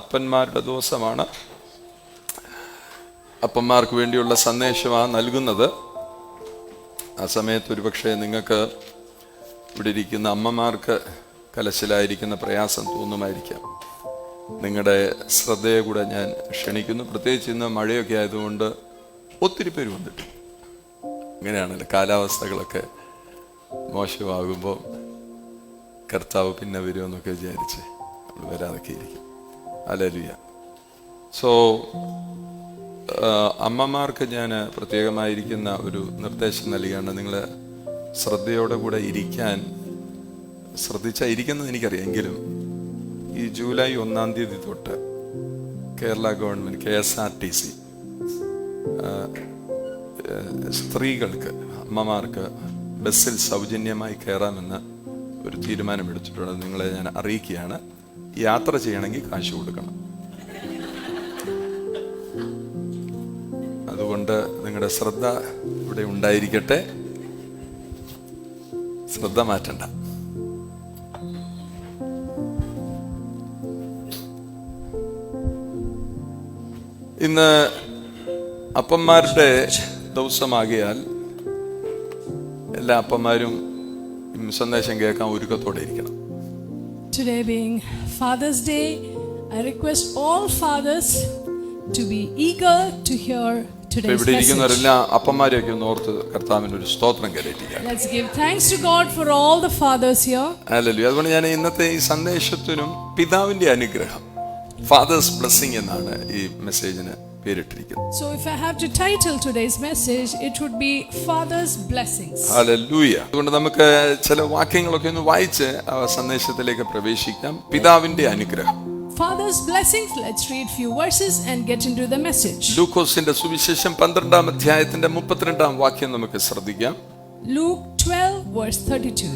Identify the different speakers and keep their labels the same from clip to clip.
Speaker 1: അപ്പന്മാരുടെ ദിവസമാണ്. അപ്പന്മാർക്ക് വേണ്ടിയുള്ള സന്ദേശമാണ് നൽകുന്നത്. ആ സമയത്ത് ഒരുപക്ഷെ നിങ്ങൾക്ക് ഇവിടെ ഇരിക്കുന്ന അമ്മമാർക്ക് കലശലായിരിക്കുന്ന പ്രയാസം തോന്നുമായിരിക്കാം. നിങ്ങളുടെ ശ്രദ്ധയെ കൂടെ ഞാൻ ക്ഷണിക്കുന്നു. പ്രത്യേകിച്ച് ഇന്ന് മഴയൊക്കെ ആയതുകൊണ്ട് ഒത്തിരി പേര് വന്നിട്ട് ഇങ്ങനെയാണല്ലോ, കാലാവസ്ഥകളൊക്കെ മോശമാകുമ്പോൾ കർത്താവ് പിന്നെ വരുമെന്നൊക്കെ വിചാരിച്ച് നമ്മൾ വരാതൊക്കെ ഇരിക്കും. ഹല്ലേലൂയ. സോ അമ്മമാർക്ക് ഞാൻ പ്രത്യേകമായിരിക്കുന്ന ഒരു നിർദ്ദേശം നൽകുകയാണ്. നിങ്ങൾ ശ്രദ്ധയോടെ കൂടെ ശ്രദ്ധിച്ചായിരിക്കുന്നത് എനിക്കറിയാം. എങ്കിലും ഈ ജൂലൈ 1 തീയതി തൊട്ട് കേരള ഗവൺമെൻറ് KSRTC സ്ത്രീകൾക്ക്, അമ്മമാർക്ക് ബസ്സിൽ സൗജന്യമായി കയറാമെന്ന് ഒരു തീരുമാനമെടുത്തിട്ടുണ്ട്. നിങ്ങളെ ഞാൻ അറിയിക്കുകയാണ്. യാത്ര ചെയ്യണമെങ്കിൽ കാശ് കൊടുക്കണം. അതുകൊണ്ട് നിങ്ങളുടെ ശ്രദ്ധ ഇവിടെ ഉണ്ടായിരിക്കട്ടെ. ശ്രദ്ധ മാറ്റണ്ട. ഇന്ന് അപ്പന്മാരുടെ ദിവസമാകിയാൽ എല്ലാ അപ്പന്മാരും സന്ദേശം കേൾക്കാൻ ഒരുക്കത്തോടെ ഇരിക്കണം.
Speaker 2: Today being Father's Day, I request all fathers to be eager to hear today's
Speaker 1: ഇവിടെ
Speaker 2: message.
Speaker 1: ഇരിക്കുന്നവരെല്ലാം അപ്പന്മാരെയൊക്കെ ഒന്ന് ഓർത്ത് കർത്താവിന് ഒരു സ്തോത്രം കരയറ്റിക്കാം.
Speaker 2: Let's give thanks to God for all the fathers here.
Speaker 1: Hallelujah. അതുകൊണ്ട് ഞാൻ ഇന്നത്തെ ഈ സന്ദേശത്തിനും പിതാവിന്റെ അനുഗ്രഹം, ഫാദേഴ്സ് ബ്ലെസ്സിംഗ് എന്നാണ് ഈ മെസ്സേജിന് പേരിട്ടിരിക്കുന്നത്.
Speaker 2: So if I have to title today's message, it would be Father's Blessings.
Speaker 1: Hallelujah. അതുകൊണ്ട് നമുക്ക് ചില വാക്യങ്ങളൊക്കെ ഒന്ന് വായിച്ച് ആ സന്ദേശത്തിലേക്ക് പ്രവേശിക്കാം. പിതാവിന്റെ അനുഗ്രഹം,
Speaker 2: Father's Blessings. Let's read few verses and get into the message.
Speaker 1: ലൂക്കോസിന്റെ സുവിശേഷം 12-ാം അധ്യായത്തിന്റെ 32-ാം വാക്യം നമുക്ക് ശ്രദ്ധിക്കാം.
Speaker 2: Luke 12 verse 32.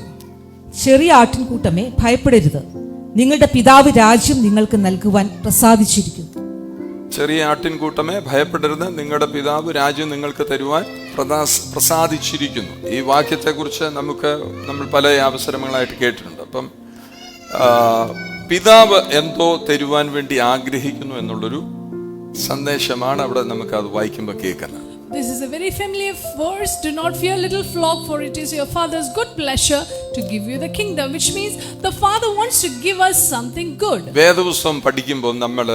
Speaker 3: ചെറിയ ആട്ടിൻകൂട്ടമേ, ഭയപ്പെടരുത്, നിങ്ങളുടെ പിതാവ് രാജ്യം നിങ്ങൾക്ക് നൽകുവാൻ പ്രസാദിച്ചിരിക്കുന്നു.
Speaker 1: ചെറിയ ആട്ടിൻകൂട്ടമേ, ഭയപ്പെടരുത്, നിങ്ങളുടെ പിതാവ് രാജ്യം നിങ്ങൾക്ക് തരുവാൻ പ്രസാദിച്ചിരിക്കുന്നു. ഈ വാക്യത്തെക്കുറിച്ച് നമ്മൾ പല അവസരങ്ങളായിട്ട് കേട്ടിട്ടുണ്ട്. അപ്പം പിതാവ് എന്തോ തരുവാൻ വേണ്ടി ആഗ്രഹിക്കുന്നു എന്നുള്ളൊരു സന്ദേശമാണ് അവിടെ നമുക്ക് അത് വായിക്കുമ്പോൾ കേൾക്കുന്നത്.
Speaker 2: This is a very familiar verse. Do not fear, little flock, for it is your Father's good pleasure to give you the kingdom, which means the Father wants to give us something good.
Speaker 1: വേദപുസ്തകം പഠിക്കുമ്പോൾ നമ്മൾ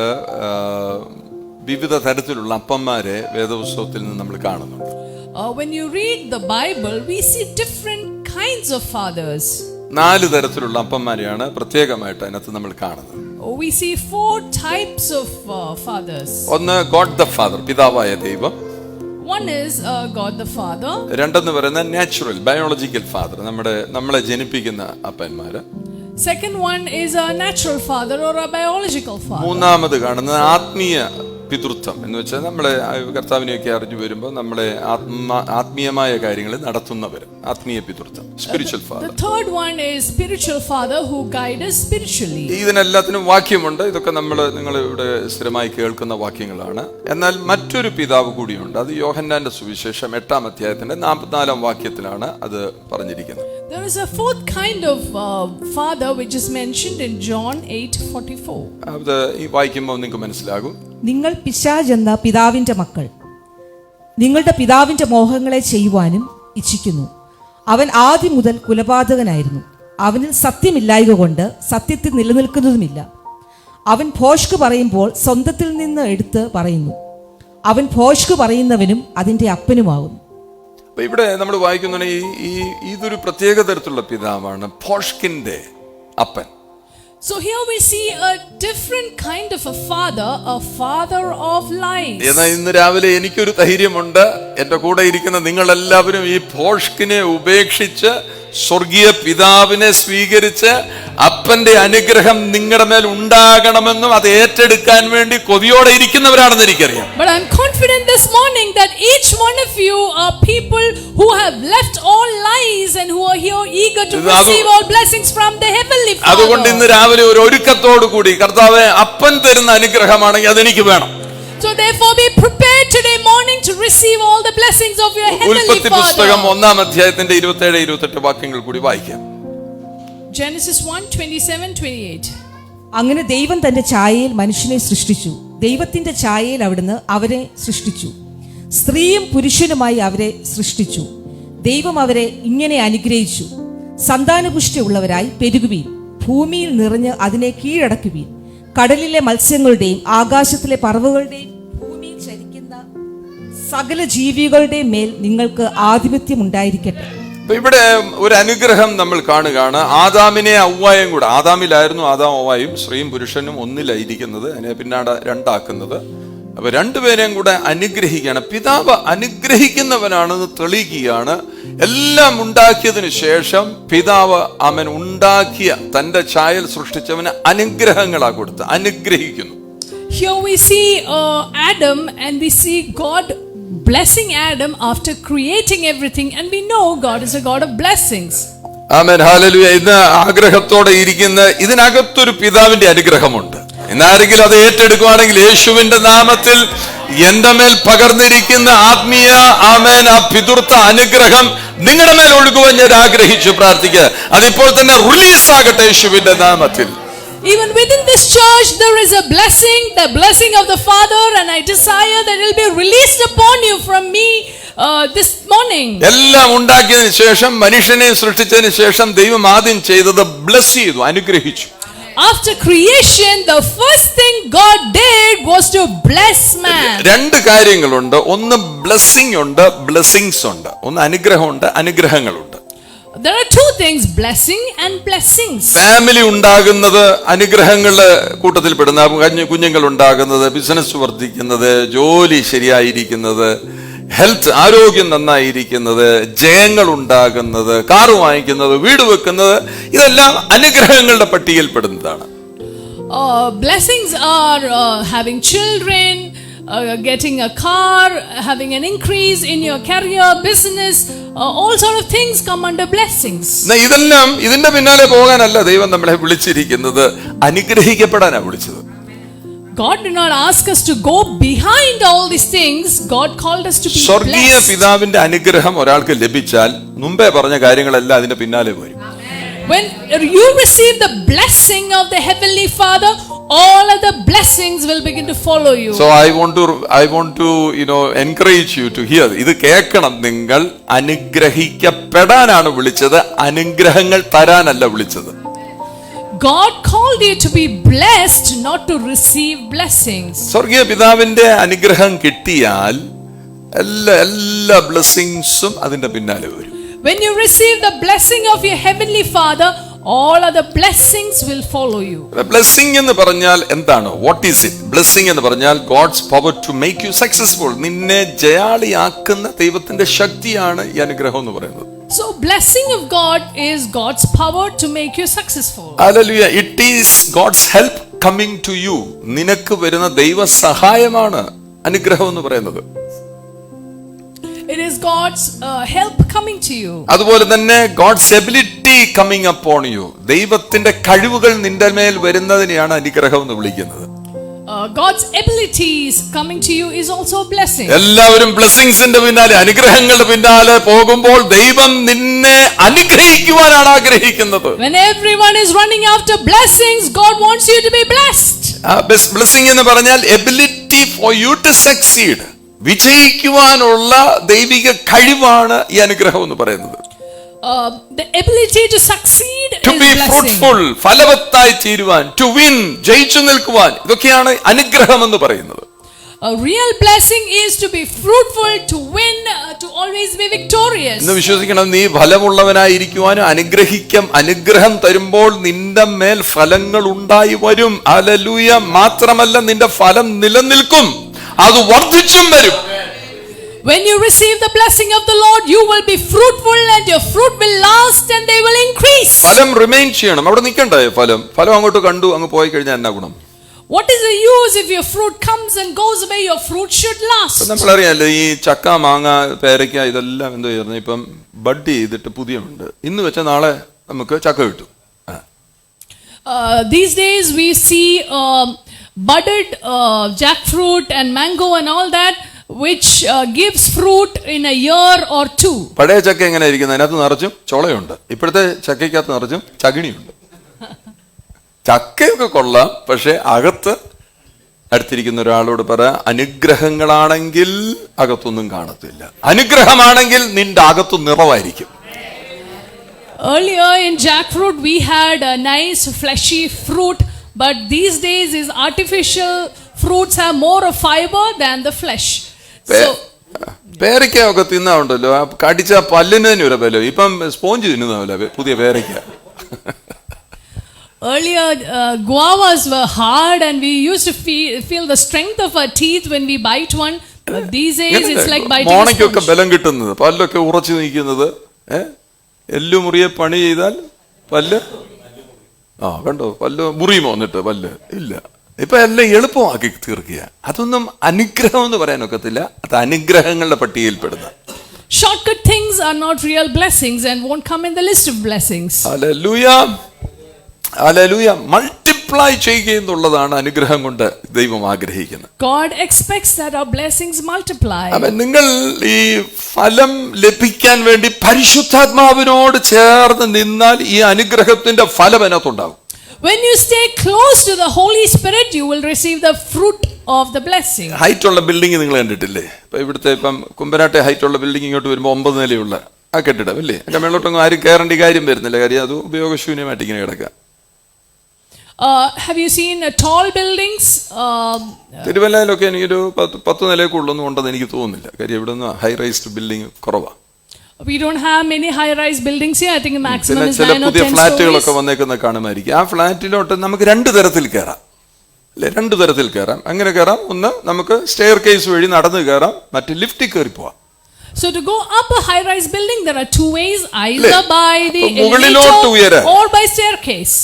Speaker 1: വിവിധ തരത്തിലുള്ള അപ്പന്മാരെ വേദപുസ്തകത്തിൽ നിന്ന് നമ്മൾ കാണുന്നുണ്ട്.
Speaker 2: When you read the Bible, we see different kinds of fathers.
Speaker 1: 4 തരത്തിലുള്ള അപ്പന്മാരെയാണ് പ്രത്യേകമായിട്ട് അതിനകത്ത് നമ്മൾ കാണുന്നത്.
Speaker 2: We see 4 types of fathers.
Speaker 1: ഒന്ന് ഗോഡ് ദ ഫാദർ, പിതാവായ ദൈവം.
Speaker 2: One is God the Father.
Speaker 1: രണ്ടെന്ന് പറയുന്നത് നാച്ചുറൽ, ബയോളജിക്കൽ ഫാദർ, നമ്മളെ ജനിപ്പിക്കുന്ന അപ്പന്മാര്.
Speaker 2: Second one is a natural father or a biological father.
Speaker 1: മൂന്നാമത് കാണുന്നത് ആത്മീയ പിതൃത്വം എന്ന് വെച്ചാൽ നമ്മളെ കർത്താവിനെയൊക്കെ അറിഞ്ഞു വരുമ്പോൾ നമ്മളെ ആത്മീയമായ കാര്യങ്ങൾ നടത്തുന്നവർ, ആത്മീയ പിതൃത്വം, spiritual father.
Speaker 2: The third one is spiritual father who guides us spiritually.
Speaker 1: ഇതിനെല്ലാത്തിനും വാക്യമുണ്ട്. ഇതൊക്കെ നിങ്ങൾ ഇവിടെ സ്ഥിരമായി കേൾക്കുന്ന വാക്യങ്ങളാണ്. എന്നാൽ മറ്റൊരു പിതാവ് കൂടിയുണ്ട്. അത് യോഹന്നാന്റെ സുവിശേഷം 8-ാം അധ്യായത്തിന്റെ 44-ാം വാക്യത്തിലാണ് അത് പറഞ്ഞിരിക്കുന്നത്.
Speaker 2: There is a fourth kind of father which is mentioned in John 8:44.
Speaker 1: അത് ഈ വായിക്കുമ്പോൾ നിങ്ങൾക്ക് മനസ്സിലാകും.
Speaker 3: നിങ്ങൾ പിശാചെന്ന പിതാവിന്റെ മക്കൾ, നിങ്ങളുടെ പിതാവിന്റെ മോഹങ്ങളെ ചെയ്യുവാനും ഇച്ഛിക്കുന്നു. അവൻ ആദ്യം മുതൽ കുലപാതകനായിരുന്നു. അവനിൽ സത്യമില്ലായ്ക കൊണ്ട് സത്യത്തിൽ നിലനിൽക്കുന്നതുമില്ല. അവൻ ഭോഷ്ക് പറയുമ്പോൾ സ്വന്തത്തിൽ നിന്ന് എടുത്ത് പറയുന്നു. അവൻ ഭോഷ്ക് പറയുന്നവനും അതിന്റെ അപ്പനുമാകുന്നു.
Speaker 1: ഇവിടെ നമ്മൾ വായിക്കുന്ന ഇതൊരു പ്രത്യേക തരത്തിലുള്ള പിതാവാണ്, ഭോഷ്കിന്റെ അപ്പൻ.
Speaker 2: So here we see a different kind of a father of lies.
Speaker 1: ഇന്ന് രാവിലെ എനിക്കൊരു ധൈര്യമുണ്ട്. എന്റെ കൂടെ ഇരിക്കുന്ന നിങ്ങളെല്ലാവരും ഈ ഭോഷ്കിനെ ഉപേക്ഷിച്ച് സ്വർഗീയ പിതാവിനെ സ്വീകരിച്ച് അപ്പന്റെ അനുഗ്രഹം നിങ്ങളുടെ മേൽ ഉണ്ടാകണമെന്നും അത് ഏറ്റെടുക്കാൻ വേണ്ടി കൊതിയോടെ ഇരിക്കുന്നവരാണെന്ന് എനിക്കറിയാം.
Speaker 2: But I'm confident this morning that each one of you are people who have left all lies and who are here eager to receive all blessings from the heavenly Father.
Speaker 1: അതുകൊണ്ട് ഇന്ന് രാവിലെ ഒരു ഒരുക്കത്തോടു കൂടി കർത്താവേ, അപ്പൻ തരുന്ന അനുഗ്രഹമാണെങ്കിൽ അതെനിക്ക് വേണം.
Speaker 2: So therefore be prepared today morning to receive all the blessings of your heavenly
Speaker 1: ഉൽപ്പത്തി പുസ്തകം
Speaker 2: Father.
Speaker 1: 1-ാം അധ്യായത്തിന്റെ 27-28 വാക്യങ്ങൾ കൂടി വായിക്കാം.
Speaker 2: Genesis 1:27-28.
Speaker 3: അങ്ങനെ ദൈവം തന്റെ ഛായയിൽ മനുഷ്യനെ സൃഷ്ടിച്ചു. ദൈവത്തിന്റെ ഛായയിൽ അവിടുന്ന് അവരെ സൃഷ്ടിച്ചു. സ്ത്രീയും പുരുഷനുമായി അവരെ സൃഷ്ടിച്ചു. ദൈവം അവരെ ഇങ്ങനെ അനുഗ്രഹിച്ചു: സന്താനപുഷ്ടിയുള്ളവരായി പെരുകുവീൻ, ഭൂമിയിൽ നിറഞ്ഞ് അതിനെ കീഴടക്കുവീൻ, കടലിലെ മത്സ്യങ്ങളുടെയും ആകാശത്തിലെ പറവകളുടെയും ഭൂമിയിൽ ചരിക്കുന്ന സകല ജീവികളുടെയും മേൽ നിങ്ങൾക്ക് ആധിപത്യം ഉണ്ടായിരിക്കട്ടെ.
Speaker 1: ഇവിടെ ഒരു അനുഗ്രഹം നമ്മൾ കാണുകയാണ്. ആദാമിനെ ഔവായും കൂടെ, ആദാമിലായിരുന്നു ആദാം ഔവായും, സ്ത്രീയും പുരുഷനും ഒന്നിലായിരിക്കുന്നത്, അതിനെ പിന്നാട് രണ്ടാക്കുന്നത്. അപ്പൊ രണ്ടുപേരെയും കൂടെ അനുഗ്രഹിക്കുകയാണ്. പിതാവ് അനുഗ്രഹിക്കുന്നവനാണെന്ന് തെളിയിക്കുകയാണ്. എല്ലാം ഉണ്ടാക്കിയതിനു ശേഷം പിതാവ് അവൻ ഉണ്ടാക്കിയ തന്റെ ഛായയിൽ സൃഷ്ടിച്ചവന് അനുഗ്രഹങ്ങളാ കൊടുത്ത് അനുഗ്രഹിക്കുന്നു.
Speaker 2: Here we see Adam, and we see God blessing Adam after creating everything, and we know God is a God of blessings.
Speaker 1: Amen, hallelujah. ഇന്ന് ആഗ്രഹത്തോടെ ഇരിക്കുന്ന ഇതിനകത്തൊരു പിതാവിന്റെ അനുഗ്രഹമുണ്ട്. ഇന്നാരെങ്കിലും അത് ഏറ്റെടുക്കുകയാണെങ്കിൽ യേശുവിന്റെ നാമത്തിൽ എന്റെ മേൽ പകർന്നിരിക്കുന്ന ആത്മീയ ആമേൻ ആ പിതൃത്വ അനുഗ്രഹം നിങ്ങളുടെ മേൽ ഒഴുകുവാൻ ഞാൻ ആഗ്രഹിച്ചു പ്രാർത്ഥിക്കുക. അതിപ്പോൾ തന്നെ റിലീസ് ആകട്ടെ യേശുവിന്റെ നാമത്തിൽ.
Speaker 2: Even within this church there is a blessing, the blessing of the Father, and I desire that it will be released upon you from me this morning.
Speaker 1: എല്ലാം ഉണ്ടാക്കിയതിനു ശേഷം, മനുഷ്യനെ സൃഷ്ടിച്ചതിനു ശേഷം ദൈവം ആദ്യം ചെയ്തത് ബ്ലസ് ചെയ്തു, അനുഗ്രഹിച്ചു.
Speaker 2: After creation, the first thing God did was to bless man.
Speaker 1: രണ്ട് കാര്യങ്ങളുണ്ട്. ഒന്ന് ബ്ലെസ്സിംഗ് ഉണ്ട്, ബ്ലെസ്സിങ്സ് ഉണ്ട്. ഒന്ന് അനുഗ്രഹമുണ്ട്, അനുഗ്രഹങ്ങളുണ്ട്.
Speaker 2: There are two things, blessing and blessings.
Speaker 1: Family ഉണ്ടാകുന്നത് അനുഗ്രഹങ്ങളുടെ കൂട്ടത്തിൽ പെടുന്ന, കുഞ്ഞുങ്ങൾ ഉണ്ടാകുന്നത്, ബിസിനസ് വർദ്ധിക്കുന്നത്, ജോലി ശരിയായിരിക്കുന്നത്, ഹെൽത്ത് ആരോഗ്യം നന്നായിരിക്കുന്നത്, ജയങ്ങൾ ഉണ്ടാകുന്നത്, കാറ് വാങ്ങിക്കുന്നത്, വീട് വെക്കുന്നത്, ഇതെല്ലാം അനുഗ്രഹങ്ങളുടെ പട്ടികയിൽ പെടുന്നതാണ്.
Speaker 2: Blessings are having children, getting a car, having an increase in your career, business, all sort of things come under blessings.
Speaker 1: ഇതെല്ലാം ഇതിന്റെ പിന്നാലെ പോകാനല്ല ദൈവം നമ്മളെ വിളിച്ചിരിക്കുന്നത്, അനുഗ്രഹിക്കപ്പെടാനാണ് വിളിച്ചത്.
Speaker 2: God did not ask us to go behind all these things. God called us to be
Speaker 1: സ്വർഗീയ
Speaker 2: blessed.
Speaker 1: പിതാവിന്റെ അനുഗ്രഹം ഒരാൾക്ക് ലഭിച്ചാൽ മുമ്പേ പറഞ്ഞ കാര്യങ്ങളെല്ലാം അതിന്റെ പിന്നാലെ വരും.
Speaker 2: When you receive the blessing of the Heavenly Father, all other blessings will begin to follow you.
Speaker 1: So I want to encourage you to hear. ഇത് കേൾക്കണം. നിങ്ങൾ അനുഗ്രഹിക്കപ്പെടാനാണ് വിളിച്ചത്, അനുഗ്രഹങ്ങൾ തരാനല്ല വിളിച്ചത്.
Speaker 2: God called you to be blessed, not to receive blessings.
Speaker 1: സ്വർഗീയ പിതാവിന്റെ അനുഗ്രഹം കിട്ടിയാൽ എല്ലാ ബ്ലെസ്സിങ്സും അതിന്റെ പിന്നാലെ വരും.
Speaker 2: When you receive the blessing of your Heavenly Father, all other blessings will follow you.
Speaker 1: Blessing എന്ന് പറഞ്ഞാൽ എന്താണ്? What is it? Blessing എന്ന് പറഞ്ഞാൽ God's power to make you successful. നിന്നെ ജയാളിയാക്കുന്ന ദൈവത്തിന്റെ ശക്തിയാണ് ഈ അനുഗ്രഹം എന്ന് പറയുന്നത്.
Speaker 2: So blessing of God is God's power to make you successful.
Speaker 1: Hallelujah. It is God's help coming to you. നിനക്ക് വരുന്ന ദൈവ സഹായമാണ് അനുഗ്രഹം എന്ന് പറയുന്നത്.
Speaker 2: It is God's help coming to you.
Speaker 1: അതുപോലെ തന്നെ God's ability coming upon you. ദൈവത്തിന്റെ കഴിവുകൾ നിന്റെ മേൽ വരുന്നതിനെയാണ് അനുഗ്രഹം എന്ന് വിളിക്കുന്നത്.
Speaker 2: God's abilities coming to you is also a blessing.
Speaker 1: എല്ലാവരും ബ്ലെസ്സിങ്സിന്റെ പിന്നാലെ, അനുഗ്രഹങ്ങളുടെ പിന്നാലെ പോകുമ്പോൾ ദൈവം നിന്നെ അനുഗ്രഹിക്കുവാനാണ് ആഗ്രഹിക്കുന്നത്.
Speaker 2: When everyone is running after blessings, God wants you to be blessed.
Speaker 1: Blessing എന്ന് പറഞ്ഞാൽ ability for you to succeed. വിജയിക്കുവാനുള്ള ദൈവിക കഴിവാണ് ഈ അനുഗ്രഹം എന്ന് പറയുന്നത്.
Speaker 2: The ability to succeed
Speaker 1: To
Speaker 2: is
Speaker 1: be
Speaker 2: blessing.
Speaker 1: fruitful, ഫലവത്തായി തീരുവാൻ, to win, ജയിച്ചു നിൽക്കുവാൻ, ഇതൊക്കെയാണ് അനുഗ്രഹം എന്ന് പറയുന്നത്.
Speaker 2: A real blessing is to be fruitful, to win, to always be victorious.
Speaker 1: ഇന്ന് വിശ്വസിക്കണം, നീ ഫലമുള്ളവനായിരിക്കുവാനും അനുഗ്രഹം തരുമ്പോൾ നിന്റെ മേൽ ഫലങ്ങൾ ഉണ്ടായി വരും. ഹല്ലേലൂയ. മാത്രമല്ല നിന്റെ ഫലം നിലനിൽക്കും, അത് വർദ്ധിച്ചും വരും.
Speaker 2: When you receive the blessing of the Lord, you will be fruitful, and your fruit will last, and they will increase.
Speaker 1: ഫലം റിമെയിൻ ചെയ്യണം. അവിടെ നിൽക്കണ്ടേ? ഫലം അങ്ങോട്ട് കണ്ടു അങ്ങ് പോയി കഴിഞ്ഞാൽ എന്നാ ഗുണം?
Speaker 2: What is the use if your fruit comes and goes away? Your fruit should last.
Speaker 1: നമ്മളറിയാലോ, ഈ ചക്ക, മാങ്ങ, പേരയ്ക്ക ഇതെല്ലാം എന്തോ ചെയ്യുന്നത്, ഇപ്പം ബഡ് ചെയ്തിട്ട് പുതിയുണ്ട്. ഇന്ന് വെച്ച നാളെ നമുക്ക് ചക്ക കിട്ടും.
Speaker 2: These days we see budded jackfruit and mango and all that, which gives fruit in a year or two.
Speaker 1: പഴയ ചക്ക എങ്ങനെ ഇരിക്കുന്നത്? അതിനകത്ത് നിറച്ചും ചോളയുണ്ട്. ഇപ്പോഴത്തെ ചക്കയ്ക്കകത്ത് നിറച്ചും ചകിണിയുണ്ട്. ചക്കയൊക്കെ കൊള്ളാം, പക്ഷെ അകത്ത് അടുത്തിരിക്കുന്ന ഒരാളോട് പറ, അനുഗ്രഹങ്ങളാണെങ്കിൽ അകത്തൊന്നും കാണത്തില്ല, അനുഗ്രഹമാണെങ്കിൽ നിന്റെ അകത്ത് നിറവായിരിക്കും.
Speaker 2: Earlier in jackfruit we had a nice fleshy fruit, but these days is artificial fruits have more of fiber than the flesh. So
Speaker 1: പേരയ്ക്കൊക്കെ തിന്നാണ്ടല്ലോ, കടിച്ച പല്ലിന് തന്നെ ഒരു ബലം. ഇപ്പം സ്പോഞ്ച് തിന്നുന്നതല്ല പുതിയ പേരയ്ക്ക.
Speaker 2: Earlier guavas were hard and we used to feel the strength of our teeth when we bite one, but these days it's like biting a
Speaker 1: മോണയ്ക്കൊക്കെ
Speaker 2: sponge.
Speaker 1: ബലം കിട്ടുന്നത്, പല്ലൊക്കെ ഉറച്ചു നിൽക്കുന്നത്. എല്ലുമുറിയെ പണി ചെയ്താൽ പല്ല് കണ്ടോ, പല്ല് മുറിയുമോ എന്നിട്ട് പല്ല് ഇല്ല. ഇപ്പൊ എല്ലാം എളുപ്പമാക്കി തീർക്കുക. അതൊന്നും അനുഗ്രഹം എന്ന് പറയാനൊക്കത്തില്ല, അത് അനുഗ്രഹങ്ങളുടെ പട്ടികയിൽപ്പെടുന്ന.
Speaker 2: Shortcut things are not real blessings and won't come in the list of blessings.
Speaker 1: Hallelujah, hallelujah. Multiply ചെയ്യുക എന്നുള്ളതാണ് അനുഗ്രഹം കൊണ്ട് ദൈവം ആഗ്രഹിക്കുന്നത്.
Speaker 2: God expects that our blessings multiply.
Speaker 1: അപ്പൊ നിങ്ങൾ ഈ ഫലം ലഭിക്കാൻ വേണ്ടി പരിശുദ്ധാത്മാവിനോട് ചേർന്ന് നിന്നാൽ ഈ അനുഗ്രഹത്തിന്റെ ഫലം അതിനകത്തുണ്ടാകും.
Speaker 2: When you stay close to the Holy Spirit, you will receive the fruit of the blessing.
Speaker 1: ഹൈറ്റുള്ള ബിൽഡിംഗ് നിങ്ങൾ കണ്ടിട്ടില്ലേ? ഇപ്പൊ ഇവിടുത്തെ ഇപ്പം കുമ്പനാട്ടെ ഹൈറ്റുള്ള ബിൽഡിംഗ് ഇങ്ങോട്ട് വരുമ്പോൾ 9 നിലയുള്ള ആ കെട്ടിടം അല്ലേ, അതിന്റെ മേളോട്ടൊന്നും ആരും കയറേണ്ട കാര്യം വരുന്നില്ല, കാര്യം അത് ഉപയോഗശൂന്യമായിട്ട് ഇങ്ങനെ കിടക്കുക.
Speaker 2: Have you seen tall buildings?
Speaker 1: തിരുവല്ലയിലൊക്കെ എനിക്കൊരു 10 നിലയൊക്കെ ഉണ്ടെന്ന് എനിക്ക് തോന്നുന്നില്ല, കാര്യം ഇവിടെ നിന്ന് ഹൈ റൈസ്ഡ് ബിൽഡിംഗ് കുറവാണ്.
Speaker 2: We don't have many high-rise buildings here. I think the maximum is 9 or 10
Speaker 1: പുതിയ
Speaker 2: stories.
Speaker 1: ഫ്ലാറ്റുകളൊക്കെ വന്നേക്കുന്ന കാണുമായിരിക്കും. ആ ഫ്ലാറ്റിലോട്ട് നമുക്ക് 2 തരത്തിൽ കയറാം അല്ലെ, 2 തരത്തിൽ കയറാം. അങ്ങനെ കയറാം, ഒന്ന് നമുക്ക് സ്റ്റെയർ കേസ് വഴി നടന്ന് കയറാം, മറ്റേ ലിഫ്റ്റിൽ കയറി പോവാം.
Speaker 2: So to go up a high-rise building, there are 2 ways: either by the
Speaker 1: മുകളിലോട്ട്
Speaker 2: elevator
Speaker 1: ഉയരാൻ,
Speaker 2: or by staircase.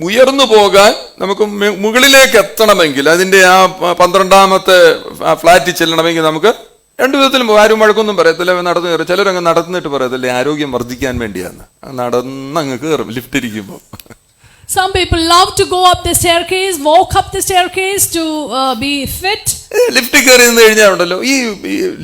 Speaker 1: ഉയർന്നു പോകാൻ നമുക്ക് മുകളിലേക്ക് എത്തണമെങ്കിൽ, അതിന്റെ ആ 12ാമത്തെ ഫ്ലാറ്റിൽ ചെല്ലണമെങ്കിൽ നമുക്ക് 2 വിധത്തിലും ആരും വഴക്കൊന്നും പറയത്തില്ല, നടന്നു കയറും. ചിലരങ്ങ് നടന്നിട്ട് പറയത്തില്ലേ ആരോഗ്യം വർദ്ധിക്കാൻ വേണ്ടിയാന്ന്, നടന്നങ്ങ് കയറും ലിഫ്റ്റ് ഇരിക്കുമ്പോൾ.
Speaker 2: Some people love to go up the staircase, walk up the staircase to be fit.
Speaker 1: ലിഫ്റ്റിൽ കയറി നിന്ന് കഴിഞ്ഞാൽ ഉണ്ടല്ലോ, ഈ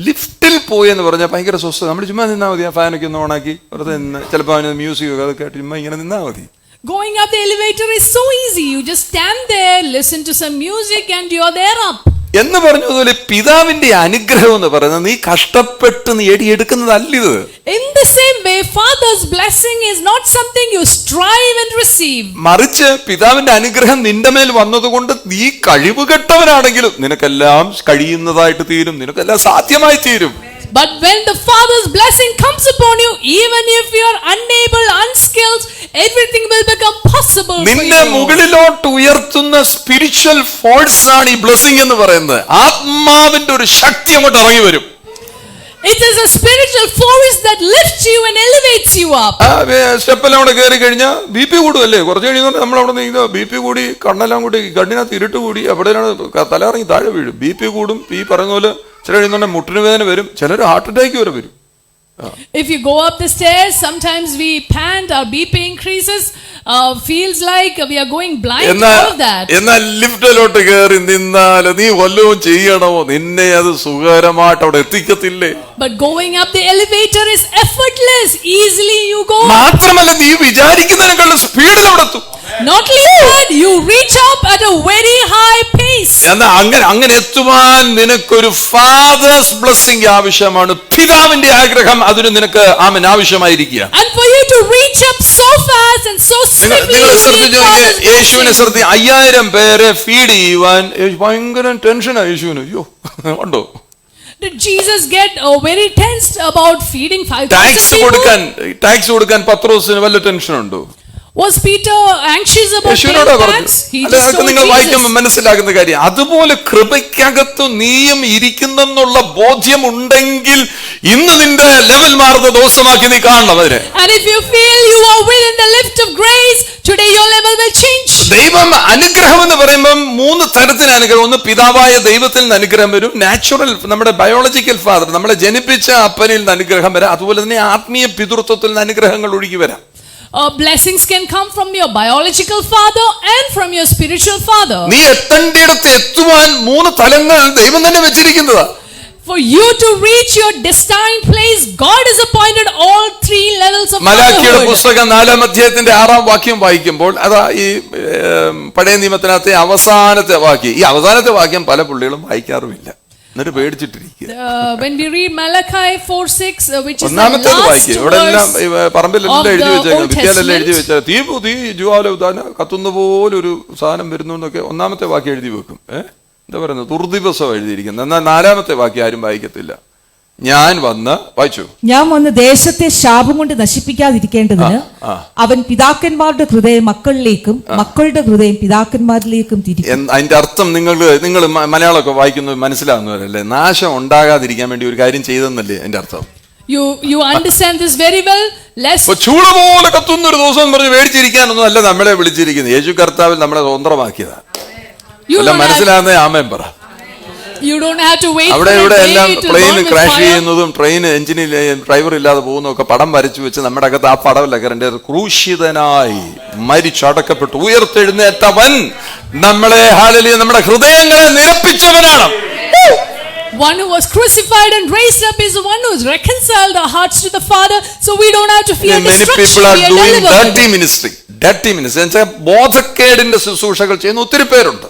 Speaker 1: ലിഫ്റ്റിൽ പോയി എന്ന് പറഞ്ഞാൽ ഭയങ്കര സ്വസ്ഥത. നമ്മൾ ചുമ്മാ നിന്നാൽ മതി, ആ ഫാനൊക്കെ ഒന്ന് ഓണാക്കി വെറുതെ നിന്ന്, ചിലപ്പോൾ അവന് മ്യൂസിക് ഒക്കെ അതൊക്കെ ചുമ്മാ ഇങ്ങനെ നിന്നാൽ മതി.
Speaker 2: Going up the elevator is so easy. You just stand there, listen to some music and you're there up.
Speaker 1: എന്ന് പറഞ്ഞതുപോലെ പിതാവിന്റെ അനുഗ്രഹം എന്ന് പറയുന്നത് നീ കഷ്ടപ്പെട്ട് നേടിയെടുക്കുന്നതല്ല ഇത്.
Speaker 2: In the same way, Father's blessing is not something you strive and receive.
Speaker 1: മറിച്ച് പിതാവിന്റെ അനുഗ്രഹം നിന്റെ മേൽ വന്നതുകൊണ്ട് നീ കഴിവുകെട്ടവനാണെങ്കിലും നിനക്കെല്ലാം കഴിയുന്നതായിട്ട് തീരും, നിനക്കെല്ലാം സാധ്യമായി തീരും.
Speaker 2: But when the Father's blessing comes upon you, even if you are unable, unskilled, everything will become possible for
Speaker 1: നിന്നെ
Speaker 2: you.
Speaker 1: മുകളിലോട്ട് ഉയർത്തുന്ന സ്പിരിച്വൽ ഫോഴ്സ് ആണ് ഈ ബ്ലെസ്സിംഗ് എന്ന് പറയുന്നത്. ആത്മാവിന്റെ ഒരു ശക്തി അങ്ങോട്ട് ഇറങ്ങി വരും.
Speaker 2: It is a spiritual force that lifts you and elevates you up.
Speaker 1: സ്റ്റെപ്പെല്ലാം അവിടെ കയറി കഴിഞ്ഞാൽ BP കൂടുമല്ലേ, കുറച്ച് കഴിയുന്ന നമ്മൾ അവിടെ നിന്ന് BP കൂടി, കണ്ണെല്ലാം കൂടി, കണ്ണിനകത്ത് ഇരുട്ട് കൂടി, അവിടെയാണ് തലയിറങ്ങി താഴെ വീഴും. BP കൂടും, ഈ പറയുന്ന പോലെ ചില കഴിയുന്ന മുട്ടിന് വേദന വരും, ചിലർ ഹാർട്ട് അറ്റാക്ക് വരെ വരും.
Speaker 2: If you go up the stairs, sometimes we pant, our BP increases, feels like we are going blind, all of that.
Speaker 1: എന്നാൽ ലിഫ്റ്റിലോട്ട് കയറി നിന്നാൽ നീ വല്ലതും ചെയ്യണമോ, നിന്നെ അത് സുഖകരമായിട്ട് അവിടെ എത്തിക്കത്തില്ലേ.
Speaker 2: But going up the elevator is effortless, easily you go.
Speaker 1: മാത്രമല്ല നീ വിചാരിക്കുന്നതിനേക്കാളും സ്പീഡിൽ അവിടെ എത്തും.
Speaker 2: Not only that, you reach up at a very high pace.
Speaker 1: എന്നാൽ അങ്ങനെ എത്തുവാൻ നിനക്കൊരു ഫാദേഴ്സ് ബ്ലെസ്സിംഗ് ആവശ്യമാണ്. പിതാവിന്റെ ആഗ്രഹം അതിന് നിനക്ക് ആവശ്യമായിരിക്കുക.
Speaker 2: And for you to reach up so fast and so swiftly,
Speaker 1: യേശുവിനെ ശ്രദ്ധ 5000 പേരെ ഫീഡ് ചെയ്യുവാൻ ഭയങ്കര ടെൻഷനാണ് യേശുവിന്. അയ്യോ ഉണ്ടോ?
Speaker 2: Did Jesus get very tensed about feeding 5,000 people?
Speaker 1: Tax കൊടുക്കാൻ പത്രോസിന് വല്ല ടെൻഷൻ ഉണ്ടോ?
Speaker 2: Was Peter anxious about
Speaker 1: യേശുവിനോട്
Speaker 2: paying
Speaker 1: പറഞ്ഞു.
Speaker 2: tax? He
Speaker 1: അല്ല,
Speaker 2: just
Speaker 1: അതൊക്കെ
Speaker 2: told
Speaker 1: നിങ്ങൾ വായിക്കുമ്പോൾ
Speaker 2: Jesus.
Speaker 1: മനസ്സിലാകുന്ന കാര്യം. അതുപോലെ കൃപയ്ക്കകത്ത് നീയും ഇരിക്കുന്നെന്നുള്ള ബോധ്യം ഉണ്ടെങ്കിൽ ഇന്ന് നിന്റെ ലെവൽ മാറുന്ന ദിവസമാക്കി നീ കാണണം അതിനെ.
Speaker 2: And if you feel you are within the lift of grace, today your level will change.
Speaker 1: ദൈവം അനുഗ്രഹം എന്ന് പറയുമ്പോൾ 3 തരത്തിൽ അനുഗ്രഹം. ഒന്ന് പിതാവായ ദൈവത്തിൽ നിന്ന് അനുഗ്രഹം വരും, നാച്ചുറൽ നമ്മുടെ ബയോളജിക്കൽ ഫാദർ നമ്മളെ ജനിപ്പിച്ച അപ്പനിൽ നിന്ന് അനുഗ്രഹം വരാം, അതുപോലെ തന്നെ ആത്മീയ പിതൃത്വത്തിൽ നിന്ന് അനുഗ്രഹങ്ങൾ ഒഴുകി വരാം.
Speaker 2: Blessings can come from your biological father and from your spiritual father.
Speaker 1: നീ എത്തേണ്ടിടത്ത് എത്തുവാൻ 3 തലങ്ങൾ ദൈവം തന്നെ വെച്ചിരിക്കുന്നതാ.
Speaker 2: For you to reach your destined place, God has appointed all 3 levels of
Speaker 1: മലാക്കിയുടെ
Speaker 2: fatherhood.
Speaker 1: പുസ്തകം 4-ാം അധ്യായത്തിന്റെ 6-ാം വാക്യം വായിക്കുമ്പോൾ അതാ ഈ പഴയ നിയമത്തിനകത്തെ അവസാനത്തെ വാക്യം. ഈ അവസാനത്തെ വാക്യം പല പുള്ളികളും വായിക്കാറുമില്ല, എന്നിട്ട് പേടിച്ചിട്ടിരിക്കുക.
Speaker 2: When we read Malachi 4:6, which is the
Speaker 1: ഒന്നാമത്തേത്
Speaker 2: last
Speaker 1: വായിക്കും. ഇവിടെ എല്ലാം
Speaker 2: verse
Speaker 1: പറമ്പിലെല്ലാം
Speaker 2: of
Speaker 1: എഴുതി
Speaker 2: the
Speaker 1: വെച്ചേക്കാം,
Speaker 2: Old
Speaker 1: ഭിത്തിയിലെല്ലാം എഴുതി
Speaker 2: Testament.
Speaker 1: വെച്ചാൽ തീ ജ്വാല ഉദാന കത്തുന്ന പോലൊരു സാധനം വരുന്നു എന്നൊക്കെ ഒന്നാമത്തെ വാക്യം എഴുതി വെക്കും. എന്താ പറയുന്നത്, ദുർദിവസം എഴുതിയിരിക്കുന്നത്. എന്നാൽ 4-ാമത്തെ വാക്യം ആരും വായിക്കത്തില്ല. ഞാൻ വന്ന് ദേശത്തെ ശാപം കൊണ്ട് നശിപ്പിക്കാതിരിക്കേണ്ടതിന്
Speaker 3: അവൻ പിതാക്കന്മാരുടെ ഹൃദയം മക്കളിലേക്കും മക്കളുടെ ഹൃദയം പിതാക്കന്മാരിലേക്കും തിരിക്കും.
Speaker 1: അതിന്റെ അർത്ഥം നിങ്ങൾ മലയാളമൊക്കെ വായിക്കുന്നത് മനസ്സിലാകുന്നവരല്ലേ? നാശം ഉണ്ടാകാതിരിക്കാൻ വേണ്ടി ഒരു കാര്യം ചെയ്തെന്നല്ലേ അതിന്റെ അർത്ഥം?
Speaker 2: You understand this very well.
Speaker 1: ചൂട് പോലെ കത്തുന്ന ഒരു ദിവസം പറഞ്ഞ് മേടിച്ചിരിക്കാനൊന്നും അല്ല നമ്മളെ വിളിച്ചിരിക്കുന്നത്. യേശു കർത്താവിൽ നമ്മളെ സ്വന്തമാക്കിയതാ. മനസ്സിലാകുന്ന ആമേൻ പറ.
Speaker 2: You don't have to wait
Speaker 1: അവിടെ
Speaker 2: for
Speaker 1: ഇവിടെ
Speaker 2: a
Speaker 1: എല്ലാം
Speaker 2: day to
Speaker 1: train
Speaker 2: burn with
Speaker 1: crash
Speaker 2: fire.
Speaker 1: ചെയ്യുന്നതും ട്രെയിൻ എഞ്ചിനിൽ ഡ്രൈവർ ഇല്ലാതെ പോകുന്നതൊക്കെ പടം വരച്ചു വെച്ച് നമ്മുടെ അകത്ത് ആ പടമല്ല കരണ്ട്. ക്രൂശിതനായി മരിച്ചടക്കപ്പെട്ടു ഉയർത്തെഴുന്നേറ്റവൻ നമ്മളെ ഹല്ലേലൂയ നമ്മുടെ ഹൃദയങ്ങളെ നിരപ്പിച്ചവനാണ്.
Speaker 2: One who was crucified and raised up is the one who has reconciled our hearts to the Father, so we don't have to fear destruction. We are delivered.
Speaker 1: dirty ministry എന്നുവെച്ചാൽ ബോധക്കേടിന്റെ ശുശ്രൂഷകൾ ചെയ്യുന്ന ഒത്തിരി പേരുണ്ട്.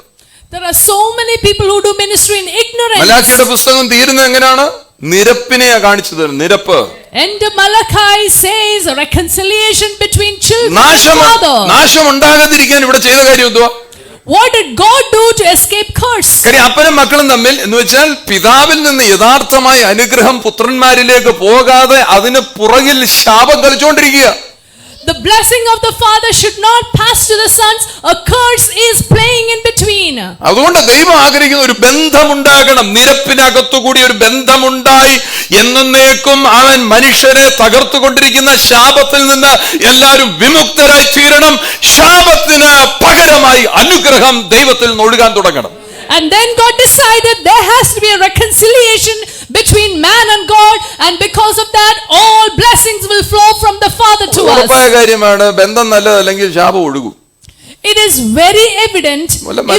Speaker 2: There are so many people who do ministry in ignorance.
Speaker 1: മലാക്കിയുടെ പുസ്തകം തീരുന്നത് എങ്ങനെയാണ്? നിരപ്പിനെയാ കാണിച്ചു തരുന്നത്. നിരപ്പ്.
Speaker 2: End of Malachi says a reconciliation between children and father.
Speaker 1: നാശം ഉണ്ടാകാതിരിക്കാൻ ഇവിടെ ചെയ്ത കാര്യം എന്തുവാ?
Speaker 2: What did God do to escape curse?
Speaker 1: അപ്പനും മക്കളും തമ്മിൽ എന്ന് വെച്ചാൽ പിതാവിൽ നിന്ന് യഥാർത്ഥമായ അനുഗ്രഹം പുത്രന്മാരിലേക്ക് പോകാതെ അതിന് പുറകിൽ ശാപം കളിച്ചുകൊണ്ടിരിക്കുക.
Speaker 2: The blessing of the father should not pass to the sons. A curse is playing in between.
Speaker 1: അതുകൊണ്ട് ദൈവം ആഗ്രഹിക്കുന്ന ഒരു ബന്ധമുണ്ടാകണം. നിരപ്പിനകത്തുകൂടി ഒരു ബന്ധമുണ്ടായി എന്നേക്കും അവൻ മനുഷ്യരെ തകർത്തുകൊണ്ടിരിക്കുന്ന ശാപത്തിൽ നിന്ന് എല്ലാവരും വിമുക്തരായി തീരണം. ശാപത്തിന് പകരമായി അനുഗ്രഹം ദൈവത്തിൽ നിന്ന് ഒഴുകാൻ തുടങ്ങണം.
Speaker 2: And then God decided there has to be a reconciliation between man and God, and because of that all blessings will flow from the Father to us.
Speaker 1: ഉറപ്പായ കാര്യമാണ്, ബന്ധം നല്ലതല്ലെങ്കിൽ ശാപം ഒഴുകും.
Speaker 2: It is very evident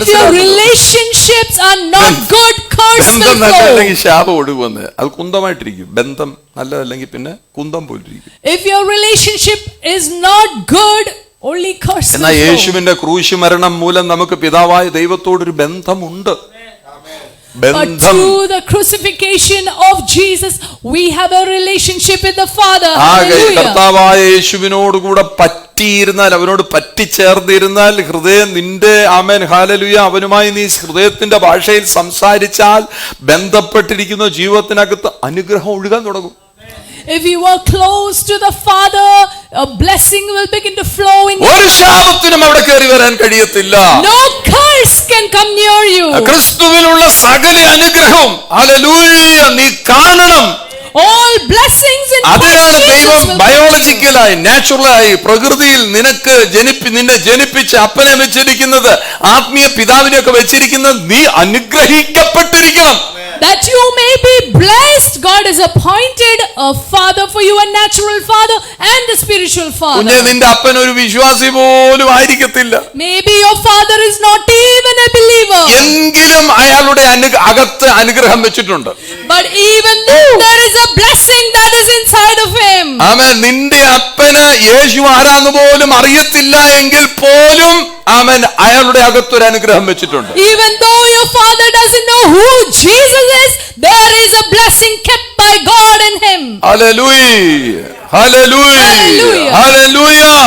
Speaker 2: if your relationships are not good, curse will flow.
Speaker 1: നല്ലതല്ലെങ്കിൽ ശാപം ഒഴുകുമെന്ന്. അത് കുന്തമായിട്ടിരിക്കും. ബന്ധം നല്ലതല്ലെങ്കിൽ പിന്നെ കുന്തം പോലിരിക്കും.
Speaker 2: If your relationship is not good, only curse will
Speaker 1: എന്നാൽ
Speaker 2: flow.
Speaker 1: യേശുവിന്റെ ക്രൂശ് മരണം മൂലം നമുക്ക് പിതാവായ ദൈവത്തോടൊരു ബന്ധമുണ്ട്.
Speaker 2: But through the crucifixion of Jesus, we have a relationship with the Father. Hallelujah.
Speaker 1: കർത്താവായ യേശുവിനോട് കൂടെ പറ്റിയിരുന്നാൽ, അവനോട് പറ്റിച്ചേർന്നിരുന്നാൽ, ഹൃദയം നിന്റെ ആമേൻ ഹല്ലേലൂയ അവനുമായി നീ ഹൃദയത്തിന്റെ ഭാഷയിൽ സംസാരിച്ചാൽ ബന്ധപ്പെട്ടിരിക്കുന്ന ജീവിതത്തിനകത്ത് അനുഗ്രഹം ഒഴുകാൻ തുടങ്ങും.
Speaker 2: If you are close to the Father, a blessing will begin to flow in you.
Speaker 1: ഒരു ശാപത്തിനും അവിടെ കയറി വരാൻ കഴിയത്തില്ല.
Speaker 2: No curse can come near you.
Speaker 1: ക്രിസ്തുവിലുള്ള സകല അനുഗ്രഹവും ഹല്ലേലൂയ നീ കാണണം.
Speaker 2: All blessings in
Speaker 1: അതിനാണ് ദൈവം ബയോളജിക്കലായി നാച്ചുറലായി പ്രകൃതിയിൽ നിന്നെ ജനിപ്പിച്ച് അപ്പനെ വെച്ചിരിക്കുന്നത്, ആത്മീയ പിതാവിനെയൊക്കെ വെച്ചിരിക്കുന്നത് നീ അനുഗ്രഹിക്കപ്പെട്ടിരിക്കണം.
Speaker 2: That you may be blessed, God has appointed a father for you, a natural father and a spiritual father.
Speaker 1: നിന്റെ അപ്പൻ ഒരു വിശ്വാസി പോലും ആയിരിക്കത്തില്ല.
Speaker 2: Maybe your father is not even a believer.
Speaker 1: എങ്കിലും അയാളുടെ അകത്ത് അനുഗ്രഹം വെച്ചിട്ടുണ്ട്.
Speaker 2: But even then there is a blessing that is inside of him.
Speaker 1: ആമേൻ. നിന്റെ അപ്പന് യേശു ആരാന്ന് പോലും അറിയത്തില്ല എങ്കിൽ പോലും ആമേൻ അയാളുടെ അകത്തൊരു അനുഗ്രഹം വെച്ചിട്ടുണ്ട്.
Speaker 2: Even though your father doesn't know who Jesus is, there is a blessing kept by God in him.
Speaker 1: Hallelujah. Hallelujah. Hallelujah.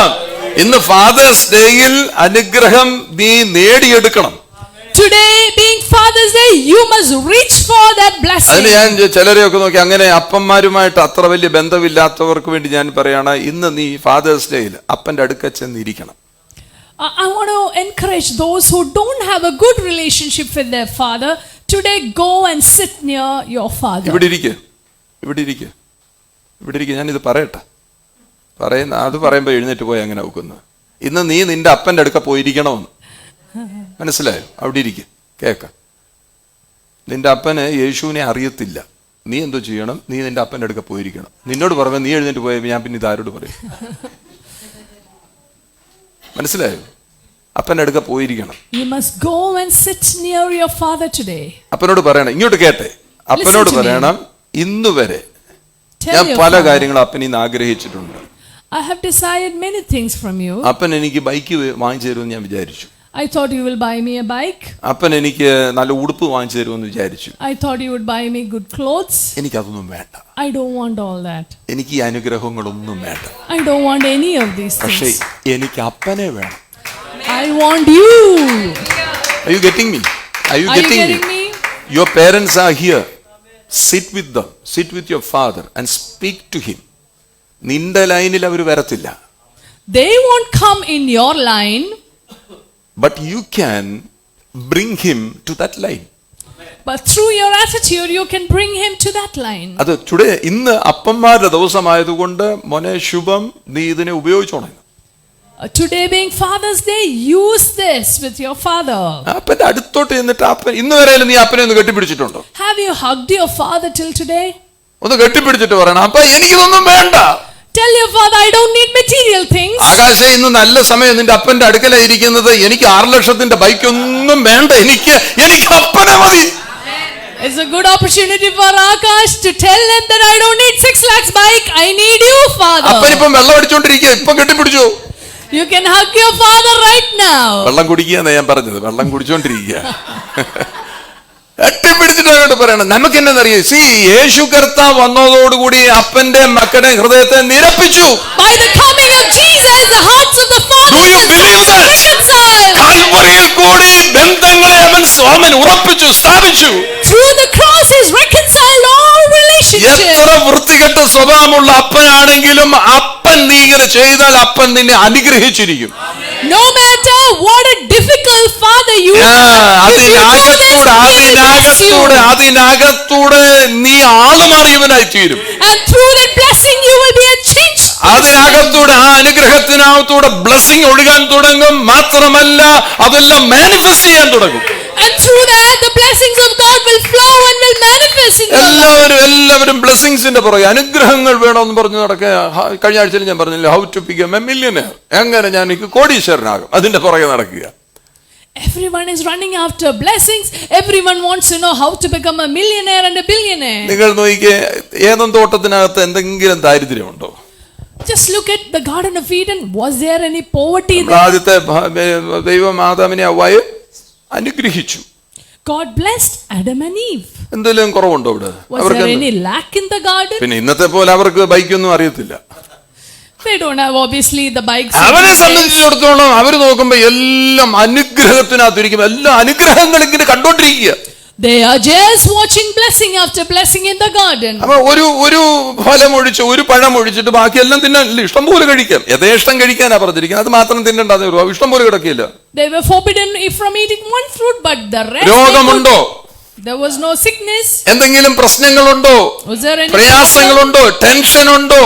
Speaker 1: ഇന്ന് ഫാദേഴ്സ് ഡേയിൽ അനുഗ്രഹം നീ നേടിയെടുക്കണം.
Speaker 2: Today being Father's Day, you must reach for that blessing.
Speaker 1: അതിന് ഞാൻ ചിലരെയൊക്കെ നോക്കി അങ്ങനെ അപ്പന്മാരുമായിട്ട് അത്ര വലിയ ബന്ധമില്ലാത്തവർക്ക് വേണ്ടി ഞാൻ പറയാണ്, ഇന്ന് നീ ഫാദേഴ്സ് ഡേയിൽ അപ്പന്റെ അടുക്ക ചെന്നിരിക്കണം.
Speaker 2: I want to encourage those who don't have a good relationship with their father. Today go and sit near your father.
Speaker 1: ഇവിടെ ഇരിക്കുക ഞാനിത് പറയട്ടെ. അത് പറയുമ്പോൾ എഴുന്നേറ്റ് പോയി അങ്ങനെ നോക്കുന്നത്. ഇന്ന് നീ നിന്റെ അപ്പന്റെ അടുക്ക പോയിരിക്കണമെന്ന് മനസ്സിലായോ? അവിടെ ഇരിക്കുക, കേക്ക. നിന്റെ അപ്പന് യേശുവിനെ അറിയത്തില്ല. നീ എന്തോ ചെയ്യണം? നീ നിന്റെ അപ്പന്റെ അടുക്ക പോയിരിക്കണം. നിന്നോട് പറയുമ്പോൾ നീ എഴുന്നേറ്റ് പോയപ്പോൾ ഞാൻ പിന്നെ ഇതാരോട് പറയും? മനസ്സിലായോ? അപ്പന്റെ അടുക്ക പോയിരിക്കണം.
Speaker 2: You must go and sit near your father today.
Speaker 1: അപ്പനോട് പറയണം, ഇങ്ങോട്ട് കേട്ടെ, അപ്പനോട്
Speaker 2: to me.
Speaker 1: പറയണം, ഇന്ന് വരെ
Speaker 2: Tell
Speaker 1: ഞാൻ
Speaker 2: your
Speaker 1: പല
Speaker 2: father,
Speaker 1: കാര്യങ്ങളും അപ്പനിന്ന് ആഗ്രഹിച്ചിട്ടുണ്ട്.
Speaker 2: I have desired many things from you.
Speaker 1: അപ്പൻ എനിക്ക് ബൈക്ക് വാങ്ങിച്ചു തരുമെന്ന് ഞാൻ വിചാരിച്ചു.
Speaker 2: I thought you will buy me a bike.
Speaker 1: അപ്പൻ എനിക്ക് നല്ല ഉടുപ്പ് വാങ്ങിച്ചു തരുമെന്ന് വിചാരിച്ചു.
Speaker 2: I thought you would buy me good clothes.
Speaker 1: എനിക്കതൊന്നും വേണ്ട.
Speaker 2: I don't want all that.
Speaker 1: എനിക്ക് ഈ അനുഗ്രഹങ്ങളൊന്നും വേണ്ട.
Speaker 2: I don't want any of these
Speaker 1: പക്ഷേ
Speaker 2: things.
Speaker 1: എനിക്ക് അപ്പനെ വേണം.
Speaker 2: I want you.
Speaker 1: Are you getting me? Are you
Speaker 2: Are you
Speaker 1: getting
Speaker 2: getting
Speaker 1: me?
Speaker 2: me?
Speaker 1: Your parents are here. Sit with them. Sit with your father and speak to him. നിന്റെ ലൈനിൽ അവർ വരത്തില്ല.
Speaker 2: They won't come in your line.
Speaker 1: But you can bring him to that line.
Speaker 2: But through your attitude, you can bring him to that line.
Speaker 1: അത് today ഇന്ന് അപ്പന്മാരുടെ ദിവസമായതുകൊണ്ട് മോനെ ശുഭം, നീ ഇതിനെ ഉപയോഗിച്ചോണം.
Speaker 2: Today being Father's Day, use this with your father.
Speaker 1: അപ്പന്റെ അടുത്തോട്ട് ചെന്നിട്ട് അപ്പൻ ഇന്ന് വരെ നീ അപ്പനെ ഒന്ന് കെട്ടിപ്പിടിച്ചിട്ടുണ്ടോ?
Speaker 2: Have you hugged your father till today?
Speaker 1: ഒന്ന് കെട്ടിപ്പിടിച്ചിട്ട് പറയണം, അപ്പ എനിക്കിതൊന്നും വേണ്ട.
Speaker 2: Tell your father, I don't need material things.
Speaker 1: ആകാശേ, ഇന്ന് നല്ല സമയം നിന്റെ അപ്പന്റെ അടുക്കലായിരിക്കുന്നത്. എനിക്ക് 6 ലക്ഷത്തിന്റെ ബൈക്കൊന്നും വേണ്ട, എനിക്ക് അപ്പനെ മതി.
Speaker 2: It's a good opportunity for Akash to tell him that I don't need 6 lakhs bike. I need you, father.
Speaker 1: അപ്പനിപ്പം വെള്ളം അടിച്ചോണ്ടിരിക്കുക, ഇപ്പം കെട്ടിപ്പിടിച്ചു.
Speaker 2: You can hug your father right now.
Speaker 1: വെള്ളം കുടിക്കുകയെന്നാ ഞാൻ പറഞ്ഞത്, വെള്ളം കുടിച്ചോണ്ടിരിക്കുക. കെട്ടിപ്പിടിച്ചിട്ട് പറയണം. നമുക്ക് എന്നറിയാം, യേശു കർത്താവ് വന്നതോടുകൂടി അപ്പന്റെ മക്കളുടെ ഹൃദയത്തെ നിരപ്പിച്ചു.
Speaker 2: By the coming of Jesus, the hearts of the fathers are reconciled.
Speaker 1: കാൽവറിയിൽ കൂടി ബന്ധങ്ങളെ അവൻ ഉറപ്പിച്ചു, സ്ഥാപിച്ചു.
Speaker 2: Through the cross, He's reconciled all relationships.
Speaker 1: എത്ര വൃത്തികെട്ട സ്വഭാവമുള്ള അപ്പനാണെങ്കിലും അപ്പൻ നീ ഇങ്ങനെ ചെയ്താൽ അപ്പൻ നിന്നെ അനുഗ്രഹിച്ചിരിക്കും.
Speaker 2: No matter what a difficult father you are,
Speaker 1: അതിനകത്തൂടെ നീ ആളുമാറിയവനായി തീരും.
Speaker 2: and through that blessing you will be a changed person.
Speaker 1: അതിനകത്തൂടെ ആ അനുഗ്രഹത്തിനകത്തൂടെ ബ്ലെസ്സിംഗ് ഒഴുകാൻ തുടങ്ങും. മാത്രമല്ല അതെല്ലാം മാനിഫെസ്റ്റ് ചെയ്യാൻ തുടങ്ങും.
Speaker 2: And through that the blessings of God will flow and will manifest in your life.
Speaker 1: എല്ലാവരും ബ്ലെസ്സിങ്സിന്റെ പുറകെ അനുഗ്രഹങ്ങൾ വേണമെന്ന് പറഞ്ഞു നടക്കുക. കഴിഞ്ഞ ആഴ്ചയിൽ ഞാൻ പറഞ്ഞില്ല, how to become a millionaire, എങ്ങനെ ഞാൻ കോടീശ്വരനാകും, അതിന്റെ പുറകെ നടക്കുക.
Speaker 2: Everyone is running after blessings. Everyone wants to know how to become a millionaire and a billionaire.
Speaker 1: നിങ്ങൾ നോക്കിക്കേ, ഏതെങ്കിലും തോട്ടത്തിനകത്ത് എന്തെങ്കിലും ദാരിദ്ര്യമുണ്ടോ?
Speaker 2: Just look at the Garden of Eden. Was there any poverty there?
Speaker 1: ആദ്യത്തെ ദൈവം ആദാമിനെ ഹവ്വായെ അനുഗ്രഹിച്ചു.
Speaker 2: God blessed Adam and Eve.
Speaker 1: എന്തെങ്കിലും കുറവുണ്ടോ ഇവിടെ?
Speaker 2: Was there any lack in the garden?
Speaker 1: പിന്നെ ഇന്നത്തെ പോലെ അവർക്ക് ബൈക്കൊന്നും അറിയത്തില്ല.
Speaker 2: They don't have obviously the bikes.
Speaker 1: അവരെ സംബന്ധിച്ചിടത്തോളം അവര് നോക്കുമ്പോ എല്ലാം അനുഗ്രഹത്തിനകത്തിരിക്കും. എല്ലാ അനുഗ്രഹങ്ങളും ഇങ്ങനെ കണ്ടോണ്ടിരിക്കുക.
Speaker 2: They are just watching blessing after blessing in the garden.
Speaker 1: അപ്പൊ ഒരു ഫലം ഒഴിച്ച്, ഒരു പഴം ഒഴിച്ചിട്ട് ബാക്കിയെല്ലാം തിന്നാൻ ഇഷ്ടം പോലെ കഴിക്കാം. യഥേഷ്ടം കഴിക്കാനാ പറഞ്ഞിരിക്കുന്നത്. അത് മാത്രം തിന്നണ്ടാതെ ഇഷ്ടം പോലെ കിടക്കില്ല.
Speaker 2: They were forbidden from eating one fruit, but the rest.
Speaker 1: രോഗമുണ്ടോ?
Speaker 2: There was no sickness.
Speaker 1: എന്തെങ്കിലും പ്രശ്നങ്ങളുണ്ടോ?
Speaker 2: Was there any
Speaker 1: പ്രയാസങ്ങളുണ്ടോ? ടെൻഷൻ ഉണ്ടോ?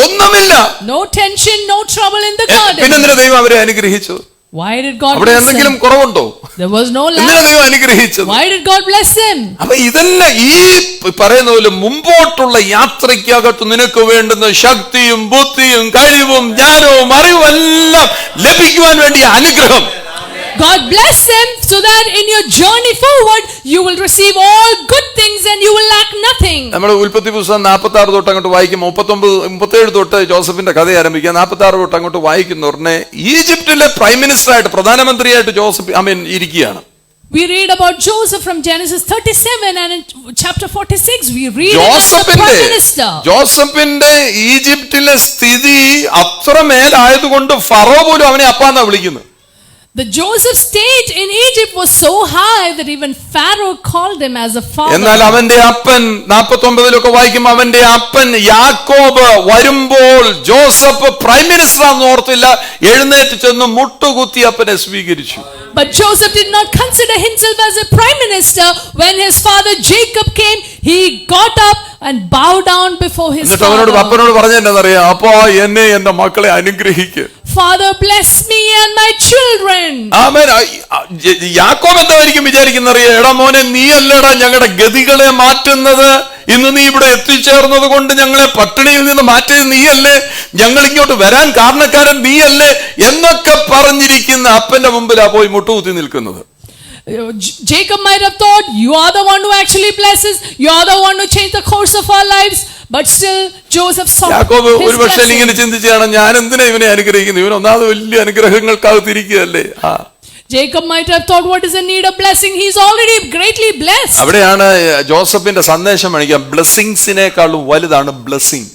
Speaker 1: ഒന്നുമില്ല.
Speaker 2: No tension, no trouble in the garden.
Speaker 1: പിന്നെന്തിനാ ദൈവം അവരെ അനുഗ്രഹിച്ചത്?
Speaker 2: Why did God
Speaker 1: അവിടെ
Speaker 2: bless
Speaker 1: എന്തെങ്കിലും
Speaker 2: them?
Speaker 1: കുറവുണ്ടോ?
Speaker 2: There was no
Speaker 1: എന്തിനാ
Speaker 2: lack.
Speaker 1: ദൈവം അനുഗ്രഹിച്ചത്?
Speaker 2: Why did God bless them?
Speaker 1: അപ്പൊ ഇതെല്ലാം ഈ പറയുന്ന പോലെ മുമ്പോട്ടുള്ള യാത്രയ്ക്കകത്ത് നിനക്ക് വേണ്ടുന്ന ശക്തിയും ബുദ്ധിയും കഴിവും ജ്ഞാനവും അറിവും എല്ലാം ലഭിക്കുവാൻ വേണ്ടിയ അനുഗ്രഹം.
Speaker 2: God bless them so that in your journey forward you will receive all good things and you will lack nothing.
Speaker 1: നമ്മൾ ഉൽപ്പത്തി പുസ്തകം 46 തൊട്ട് അങ്ങോട്ട് വായിക്കും. 37 തൊട്ട് ജോസഫിന്റെ കഥ ആരംഭിക്കുക. 46 തൊട്ട് അങ്ങോട്ട് വായിക്കുന്ന ഉടനെ ഈജിപ്തിലെ പ്രൈം മിനിസ്റ്റർ ആയിട്ട്, പ്രധാനമന്ത്രിയായിട്ട് ജോസഫ് ഇരിക്കുകയാണ്.
Speaker 2: We read about Joseph from Genesis 37 and in chapter 46 we read about the prime minister.
Speaker 1: ജോസഫിന്റെ ഈജിപ്തിലെ സ്ഥിതി അത്രമേലായതുകൊണ്ട് ഫറോ പോലും അവനെ അപ്പാന്നാ വിളിക്കുന്നത്.
Speaker 2: The Joseph state in Egypt was so high that even Pharaoh called him as a father.
Speaker 1: എന്നാൽ അവന്റെ അപ്പൻ 49 വായിക്കുമ്പോൾ അവന്റെ അപ്പൻ യാക്കോബ് വരുമ്പോൾ ജോസഫ് പ്രൈം മിനിസ്റ്റർ ആണെന്ന് ഓർത്തില്ല. എഴുന്നേറ്റ് ചെന്ന് മുട്ടുകുത്തി അപ്പനെ സ്വീകരിച്ചു.
Speaker 2: But Joseph did not consider himself as a prime minister. When his father Jacob came, he got up and bowed down before his
Speaker 1: എന്നിട്ട് അവനോട്
Speaker 2: father.
Speaker 1: അപ്പനോട് പറഞ്ഞെന്നറിയാം, അപ്പോ എന്നെ എന്റെ മക്കളെ അനുഗ്രഹിക്ക്.
Speaker 2: Father, bless me and my children.
Speaker 1: ആമേൻ. യാക്കോബ് എന്തായിരിക്കും വിചാരിക്കുന്നറിയാം, എടാ മോനെ, നീയല്ലടാ ഞങ്ങളുടെ ഗതികളെ മാറ്റുന്നത്. ഇന്ന് നീ ഇവിടെ എത്തിച്ചേർന്നത് കൊണ്ട് ഞങ്ങളെ പട്ടിണിയിൽ നിന്ന് മാറ്റിയത് നീയല്ലേ, ഞങ്ങൾ ഇങ്ങോട്ട് വരാൻ കാരണക്കാരൻ നീയല്ലേ എന്നൊക്കെ പറഞ്ഞിരിക്കുന്ന അപ്പന്റെ മുമ്പിലാ പോയി മുട്ടുകുത്തി നിൽക്കുന്നത്.
Speaker 2: Jacob might have thought, you are the one who actually blesses, you are the one who changed the course of our lives, but still Joseph saw
Speaker 1: യാക്കോബ്
Speaker 2: his
Speaker 1: ഒരു പക്ഷേ
Speaker 2: blessing.
Speaker 1: ഇങ്ങനെ ചിന്തിച്ചാണ്, ഞാൻ എന്തിനാ ഇവനെ അനുഗ്രഹിക്കുന്നത്, ഇവൻ ഒന്നാമത് വലിയ അനുഗ്രഹങ്ങൾക്കകത്തിരിക്കുകയല്ലേ.
Speaker 2: Jacob might have thought, what is the need of blessing? He's already greatly blessed.
Speaker 1: അവിടെയാണ് ജോസഫിന്റെ സന്ദേശം കാണിക്കാം, ബ്ലെസ്സിങ്സിനേക്കാളും വലുതാണ് ബ്ലെസ്സിങ്.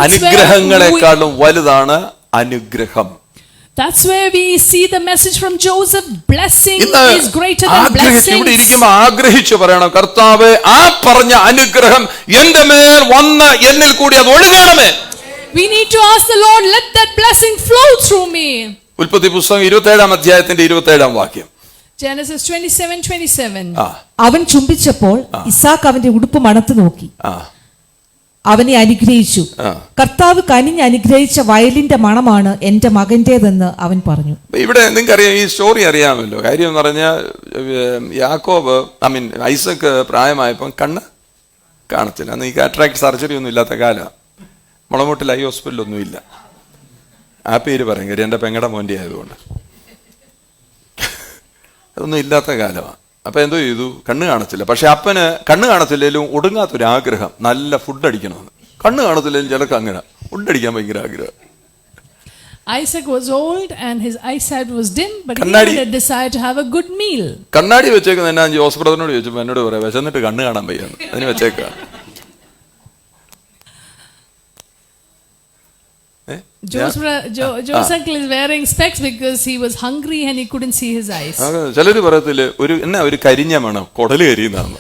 Speaker 1: അനുഗ്രഹങ്ങളെക്കാളും വലുതാണ് അനുഗ്രഹം.
Speaker 2: That's where we see the message from Joseph. Blessing
Speaker 1: ഇന്ന്
Speaker 2: is greater than
Speaker 1: ഇവിടെ
Speaker 2: blessings.
Speaker 1: ഇരിക്കുമ്പോൾ ആഗ്രഹിച്ചു പറയണം, കർത്താവേ, ആ പറഞ്ഞ അനുഗ്രഹം എന്റെ മേൽ വന്ന് എന്നിൽ കൂടി അത് ഒഴുകണമേ.
Speaker 2: We need to ask the Lord, let that blessing flow through me.
Speaker 1: ഉൽപ്പത്തി പുസ്തകം 27 അധ്യായത്തിന്റെ 27 വാക്യം.
Speaker 2: Genesis 27:27.
Speaker 3: അവൻ ചുംബിച്ചപ്പോൾ ഇസാക്ക് അവന്റെ ഉടുപ്പ് മണത്ത് നോക്കി, അവനെ അനുഗ്രഹിച്ചു. കർത്താവ് കനിഞ്ഞ് അനുഗ്രഹിച്ച വയലിന്റെ മണമാണ് എന്റെ മകന്റേതെന്ന് അവൻ പറഞ്ഞു.
Speaker 1: ഇവിടെ നിങ്ങൾക്കറിയാം, ഈ സ്റ്റോറി അറിയാമല്ലോ. കാര്യം എന്ന് പറഞ്ഞാൽ യാക്കോബ് ഐസക്ക് പ്രായമായപ്പോൾ കണ്ണ് കാണത്തില്ല. അന്ന് ഈ കാറ്ററാക്ട് സർജറി ഒന്നും ഇല്ലാത്ത കാലമാണ്. മുളമുട്ടിൽ ഐ ഹോസ്പിറ്റലൊന്നും ഇല്ല. ആ പേര് പറയും, കാര്യം എൻ്റെ പെങ്ങടെ മോൻ്റെ ആയതുകൊണ്ട്. അതൊന്നും ഇല്ലാത്ത കാലമാണ്. അപ്പം എന്തോ ചെയ്തു, കണ്ണ് കാണത്തില്ല. പക്ഷെ അപ്പന് കണ്ണ് കാണത്തില്ലെങ്കിലും ഒടുങ്ങാത്തൊരാഗ്രഹം, നല്ല ഫുഡ് അടിക്കണമെന്ന്. കണ്ണ് കാണത്തില്ലെങ്കിലും ചിലർക്ക് അങ്ങനെ ഫുഡ് അടിക്കാൻ ഭയങ്കര ആഗ്രഹം.
Speaker 2: Isaac was old and his eyesight was dim, but he
Speaker 1: കണ്ണാടി
Speaker 2: had a desire to have a good meal.
Speaker 1: കണ്ണാടി വെച്ചേക്കുന്ന എന്നാ ജോസ് ബ്രദറിനോട് ചോദിച്ചപ്പോൾ എന്നോട് പറയാം, വിശന്നിട്ട് കണ്ണ് കാണാൻ വയ്യാന്ന്, അതിന് വെച്ചേക്കാം.
Speaker 2: Joe's uncle is wearing specs because he was hungry and he couldn't see his eyes.
Speaker 1: ചിലര് പറയത്തില്ലേ, ഒരു കരിഞ്ഞ മണം, കുടല് കരിയുന്നതാണ്.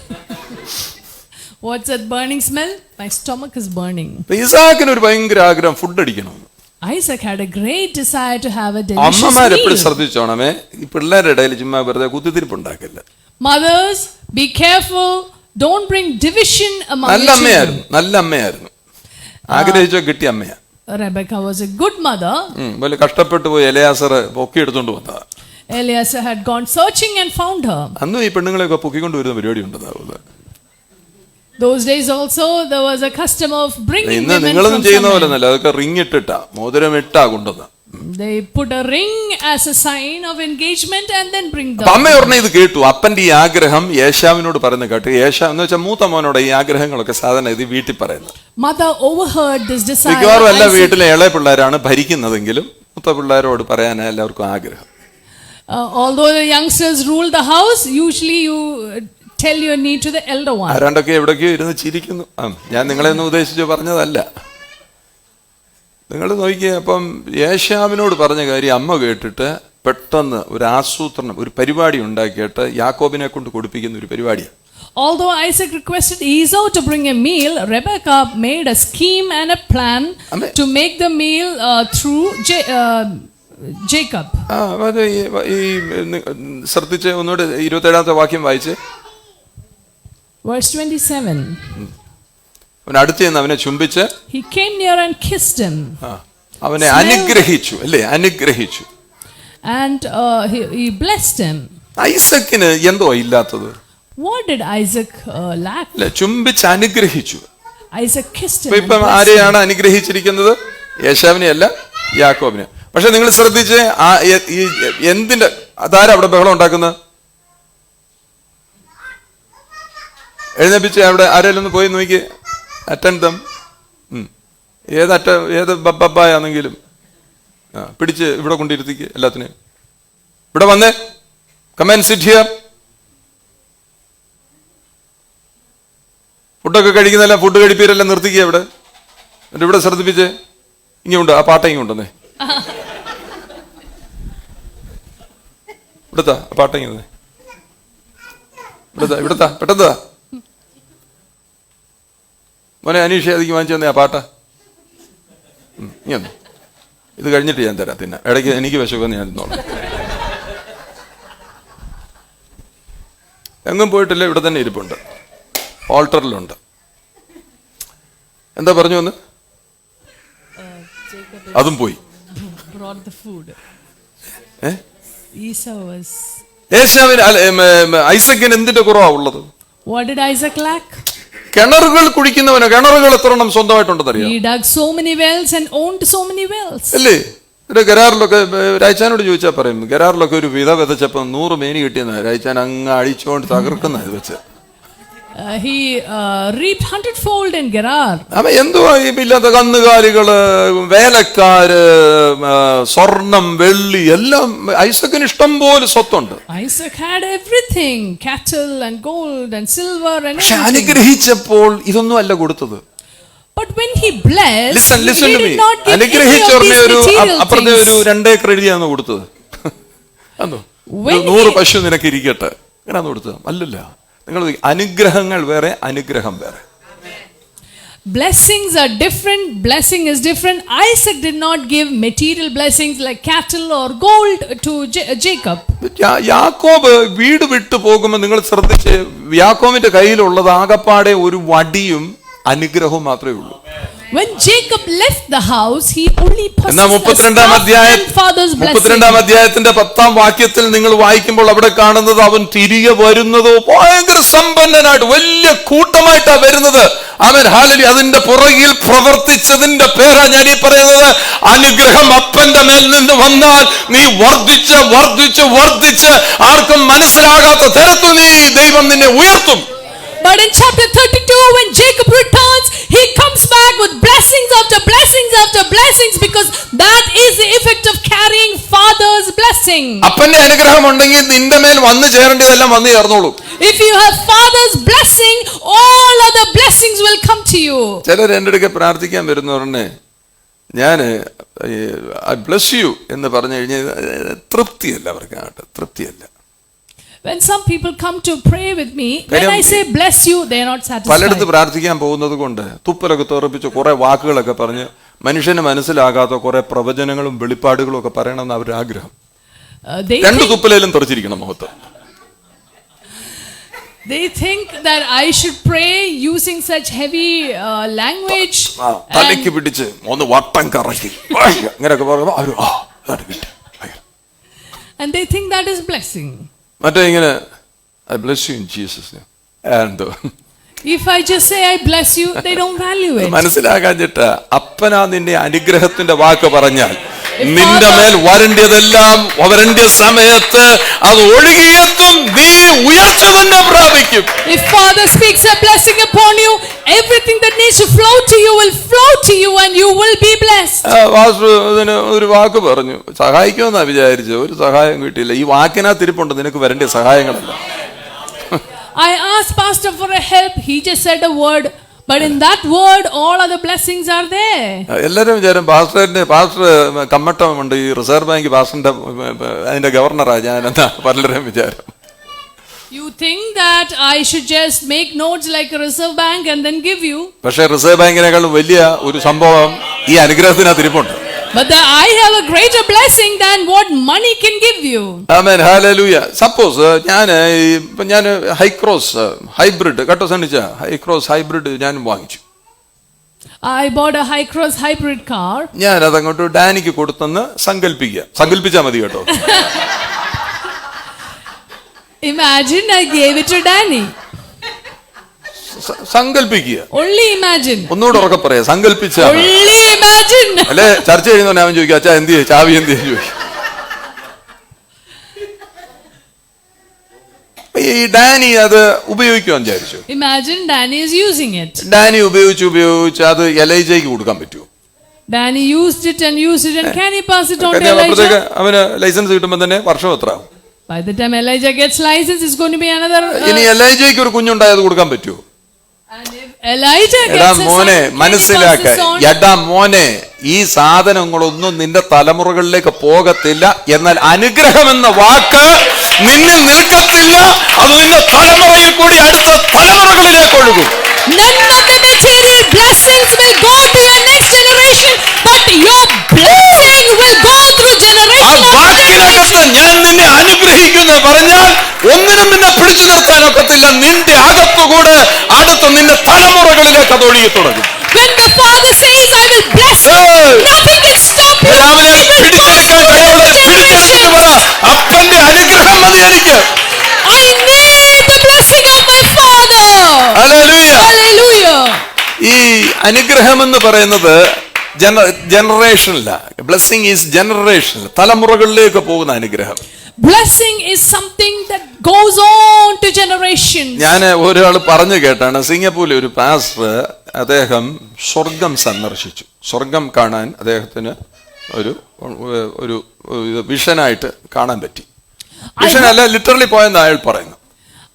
Speaker 2: What's that burning smell? My stomach is burning.
Speaker 1: ഇസാക്കിന് ഒരു ഭയങ്കര ആഗ്രഹം ഫുഡ് അടിക്കണം.
Speaker 2: Isaac had a great desire to have a delicious
Speaker 1: അമ്മമാരെപ്പോഴും
Speaker 2: meal.
Speaker 1: ശ്രദ്ധിച്ചോണമേ, ഈ പിള്ളേരുടെ ഇടയിൽ ചുമ്മാ വെറുതെ കുത്തിത്തിരിപ്പ് ഉണ്ടാക്കില്ല.
Speaker 2: Mothers, be careful. Don't bring division among
Speaker 1: നല്ല
Speaker 2: your children.
Speaker 1: നല്ല അമ്മയായിരുന്നു. ആഗ്രഹിച്ചോ കിട്ടിയ അമ്മയാ.
Speaker 2: Rebecca was a good mother.
Speaker 1: വലിയ കഷ്ടപ്പെട്ടു പോയി എലയാസർ പൊക്കി എടുത്തോണ്ട് വന്നതാ.
Speaker 2: Eliezer had gone searching and found her.
Speaker 1: അന്നും ഈ പെണ്ണുങ്ങളെയൊക്കെ പൊക്കിക്കൊണ്ട് വരുന്ന പരിപാടി ഉണ്ടെന്നാവുന്നത്.
Speaker 2: Those days also there was a custom of bringing
Speaker 1: ഇന്ന്
Speaker 2: women
Speaker 1: നിങ്ങളൊന്നും
Speaker 2: from
Speaker 1: ചെയ്യുന്ന പോലെ
Speaker 2: somewhere.
Speaker 1: ഒന്നല്ല, അതൊക്കെ റിങ് ഇട്ടിട്ടാ, മോതിരം ഇട്ടാ കൊണ്ടുവന്ന.
Speaker 2: They put a ring as a sign of engagement and then bring them.
Speaker 1: അമ്മ ഉടനെ ഇത് കേട്ടു. അപ്പന്റെ ഈ ആഗ്രഹം യേശാവിനോട് പറയുന്നത് കേട്ടു. യേശാവ് എന്ന് വെച്ചാൽ മൂത്ത മോനോട് ഈ ആഗ്രഹങ്ങളൊക്കെ സാധാരണ ഇത് വീട്ടിൽ പറയുന്നത്.
Speaker 2: Mother overheard this desire.
Speaker 1: മിക്കവാറും എല്ലാ വീട്ടിലെ ഇളയ പിള്ളേരാണ് ഭരിക്കുന്നതെങ്കിലും മൂത്ത പിള്ളേരോട് പറയാൻ എല്ലാവർക്കും ആഗ്രഹം.
Speaker 2: Although the youngsters rule the house, usually you tell your need to the elder one.
Speaker 1: ആരാണ്ടൊക്കെ എവിടേക്കോ ഇരുന്ന് ചിരിക്കുന്നു. ഞാൻ നിങ്ങളെ ഒന്നും ഉദ്ദേശിച്ച് പറഞ്ഞതല്ല. നിങ്ങൾ നോക്കിയേ, അപ്പം യേശാവിനോട് പറഞ്ഞ കാര്യം അമ്മ കേട്ടിട്ട് പെട്ടെന്ന് ഒരു ആസൂത്രണം, ഒരു പരിപാടി ഉണ്ടാക്കിയിട്ട് യാക്കോബിനെ കൊണ്ട് കൊടുപ്പിക്കുന്ന ഒരു പരിപാടിയാണ്.
Speaker 2: Although Isaac requested Esau to bring a meal, Rebecca made a scheme and a plan to make the meal through Jacob.
Speaker 1: അത് ഈ ശ്രദ്ധിച്ച് ഒന്നുകൂടെ 27ാമത്തെ വാക്യം വായിച്ച്.
Speaker 2: Verse 27.
Speaker 1: അവൻ അടുത്ത് ചെന്ന് അവനെ ചുംബിച്ച്
Speaker 2: He came near and kissed him.
Speaker 1: അവനെ അനുഗ്രഹിച്ചു, അല്ലേ? അനുഗ്രഹിച്ചു.
Speaker 2: And he blessed him.
Speaker 1: ഐസക്കിന് എന്തോ ഇല്ലാത്തത്?
Speaker 2: What did Isaac lack?
Speaker 1: അല്ലെ, ചുംബിച്ച് അനുഗ്രഹിച്ചു.
Speaker 2: Isaac kissed him.
Speaker 1: ഇപ്പം ആരെയാണ് അനുഗ്രഹിച്ചിരിക്കുന്നത്? യേശാവിനെ അല്ല, യാക്കോബിനെ. പക്ഷെ നിങ്ങൾ ശ്രദ്ധിച്ച്, എന്തിന്റെ അതാരാ അവിടെ ബഹളം ഉണ്ടാക്കുന്നത്? എഴുന്നേപ്പിച്ച് അവിടെ ആരെങ്കിലും ഒന്ന് പോയി നോക്കി, അറ്റൻഡ് ദം. ഏത് ബബ്ബായാണെങ്കിലും പിടിച്ച് ഇവിടെ കൊണ്ടിരുത്തിക്ക് എല്ലാത്തിനെയും. ഇവിടെ വന്നേ, കം ആൻഡ് സിറ്റ് ഹിയർ. ഫുഡൊക്കെ കഴിക്കുന്നല്ല, ഫുഡ് കഴിപ്പീരെല്ലാം നിർത്തിക്കുക ഇവിടെ. എന്നിട്ട് ഇവിടെ ശ്രദ്ധിപ്പിച്ച് ഇങ്ങുണ്ട്, ആ പാട്ട ഇങ്ങുണ്ടെന്നേ, ഇവിടുത്താ ആ പാട്ട ഇങ്ങനെ, ഇവിടുത്താ പെട്ടെന്നാ മോനെ അനീഷ അതിക്ക് വാങ്ങിച്ചു തന്നെ ആ പാട്ട. ഇങ്ങനെ ഇത് കഴിഞ്ഞിട്ട് ഞാൻ തരാം തിന്നാ, ഇടയ്ക്ക് എനിക്ക് വിശക്കുമെന്ന് ഞാൻ തിന്നോളാം. എങ്ങും പോയിട്ടില്ല, ഇവിടെ തന്നെ ഇരിപ്പുണ്ട്, ഓൾട്ടറിലുണ്ട്. എന്താ പറഞ്ഞു വന്ന്? അതും പോയി. ഐസക്കിന് എന്തിന്റെ കുറവാ ഉള്ളത്?
Speaker 2: What did Isaac lack?
Speaker 1: കിണറുകൾ കുഴിക്കുന്നവനോ, കിണറുകൾ എത്ര എണ്ണം സ്വന്തമായിട്ടുണ്ടെന്ന് അറിയാം.
Speaker 2: He dug so many wells and owned so many wells.
Speaker 1: അല്ലേ? ഒരു ഗരാറിലൊക്കെ രാജാനോട് ചോദിച്ചാൽ പറയും, ഗരാറിലൊക്കെ ഒരു വിത വിതച്ചപ്പോൾ 100 മേനി കിട്ടിയെന്ന് രാജാൻ അങ്ങ് അഴിച്ചുകൊണ്ട് തകർക്കുന്ന ഇത് വെച്ച്.
Speaker 2: He reaped 100-fold in Gerar.
Speaker 1: അവൻ എന്തുവാ ഈ ഇല്ലാത്ത കന്നുകാലികള്, വേലക്കാര്, സ്വർണം, വെള്ളി എല്ലാം. ഐസക്കിന് ഇഷ്ടം പോലെ സ്വത്തുണ്ട്.
Speaker 2: Isaac had everything, cattle and gold and silver and
Speaker 1: പക്ഷെ
Speaker 2: everything.
Speaker 1: അനുഗ്രഹിച്ചപ്പോൾ ഇതൊന്നും അല്ല കൊടുത്തത്.
Speaker 2: But when he blessed,
Speaker 1: Listen
Speaker 2: he
Speaker 1: to me.
Speaker 2: did not give any
Speaker 1: അനുഗ്രഹിച്ച
Speaker 2: of
Speaker 1: ഉടനെ
Speaker 2: these
Speaker 1: ഒരു
Speaker 2: material
Speaker 1: അപ്പുറത്തെ ഒരു
Speaker 2: things.
Speaker 1: 2 ഏക്കർ എഴുതിയാന്ന് കൊടുത്തത്. അന്നോ 100 പശു നിനക്ക് ഇരിക്കട്ടെ ഇങ്ങനെയാന്ന് കൊടുത്തത് അല്ലല്ല. നിങ്ങൾ അനുഗ്രഹങ്ങൾ വേറെ, അനുഗ്രഹം വേറെ.
Speaker 2: Blessings are different. Blessing is different. Isaac did not give material blessings like cattle or gold to Jacob.
Speaker 1: യാക്കോബ് വീട് വിട്ടു പോകുമ്പോൾ നിങ്ങൾ ശ്രദ്ധിച്ച്, യാക്കോബിന്റെ കയ്യിലുള്ളത് ആകപ്പാടെ ഒരു വടിയും അനുഗ്രഹവും മാത്രമേ ഉള്ളൂ.
Speaker 2: When Jacob left the house, he only possessed
Speaker 1: എന്നാൽ 32-ാം അധ്യായത്തിന്റെ 10-ാം വാക്യത്തിൽ നിങ്ങൾ വായിക്കുമ്പോൾ അവിടെ കാണുന്നത് അവൻ തിരികെ വരുന്നതോ ഭയങ്കര സമ്പന്നനായിട്ട് വലിയ കൂട്ടമായിട്ടാണ് വരുന്നത്. അവൻ ഹല്ലേലൂയ. അതിന്റെ പുറകിൽ പ്രവർത്തിച്ചതിന്റെ പേരാ ഞാൻ ഈ പറയുന്നത്. അനുഗ്രഹം അപ്പന്റെ മേൽ നിന്ന് വന്നാൽ നീ വർദ്ധിച്ച് വർദ്ധിച്ച് വർദ്ധിച്ച് ആർക്കും മനസ്സിലാകാത്ത തരത്തിൽ നീ ദൈവം നിന്നെ ഉയർത്തും.
Speaker 2: But in chapter 32, when Jacob returns, he comes back with blessings after blessings after blessings, because that is the effect of carrying father's blessing.
Speaker 1: അപ്പന്റെ അനുഗ്രഹം ഉണ്ടെങ്കിൽ നിന്റെ മേൽ വന്നു ചേരേണ്ടതെല്ലാം വന്നു ചേർന്നോളൂ.
Speaker 2: If you have father's blessing, all other blessings will come to you.
Speaker 1: ചിലർ എൻ്റെ അടുക്കെ പ്രാർത്ഥിക്കാൻ വരുന്നവരനെ ഞാൻ ഐ ബ്ലസ് യു എന്ന് പറഞ്ഞു കഴിഞ്ഞാൽ തൃപ്തിയല്ല അവർക്ക്, തൃപ്തിയല്ല.
Speaker 2: When some people come to pray with me, when I say bless you, they are not satisfied.
Speaker 1: പലയിടത്ത് പ്രാർത്ഥിക്കാൻ പോകുന്നത് കൊണ്ട് തുപ്പലൊക്കെ തെറിപ്പിച്ച് കുറെ വാക്കുകളൊക്കെ പറഞ്ഞ് മനുഷ്യന് മനസ്സിലാകാത്ത കുറെ പ്രവചനങ്ങളും വെളിപ്പാടുകളും ഒക്കെ പറയണമെന്ന് അവരുടെ ആഗ്രഹം. 2 തുപ്പലേലും തെറിച്ചിരിക്കണം മുഖത്ത്.
Speaker 2: They think that I should pray using such heavy language.
Speaker 1: തലയ്ക്ക് പിടിച്ച് ഒന്ന് വട്ടം കറക്കി അങ്ങനെയൊക്കെ പറയുമ്പോൾ അവർ
Speaker 2: and they think that is blessing.
Speaker 1: മറ്റേ ഇങ്ങനെ I bless you in Jesus name.
Speaker 2: If I just say I bless you, they don't value it.
Speaker 1: മനസ്സിലാകാഞ്ഞിട്ട് Apna നിന്റെ അനുഗ്രഹത്തിന്റെ വാക്ക് പറഞ്ഞാൽ നിന്റെ മേൽ വരേണ്ടതെല്ലാം വരേണ്ട സമയത്ത് അത് ഒഴുകിയെത്തും, നീ ഉയർച്ച തന്നെ പ്രാപിക്കും.
Speaker 2: If Father speaks a blessing upon you, everything that needs to flow to you will flow to you and you will be blessed.
Speaker 1: ഇതിന് ഒരു വാക്ക് പറഞ്ഞു, സഹായിക്കുമെന്നാ വിചാരിച്ചു, ഒരു സഹായം കിട്ടിയില്ല. ഈ വാക്കിനകത്ത് ഇരിപ്പുണ്ട് നിനക്ക് വരേണ്ട സഹായങ്ങളല്ല.
Speaker 2: I asked Pastor for a help. He just said a word, but in that word all other blessings are there.
Speaker 1: എല്ലാവരും വിചാരം പാസ്റ്റർ കമ്മട്ടമുണ്ട്, ഈ റിസർവ് ബാങ്ക് പാസ്റ്ററിന്റെ അതിന്റെ ഗവർണറാ ഞാൻ എന്താ പലരും വിചാരം.
Speaker 2: You think that I should just make notes like a reserve bank and then give you?
Speaker 1: പക്ഷേ reserve ബാങ്കിനേക്കാളും വലിയ ഒരു സംഭവം ഈ അനുഗ്രഹത്തിനകത്ത് ഇരിപ്പുണ്ട്.
Speaker 2: But I have a greater blessing than what money can give you.
Speaker 1: Amen, hallelujah. Suppose ഞാൻ Hycross hybrid കേട്ടോ സണ്ണിച്ച Hycross hybrid ഞാൻ വാങ്ങിച്ചു.
Speaker 2: I bought a high-cross hybrid car.
Speaker 1: ഞാൻ അതങ്ങോട്ട് ഡാനിക്ക് കൊടുത്തെന്ന് സങ്കല്പിച്ചാ മതി കേട്ടോ.
Speaker 2: Imagine I gave it to Danny.
Speaker 1: സങ്കല്പിക്കുക.
Speaker 2: Only imagine.
Speaker 1: ഒന്നുകൂടെ ഉറക്കെ പറയാ, സങ്കല്പിച്ച.
Speaker 2: Only imagine.
Speaker 1: അല്ലെ ചർച്ച ചെയ്യുന്ന അവൻ ചോദിക്കും, അച്ഛാ എന്ത് ചാവി എന്ത് ചോദിക്കും. ഈ ഡാനി അത് ഉപയോഗിക്കുവാൻ വിചാരിച്ചു.
Speaker 2: Imagine Danny is using it.
Speaker 1: Danny ഉപയോഗിച്ച് അത് എലൈജയ്ക്ക് കൊടുക്കാൻ പറ്റുമോ?
Speaker 2: Danny used it and can he pass it on to Elijah?
Speaker 1: അവന് ലൈസൻസ് കിട്ടുമ്പോൾ തന്നെ വർഷം എത്ര ആവും?
Speaker 2: By the time Elijah gets license, it's going to be another.
Speaker 1: ഇനി എലൈജയ്ക്ക് ഒരു കുഞ്ഞുണ്ടായത് കൊടുക്കാൻ പറ്റുമോ?
Speaker 2: And if Elijah
Speaker 1: എടാ
Speaker 2: gets
Speaker 1: മോനെ മനസ്സിലാക്ക,
Speaker 2: his son,
Speaker 1: എടാ മോനെ ഈ സാധനങ്ങളൊന്നും നിന്റെ തലമുറകളിലേക്ക് പോകത്തില്ല. എന്നാൽ അനുഗ്രഹം എന്ന വാക്ക് നിന്നിൽ നിൽക്കത്തില്ല, അത് നിന്റെ തലമുറയിൽ കൂടി അടുത്ത തലമുറകളിലേക്ക് ഒഴുകും.
Speaker 2: none of the material blessings will go to your next generation, but your blessing will go through
Speaker 1: ആ
Speaker 2: generation after
Speaker 1: വാക്കിനകത്ത്
Speaker 2: generation.
Speaker 1: ഞാൻ നിന്നെ അനുഗ്രഹിക്കുന്നു പറഞ്ഞാൽ ഒന്നിനും നിന്നെ പിടിച്ചു നിർത്താൻ ഒക്കത്തില്ല. നിന്റെ അകത്തുകൂടെ അടുത്ത നിന്റെ തലമുറകളിലേക്ക് അത് ഒഴുകി തുടങ്ങും.
Speaker 2: When the Father says, I will bless you, nothing can stop you.
Speaker 1: രാവിലെ
Speaker 2: It will pass
Speaker 1: പിടിച്ചെടുക്കാൻ
Speaker 2: through
Speaker 1: കഴിവുള്ളവർ പിടിച്ചെടുത്തിട്ട് പറ,
Speaker 2: generations.
Speaker 1: അപ്പന്റെ അനുഗ്രഹം മതി എനിക്ക്.
Speaker 2: I need the blessing of my Father.
Speaker 1: Hallelujah.
Speaker 2: Hallelujah.
Speaker 1: ഈ അനുഗ്രഹം എന്ന് പറയുന്നത് ജനറേഷനില്ല. ബ്ലെസ്സിങ് ഈസ് ജനറേഷൻ, തലമുറകളിലേക്ക് പോകുന്ന അനുഗ്രഹം.
Speaker 2: Blessing is something that goes on to generations.
Speaker 1: ഞാൻ ഒരാൾ പറഞ്ഞു കേട്ടാണ്, സിംഗപ്പൂരിലെ ഒരു പാസ്റ്റർ, അദ്ദേഹം സ്വർഗം സന്ദർശിച്ചു. സ്വർഗം കാണാൻ അദ്ദേഹത്തിന് ഒരു വിഷനായിട്ട് കാണാൻ പറ്റി. വിഷനല്ല, ലിറ്ററലി പോയെന്ന് അയാൾ പറയുന്നു.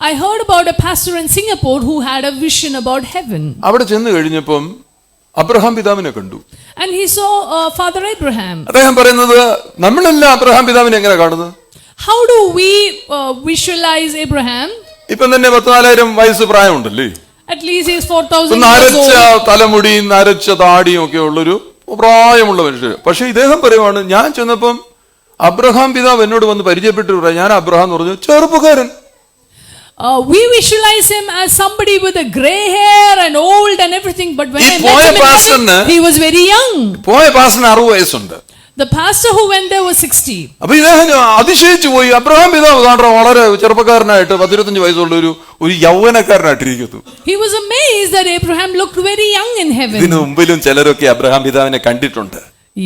Speaker 2: I heard about a pastor in Singapore who had a vision about heaven.
Speaker 1: അവിടെ ചെന്ന് കഴിഞ്ഞപ്പം അബ്രഹാം പിതാവിനെ കണ്ടു.
Speaker 2: And he saw Father Abraham.
Speaker 1: അദ്ദേഹം പറയുന്നത്, നമ്മളെല്ലാം അബ്രഹാം പിതാവിനെ എങ്ങനെ കാണുന്നത്?
Speaker 2: How do we visualize Abraham?
Speaker 1: ഇപ്പം തന്നെ 14,000 വയസ്സ് പ്രായമുണ്ടല്ലേ.
Speaker 2: At least he is 4,000 years
Speaker 1: നരച്ച
Speaker 2: old.
Speaker 1: തലമുടിയും നരച്ച താടിയും ഒക്കെ ഉള്ളൊരു പ്രായമുള്ള മനുഷ്യർ. പക്ഷെ ഇദ്ദേഹം പറയുവാണ്, ഞാൻ ചെന്നപ്പം അബ്രഹാം പിതാവ് എന്നോട് വന്ന് പരിചയപ്പെട്ടു പറയാം, ഞാൻ അബ്രഹാം എന്ന് പറഞ്ഞു, ചെറുപ്പക്കാരൻ.
Speaker 2: We visualize him as somebody with a gray hair and old and everything, but when I met him in heaven, he was very young.
Speaker 1: പോയ പാസ്റ്ററിന് 60 വയസ്സുണ്ട്.
Speaker 2: The pastor who went there was 60.
Speaker 1: അപ്പൊ ഇദ്ദേഹം അതിശയിച്ചു പോയി. Abraham പിതാവ് വളരെ ചെറുപ്പക്കാരനായിട്ട് 15 വയസ്സുള്ള ഒരു യൗവനക്കാരനായിട്ടിരിക്കുന്നു.
Speaker 2: He was amazed that Abraham looked very young in heaven.
Speaker 1: ഇതിനു മുമ്പിലും ചിലരൊക്കെ അബ്രഹാം പിതാവിനെ കണ്ടിട്ടുണ്ട്.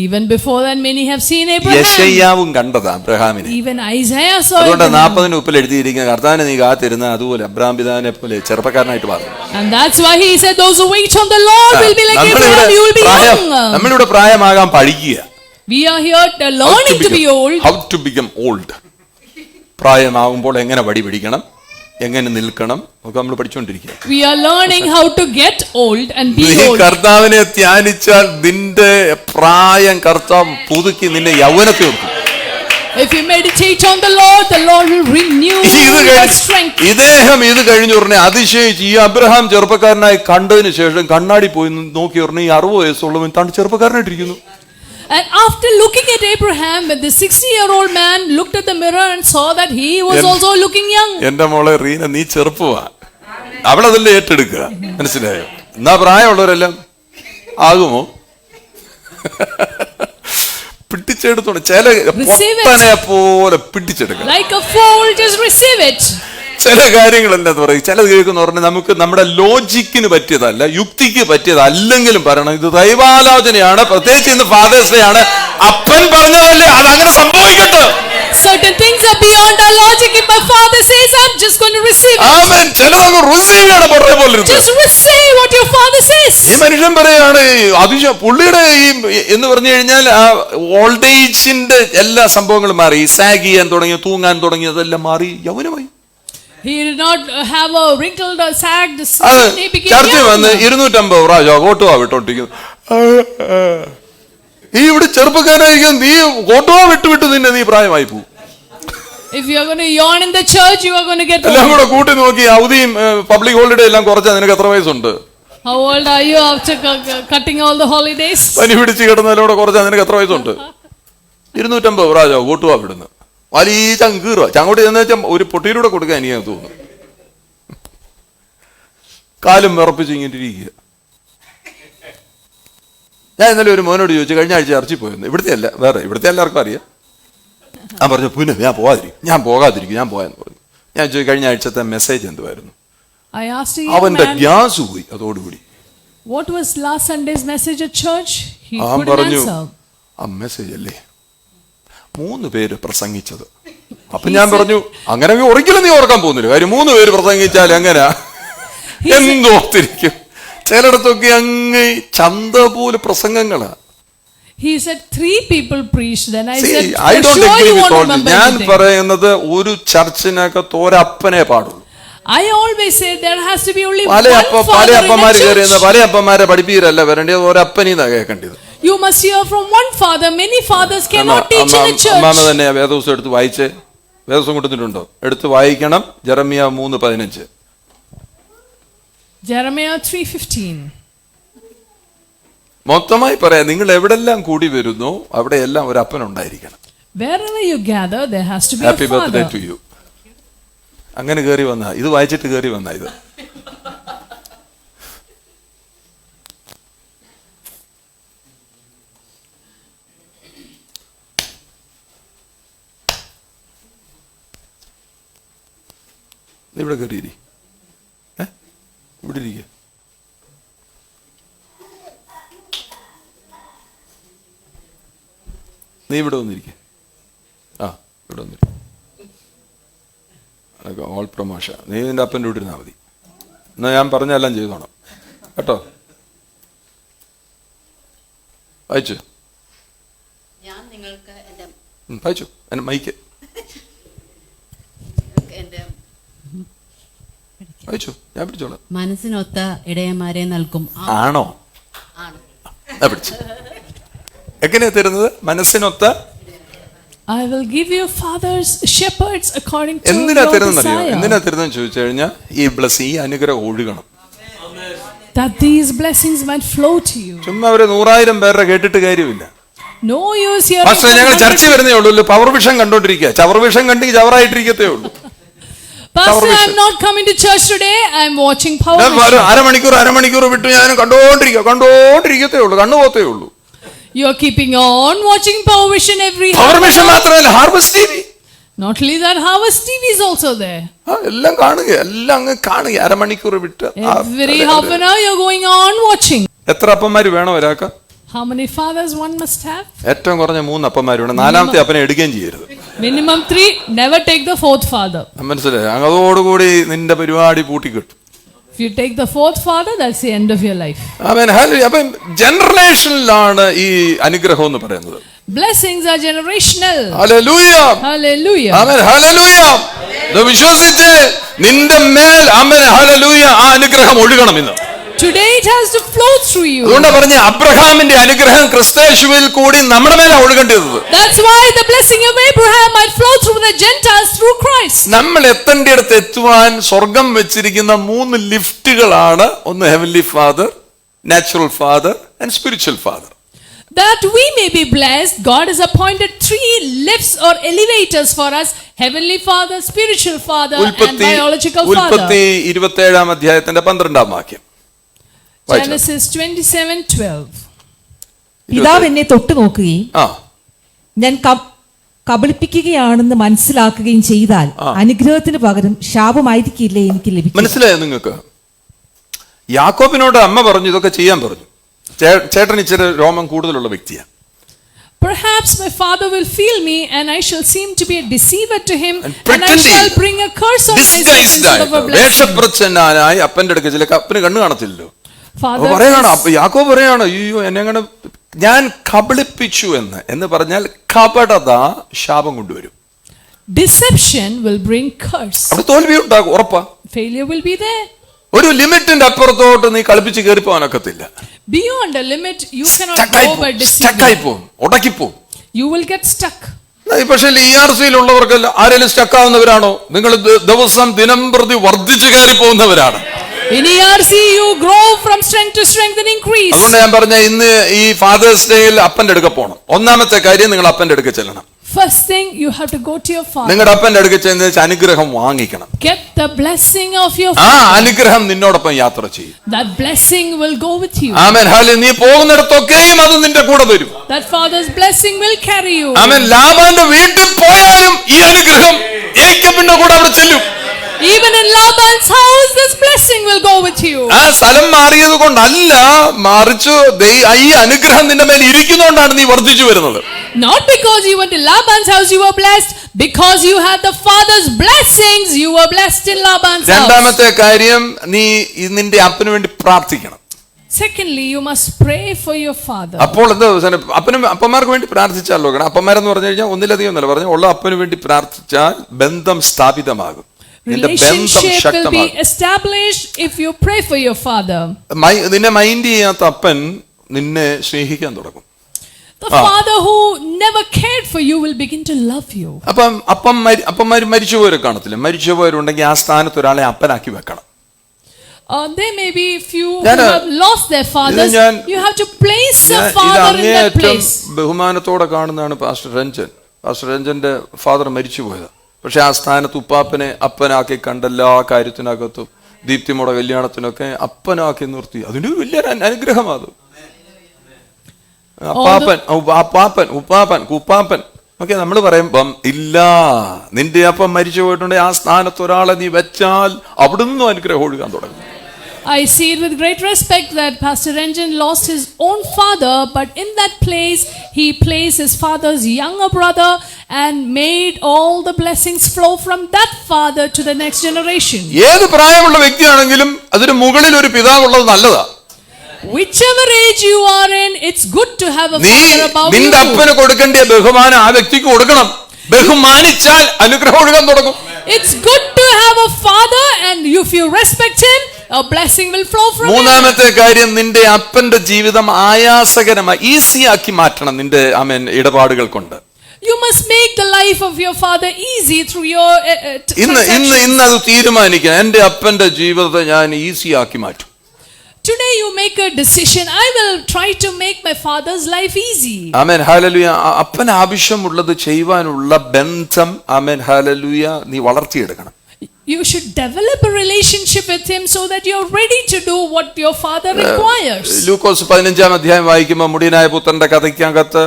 Speaker 2: Even before that, many have seen Abraham.
Speaker 1: യെശയ്യാവും കണ്ടതാ അബ്രഹാമിനെ.
Speaker 2: Even Isaiah saw
Speaker 1: അതുകൊണ്ട്
Speaker 2: Abraham.
Speaker 1: 40 ഉപ്പിൽ എഴുതിയിരിക്കുന്ന, കർത്താവിനെ നീ കാത്തിരുന്ന അതുപോലെ അബ്രഹാം പിതാവിനെ പോലെ ചെറുപ്പക്കാരനായിട്ട് മാറും.
Speaker 2: And that's why he said, those who wait on the Lord will be like Abraham. You will be young.
Speaker 1: നമ്മളിവിടെ പ്രായമാകാൻ പഠിക്കുക.
Speaker 2: We are here learning to be old.
Speaker 1: How to become old. പ്രായമാകുമ്പോൾ എങ്ങനെ വടി പിടിക്കണം, എങ്ങനെ നിൽക്കണം ഒക്കെ നമ്മൾ പഠിച്ചുകൊണ്ടിരിക്കുക.
Speaker 2: We are learning how to get old and be
Speaker 1: നീ
Speaker 2: old.
Speaker 1: കർത്താവിനെ ധ്യാനിച്ചാൽ നിന്റെ പ്രായം കർത്താവ് പുതുക്കി നിന്നെ യൗവനത്തെ കൊടുക്കും.
Speaker 2: If you meditate on the Lord will renew your strength.
Speaker 1: ഇദ്ദേഹം ഇത് കഴിഞ്ഞ ഉടനെ അതിശയിച്ച്, ഈ അബ്രഹാം ചെറുപ്പക്കാരനായി കണ്ടതിന് ശേഷം കണ്ണാടി പോയി നോക്കി ഉടനെ ഈ 60 വയസ്സുള്ളവൻ താൻ ചെറുപ്പക്കാരനായിട്ടിരിക്കുന്നു.
Speaker 2: And after looking at Abraham, when the 60-year-old man looked at the mirror and saw that he was also looking young.
Speaker 1: എന്റെ മോളെ റീന, നീ ചെറുപ്പമാ, അവളതല്ലേ ഏറ്റെടുക്കുക, മനസ്സിലായോ? എന്നാ പ്രായമുള്ളവരെല്ലാം ആകുമോ? പിടിച്ചെടുത്തോണ്ട് ചില പൊട്ടനെ പോലെ പിടിച്ചെടുക്കണം.
Speaker 2: Like a fool, just receive it.
Speaker 1: ചില കാര്യങ്ങളെല്ലാം പറയും, ചിലത് കേൾക്കുന്ന പറഞ്ഞാൽ നമുക്ക് നമ്മുടെ ലോജിക്കിന് പറ്റിയതല്ല, യുക്തിക്ക് പറ്റിയതല്ലെങ്കിലും പറയണം, ഇത് ദൈവാലോചനയാണ്, പ്രത്യേകിച്ച് ഇന്ന് ഫാദേഴ്സ് ഡേ ആണ്, അപ്പൻ പറഞ്ഞതല്ലേ അതങ്ങനെ സംഭവിക്കട്ടെ.
Speaker 2: Certain things are beyond our logic. If my father says, I'm just going to receive it.
Speaker 1: ആമേൻ. ചിലതൊക്കെ റിസീവ് ചെയ്യണം, പറഞ്ഞ പോലെ
Speaker 2: Just receive what your father says.
Speaker 1: ഈ മനുഷ്യൻ പറയാണ്, പുള്ളിയുടെ എന്ന് പറഞ്ഞു കഴിഞ്ഞാൽ ആ ഓൾഡ് ഏജിന്റെ എല്ലാ സംഭവങ്ങളും മാറി, സാഗ് ചെയ്യാൻ തുടങ്ങി, തൂങ്ങാൻ തുടങ്ങി, അതെല്ലാം മാറി യൗവനമായി.
Speaker 2: He did not have a wrinkled or sagged skin. He became
Speaker 1: ചർച്ച വന്ന്
Speaker 2: young.
Speaker 1: 250 പ്രാവശ്യം കോട്ടുവാ വിട്ടോണ്ടിരിക്കുന്നു. ഈ ഇവിടെ ചെറുപ്പക്കാരായിരിക്കും, നീ കോട്ടുവാ വിട്ട് നിന്നെ നീ പ്രായമായി പോകും.
Speaker 2: If you are going to yawn in the church, you are going to get
Speaker 1: എല്ലാം
Speaker 2: old.
Speaker 1: കൂടെ കൂട്ടി നോക്കി അവധിയും പബ്ലിക് ഹോളിഡേ എല്ലാം കുറച്ചാ നിനക്ക് എത്ര വയസ്സുണ്ട്?
Speaker 2: How old are you after cutting all the holidays?
Speaker 1: പനി പിടിച്ച് കിടന്നതിലും കൂടെ കുറച്ചാ നിനക്ക് എത്ര വയസ്സുണ്ട്? 250 പ്രാവശ്യം കോട്ടുവാ വിടുന്നു. വലിയ ചങ്കീറുക, ചങ്ങോട്ട് ചെന്ന് വെച്ചാൽ ഒരു പൊട്ടിയിലൂടെ കൊടുക്കാൻ എനിക്ക് തോന്നുന്നു. കാലും വിറപ്പിച്ച് ഇങ്ങനെ ഇരിക്കുക. ഞാൻ ഇന്നലെ ഒരു മോനോട് ചോദിച്ചു, കഴിഞ്ഞ ആഴ്ച ഇറച്ചി പോയെന്ന്. ഇവിടുത്തെ അല്ല, വേറെ ഇവിടുത്തെ എല്ലാവർക്കും അറിയാം. ഞാൻ പറഞ്ഞു, പിന്നെ ഞാൻ പോകാതിരിക്കും ഞാൻ പോയെന്ന് പറഞ്ഞു. ഞാൻ ചോദിച്ചു, കഴിഞ്ഞ ആഴ്ചത്തെ മെസ്സേജ് എന്തുവായിരുന്നു?
Speaker 2: I asked you,
Speaker 1: അവന്റെ ഗ്യാസ് പോയി അതോടുകൂടി.
Speaker 2: what was last Sunday's message at church? He
Speaker 1: അവൻ
Speaker 2: couldn't
Speaker 1: പറഞ്ഞു,
Speaker 2: answer.
Speaker 1: ആ മെസ്സേജ് അല്ലേ 3 പേര് പ്രസംഗിച്ചത്. അപ്പൊ ഞാൻ പറഞ്ഞു, അങ്ങനെ ഒരിക്കലും നീ ഓർക്കാൻ പോകുന്നില്ല, കാര്യം 3 പേര് പ്രസംഗിച്ചാൽ എങ്ങനെയാ എന്തോർത്തിരിക്കും? ചിലയിടത്തൊക്കെ അങ്ങ് ചന്ത പോലെ പ്രസംഗങ്ങളാ.
Speaker 2: He said 3 people preached. Then I
Speaker 1: See,
Speaker 2: said,
Speaker 1: I don't
Speaker 2: sure
Speaker 1: agree
Speaker 2: you
Speaker 1: with
Speaker 2: won't
Speaker 1: all this.
Speaker 2: remember
Speaker 1: ഞാൻ
Speaker 2: anything.
Speaker 1: പറയുന്നത് ഒരു ചർച്ചിനകത്ത് ഒരപ്പനെ പാടുള്ളൂ.
Speaker 2: I always say there has to be only
Speaker 1: പല
Speaker 2: one father in
Speaker 1: അപ്പന്മാര്
Speaker 2: a
Speaker 1: കയറിയുന്ന
Speaker 2: church.
Speaker 1: പല അപ്പന്മാരെ പഠിപ്പീരല്ല വരേണ്ടത്, ഒരപ്പനീന്നാ കേൾക്കേണ്ടത്.
Speaker 2: You must hear from one father. Many fathers cannot teach in a
Speaker 1: അമ്മാമ
Speaker 2: church.
Speaker 1: തന്നെ വേദപുസ്തകം എടുത്ത് വായിച്ചേ. വേദപുസ്തകം കൊടുത്തിട്ടുണ്ടോ? എടുത്ത് വായിക്കണം. ജെറമ്യ 3:15.
Speaker 2: Jeremiah 3:15.
Speaker 1: മൊത്തമായി പറയാം, നിങ്ങൾ എവിടെല്ലാം കൂടി വരുന്നു അവിടെയെല്ലാം ഒരു അപ്പൻ ഉണ്ടായിരിക്കണം.
Speaker 2: Wherever you gather, there has to be
Speaker 1: happy
Speaker 2: a
Speaker 1: birthday
Speaker 2: father.
Speaker 1: To you. അങ്ങനെ കയറി വന്നാ, ഇത് വായിച്ചിട്ട് കയറി വന്നാ ഇത്. ഇവിടെ കയറിയിരി, ഇവിടെ ഇരിക്കുക. നീ ഇവിടെ വന്നിരിക്കെ. ആ, ഇവിടെ വന്നിരിക്കും. അതൊക്കെ ഓൾ പ്രൊമോഷൻ. നീ നിന്റെ അപ്പൻ്റെ കൂടെ ഇരുന്നാൽ മതി. എന്നാൽ ഞാൻ പറഞ്ഞെല്ലാം ചെയ്തോണം കേട്ടോ. വായിച്ചു
Speaker 4: ഞാൻ നിങ്ങൾക്ക്
Speaker 1: വായിച്ചു എൻ്റെ മൈക്ക് വായിച്ചു, ഞാൻ പിടിച്ചോളാം.
Speaker 4: മനസ്സിനൊത്ത ഇടയന്മാരെ നൽകും.
Speaker 1: ആണോ? പിടിച്ചു. എങ്ങനെയാ തരുന്നത്? മനസ്സിനൊത്ത.
Speaker 2: I will give you fathers, shepherds according to
Speaker 1: എന്തിനാ
Speaker 2: your
Speaker 1: തരുന്നറിയോ?
Speaker 2: desire.
Speaker 1: എന്തിനാ തരുന്നതെന്ന് ചോദിച്ചു കഴിഞ്ഞാൽ ഈ അനുഗ്രഹം ഒഴുകണം.
Speaker 2: That these blessings might flow to you.
Speaker 1: ചുമ്മാ ഒരു 100,000 പേരുടെ കേട്ടിട്ട് കാര്യമില്ല.
Speaker 2: No use hearing.
Speaker 1: പക്ഷേ ഞങ്ങൾ ചർച്ച വരുന്നേ ഉള്ളൂ. പവർ വിഷൻ കണ്ടോണ്ടിരിക്കുക. ചവർ വിഷൻ കണ്ടെങ്കിൽ ചവറായിട്ടിരിക്കത്തേ ഉള്ളൂ.
Speaker 2: Pastor, I'm not coming to church today. I'm watching Power Vision.
Speaker 1: അരമണിക്കൂർ വിട്ടു ഞാൻ കണ്ടോണ്ടിരിക്കത്തേ ഉള്ളൂ. കണ്ണുപോത്തേ ഉള്ളൂ.
Speaker 2: You're keeping on watching Power Vision every
Speaker 1: power
Speaker 2: half
Speaker 1: vision
Speaker 2: an hour.
Speaker 1: മാത്രമല്ല, harvest TV.
Speaker 2: Not only that, Harvest TV is also there.
Speaker 1: എല്ലാം കാണുക, എല്ലാം അങ്ങ് കാണുക. അരമണിക്കൂർ വിട്ട്
Speaker 2: Every half an hour you're going on watching.
Speaker 1: എത്ര അപ്പന്മാര് വേണം ഒരാൾക്ക്?
Speaker 2: How many fathers one must have?
Speaker 1: ഏറ്റവും കുറഞ്ഞ 3 അപ്പന്മാര് വേണം. 4ാമത്തെ അപ്പനെ എടുക്കുകയും ചെയ്യരുത്.
Speaker 2: Minimum 3. Never take the 4th father.
Speaker 1: മനസ്സിലായി? അതോടുകൂടി നിന്റെ പരിപാടി പൂട്ടിക്കിട്ടും.
Speaker 2: If you take the 4th father, that's the end of your life.
Speaker 1: അപ്പം ജനറേഷനിലാണ് ഈ അനുഗ്രഹം എന്ന് പറയുന്നത്.
Speaker 2: Blessings are generational.
Speaker 1: Hallelujah.
Speaker 2: Hallelujah.
Speaker 1: Amen. Hallelujah. ഇത് വിശ്വസിച്ച് നിന്റെ മേൽ ആമേൻ ഹല്ലേലൂയ ആ അനുഗ്രഹം ഒഴുകണം ഇന്ന്.
Speaker 2: Today it has to flow through you.
Speaker 1: അതുകൊണ്ട് പറഞ്ഞ അബ്രഹാമിന്റെ അനുഗ്രഹം ക്രിസ്തയേശുവിൽ കൂടി നമ്മുടെ മേലെ ഒഴുകേണ്ടത്.
Speaker 2: That's why the blessing of Abraham might flow through the Gentiles through Christ.
Speaker 1: നമ്മൾ എത്തേണ്ടിടത്ത് എത്തുവാൻ സ്വർഗം വെച്ചിരിക്കുന്ന 3 ലിഫ്റ്റുകളാണ്. ഒന്ന് heavenly father, natural father and spiritual father.
Speaker 2: That we may be blessed, God has appointed 3 lifts or elevators for us: Heavenly Father, Spiritual Father, and Biological Father.
Speaker 1: ഉൽപ്പത്തി 27-ാം അധ്യായത്തിന്റെ 12-ാം വാക്യം.
Speaker 2: Genesis 27:12.
Speaker 3: പിതാവ് എന്നെ തൊട്ടു നോക്കുകയും ഞാൻ കബളിപ്പിക്കുകയാണെന്ന് മനസ്സിലാക്കുകയും ചെയ്താൽ അനുഗ്രഹത്തിന് പകരം ശാപമായിരിക്കില്ലേ എനിക്ക് ലഭിക്കും.
Speaker 1: മനസ്സിലായോ നിങ്ങൾക്ക്? യാക്കോബിനോട് അമ്മ പറഞ്ഞു ഇതൊക്കെ ചെയ്യാൻ പറഞ്ഞു. ചേട്ടൻ ഇച്ചിരി രോമം കൂടുതലുള്ള വ്യക്തിയാണ്.
Speaker 2: Perhaps my father will feel me and I shall seem to be a deceiver to him and I
Speaker 1: pretending,
Speaker 2: shall bring a curse on myself instead of a blessing.
Speaker 1: വേഷപ്രച്ഛന്നായി അപ്പന്റെ അടുക്ക ചില അപ്പന് കണ്ണു കാണത്തില്ലല്ലോ.
Speaker 2: Father
Speaker 1: പറയാണ്, യാക്കോബ് പറയാണ്, അയ്യോ എന്നെ അങ്ങനെ ഞാൻ കബളിപ്പിച്ചു എന്ന് പറഞ്ഞാൽ കപടത ശാപം കൊണ്ടുവരും.
Speaker 2: Deception will bring curse.
Speaker 1: അവിടെ തോൽവി ഉണ്ടാകും, ഉറപ്പാ.
Speaker 2: Failure will be there.
Speaker 1: ഒരു ലിമിറ്റിന്റെ അപ്പുറത്തോട്ട് നീ കളിപ്പിച്ച് കയറി പോകാനൊക്കത്തില്ല.
Speaker 2: Beyond a limit you cannot go by deceiving.
Speaker 1: ഉടക്കിപ്പോവും.
Speaker 2: You will get stuck.
Speaker 1: പക്ഷേ ERC-യിലുള്ളവർക്ക് ആരെങ്കിലും സ്റ്റക്ക് ആവുന്നവരാണോ? നിങ്ങൾ ദിവസം ദിനം പ്രതി വർദ്ധിച്ചു കയറി പോകുന്നവരാണ്.
Speaker 2: In ERC you grow from strength to strength and increase.
Speaker 1: അതുകൊണ്ട് ഞാൻ പറഞ്ഞ ഇന്ന് ഈ ഫാദേഴ്സ് ഡേയിൽ അപ്പന്റെ അടുക്ക പോകണം. ഒന്നാമത്തെ കാര്യം നിങ്ങൾ അപ്പന്റെ അടുക്ക ചെല്ലണം.
Speaker 2: First thing, you have to go to your father.
Speaker 1: നിങ്ങളുടെ അപ്പന്റെ അടുക്ക ചെന്ന് അനുഗ്രഹം വാങ്ങിക്കണം.
Speaker 2: Get the blessing of your
Speaker 1: ആ
Speaker 2: father.
Speaker 1: അനുഗ്രഹം നിന്നോടൊപ്പം യാത്ര ചെയ്യും.
Speaker 2: That blessing will go with you.
Speaker 1: Amen. Hallelujah. നീ പോകുന്നിടത്തൊക്കെയും അത് നിന്റെ കൂടെ വരും.
Speaker 2: That father's blessing will carry you.
Speaker 1: ആമേൻ. ലാബാന്റെ വീട്ടിൽ പോയാലും ഈ അനുഗ്രഹം യേക്കബിന്റെ കൂടെ അവിടെ ചെല്ലും.
Speaker 2: Even in Laban's house, this blessing will go with you.
Speaker 1: ആ സ്ഥലം മാറിയത് കൊണ്ടല്ല, മറിച്ച് ഈ അനുഗ്രഹം നിന്റെ മേൽ ഇരിക്കുന്നതുകൊണ്ടാണ് നീ വർദ്ധിച്ചു വരുന്നത്.
Speaker 2: Not because you went to Laban's house you were blessed, because you had the father's blessings you were blessed in Laban's house.
Speaker 1: രണ്ടാമത്തെ കാര്യം, നീ നിന്റെ അപ്പന് വേണ്ടി പ്രാർത്ഥിക്കണം.
Speaker 2: Secondly, you must pray for your father.
Speaker 1: അപ്പോൾ എന്താ അപ്പന്മാർക്ക് വേണ്ടി പ്രാർത്ഥിച്ചാലോ? അപ്പന്മാരെന്ന് പറഞ്ഞു കഴിഞ്ഞാൽ ഒന്നിലധികം എന്നല്ല പറഞ്ഞു, ഉള്ള അപ്പന് വേണ്ടി പ്രാർത്ഥിച്ചാൽ ബന്ധം സ്ഥാപിതമാകും.
Speaker 2: Relationship will be established if you pray for your father.
Speaker 1: നിന്നെ മൈൻഡ് ചെയ്യാത്ത അപ്പൻ നിന്നെ സ്നേഹിക്കാൻ തുടങ്ങും.
Speaker 2: The father who never cared for you will begin to love you.
Speaker 1: അപ്പന്മാര് മരിച്ചുപോയവരെ കാണത്തില്ല. മരിച്ചുപോയവരുണ്ടെങ്കിൽ ആ സ്ഥാനത്ത് ഒരാളെ അപ്പനാക്കി വെക്കണം.
Speaker 2: There may be few who have lost their fathers. You have to place a father in that place.
Speaker 1: ബഹുമാനത്തോടെ കാണുന്നതാണ് പാസ്റ്റർ രഞ്ജൻ. പാസ്റ്റർ രഞ്ജന്റെ father മരിച്ചുപോയത്. പക്ഷെ ആ സ്ഥാനത്ത് ഉപ്പാപ്പനെ അപ്പനാക്കി കണ്ടെല്ലാ കാര്യത്തിനകത്തും ദീപ്തിമുടെ കല്യാണത്തിനൊക്കെ അപ്പനാക്കി നിർത്തി. അതിന്റെ ഒരു വലിയ അനുഗ്രഹമാണ്. ഉപ്പാപ്പൻ ഓക്കെ നമ്മൾ പറയുമ്പം ഇല്ല, നിന്റെ അപ്പം മരിച്ചു പോയിട്ടുണ്ടെങ്കിൽ ആ സ്ഥാനത്ത് ഒരാളെ നീ വെച്ചാൽ അവിടുന്ന് അനുഗ്രഹം ഒഴുകാൻ തുടങ്ങും.
Speaker 2: I see it with great respect that Pastor Ranjan lost his own father, but in that place he placed his father's younger brother and made all the blessings flow from that father to the next generation.
Speaker 1: ഏത് പ്രായമുള്ള വ്യക്തിയാണെങ്കിലും അതിന് മുകളിൽ ഒരു പിതാവുള്ളത് നല്ലതാ.
Speaker 2: Whichever age you are in, it's good to have a
Speaker 1: നീ
Speaker 2: father above you.
Speaker 1: നിന്റെ അപ്പന് കൊടുക്കേണ്ട ബഹുമാനം ആ വ്യക്തിക്ക് കൊടുക്കണം. ബഹുമാനിച്ചാൽ അനുഗ്രഹം ഒഴുകാൻ തുടങ്ങും.
Speaker 2: It's good to have a father, and if you respect him, a blessing will flow from him.
Speaker 1: മൂന്നാമത്തെ കാര്യം, നിന്റെ അപ്പന്റെ ജീവിതം ആയാസകരമായി ഈസിയാക്കി മാറ്റണം നിന്റെ ഇടപാടുകൾ കൊണ്ട്.
Speaker 2: You must make the life of your father easy through your
Speaker 1: ഇന്ന് അത് തീരുമാനിക്കണം. എന്റെ അപ്പന്റെ ജീവിതത്തെ ഞാൻ ഈസിയാക്കി മാറ്റും.
Speaker 2: Today you make a decision. I will try to make my father's life easy.
Speaker 1: Amen hallelujah. അപ്പൻ ആവശ്യമുള്ളത് ചെയ്യുവാനുള്ള ബന്ധം ആമേൻ ഹല്ലേലൂയ നീ വളർത്തിയെടുക്കണം.
Speaker 2: You should develop a relationship with him so that you're ready to do what your father requires.
Speaker 1: ലൂക്കോസ് 15-ാം അധ്യായം വായിക്കുമ്പോൾ മുടിയനായ പുത്രന്റെ കഥയ്ക്കകത്ത്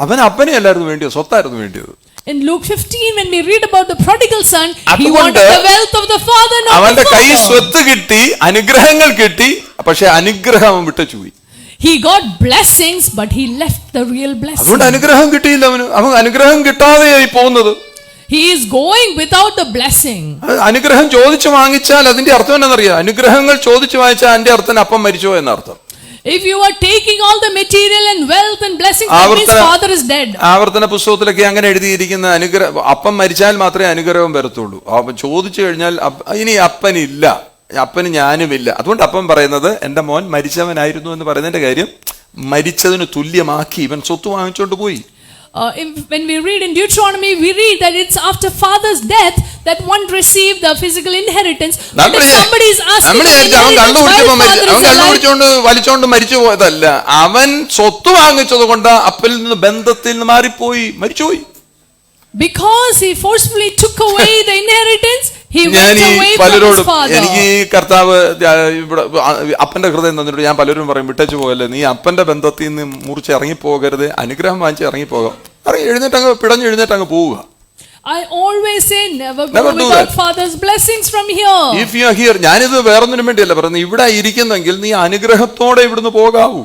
Speaker 1: അവൻ അപ്പനെ അല്ലായിരുന്നു വേണ്ടിയത്, സ്വത്തായിരുന്നു വേണ്ടിയത്.
Speaker 2: In Luke 15, when we read about the prodigal son, he
Speaker 1: അതുകൊണ്ട്
Speaker 2: wanted the wealth of the father, not
Speaker 1: അവന്റെ
Speaker 2: the
Speaker 1: കൈ
Speaker 2: father.
Speaker 1: സ്വത്ത് കിട്ടി, അനുഗ്രഹങ്ങൾ കിട്ടി, പക്ഷെ അനുഗ്രഹം അവൻ വിട്ടുപോയി.
Speaker 2: He got blessings, but he left the real blessing.
Speaker 1: അതുകൊണ്ട് അനുഗ്രഹം കിട്ടിയില്ല അവന്. അവൻ അനുഗ്രഹം കിട്ടാതെയായി പോകുന്നത്.
Speaker 2: He is going without the blessing.
Speaker 1: അനുഗ്രഹം ചോദിച്ചു വാങ്ങിച്ചാൽ അതിന്റെ അർത്ഥം എന്താണെന്നറിയാം? അനുഗ്രഹങ്ങൾ ചോദിച്ചു വാങ്ങിച്ചാൽ അതിന്റെ അർത്ഥം അപ്പം മരിച്ചോ എന്നർത്ഥം.
Speaker 2: If you are taking all the material and wealth and blessings, that means father is dead.
Speaker 1: ആവർത്തന പുസ്തകത്തിലൊക്കെ അങ്ങനെ എഴുതിയിരിക്കുന്ന അപ്പം മരിച്ചാൽ മാത്രമേ അനുഗ്രഹം വരത്തുള്ളൂ. അപ്പം ചോദിച്ചു കഴിഞ്ഞാൽ ഇനി അപ്പനില്ല, അപ്പന് ഞാനുമില്ല. അതുകൊണ്ട് അപ്പം പറയുന്നത് എന്റെ മോൻ മരിച്ചവനായിരുന്നു എന്ന് പറയുന്നതിന്റെ കാര്യം മരിച്ചതിന് തുല്യമാക്കി ഇവൻ സ്വത്ത് വാങ്ങിച്ചോണ്ട് പോയി.
Speaker 2: When we read in Deuteronomy, we read that it's after father's death that one received the physical inheritance. But if somebody is asking for inheritance,
Speaker 1: അവൻ കണ്ടുപിടിച്ചോണ്ട് വലിച്ചോണ്ട് മരിച്ചു പോയതല്ല, അവൻ സ്വത്ത് വാങ്ങിച്ചത് കൊണ്ട് അപ്പനിൽ നിന്ന് ബന്ധത്തിൽ നിന്ന് മാറിപ്പോയി, മരിച്ചുപോയി.
Speaker 2: Because he forcefully took away the inheritance, he went away from his father.
Speaker 1: എനിക്ക് ഈ കർത്താവ് ഇവിടെ അപ്പന്റെ ഹൃദയം തന്നിട്ട് ഞാൻ പലരും പറയും, വിട്ടേച്ചു പോകല്ലേ, നീ അപ്പന്റെ ബന്ധത്തിൽ നിന്ന് മുറിച്ച് ഇറങ്ങിപ്പോകരുത്, അനുഗ്രഹം വാങ്ങിച്ച് ഇറങ്ങിപ്പോകാം. എഴുന്നേറ്റങ്ങ് പിടഞ്ഞ് എഴുന്നേറ്റങ്ങ് പോവുക.
Speaker 2: I always say never go without father's blessings from here.
Speaker 1: If you are here, ഞാനിത് വേറൊന്നിനും വേണ്ടിയല്ല പറയുന്നത്, ഇവിടെ ഇരിക്കുന്നെങ്കിൽ നീ അനുഗ്രഹത്തോടെ ഇവിടുന്ന് പോകാവൂ.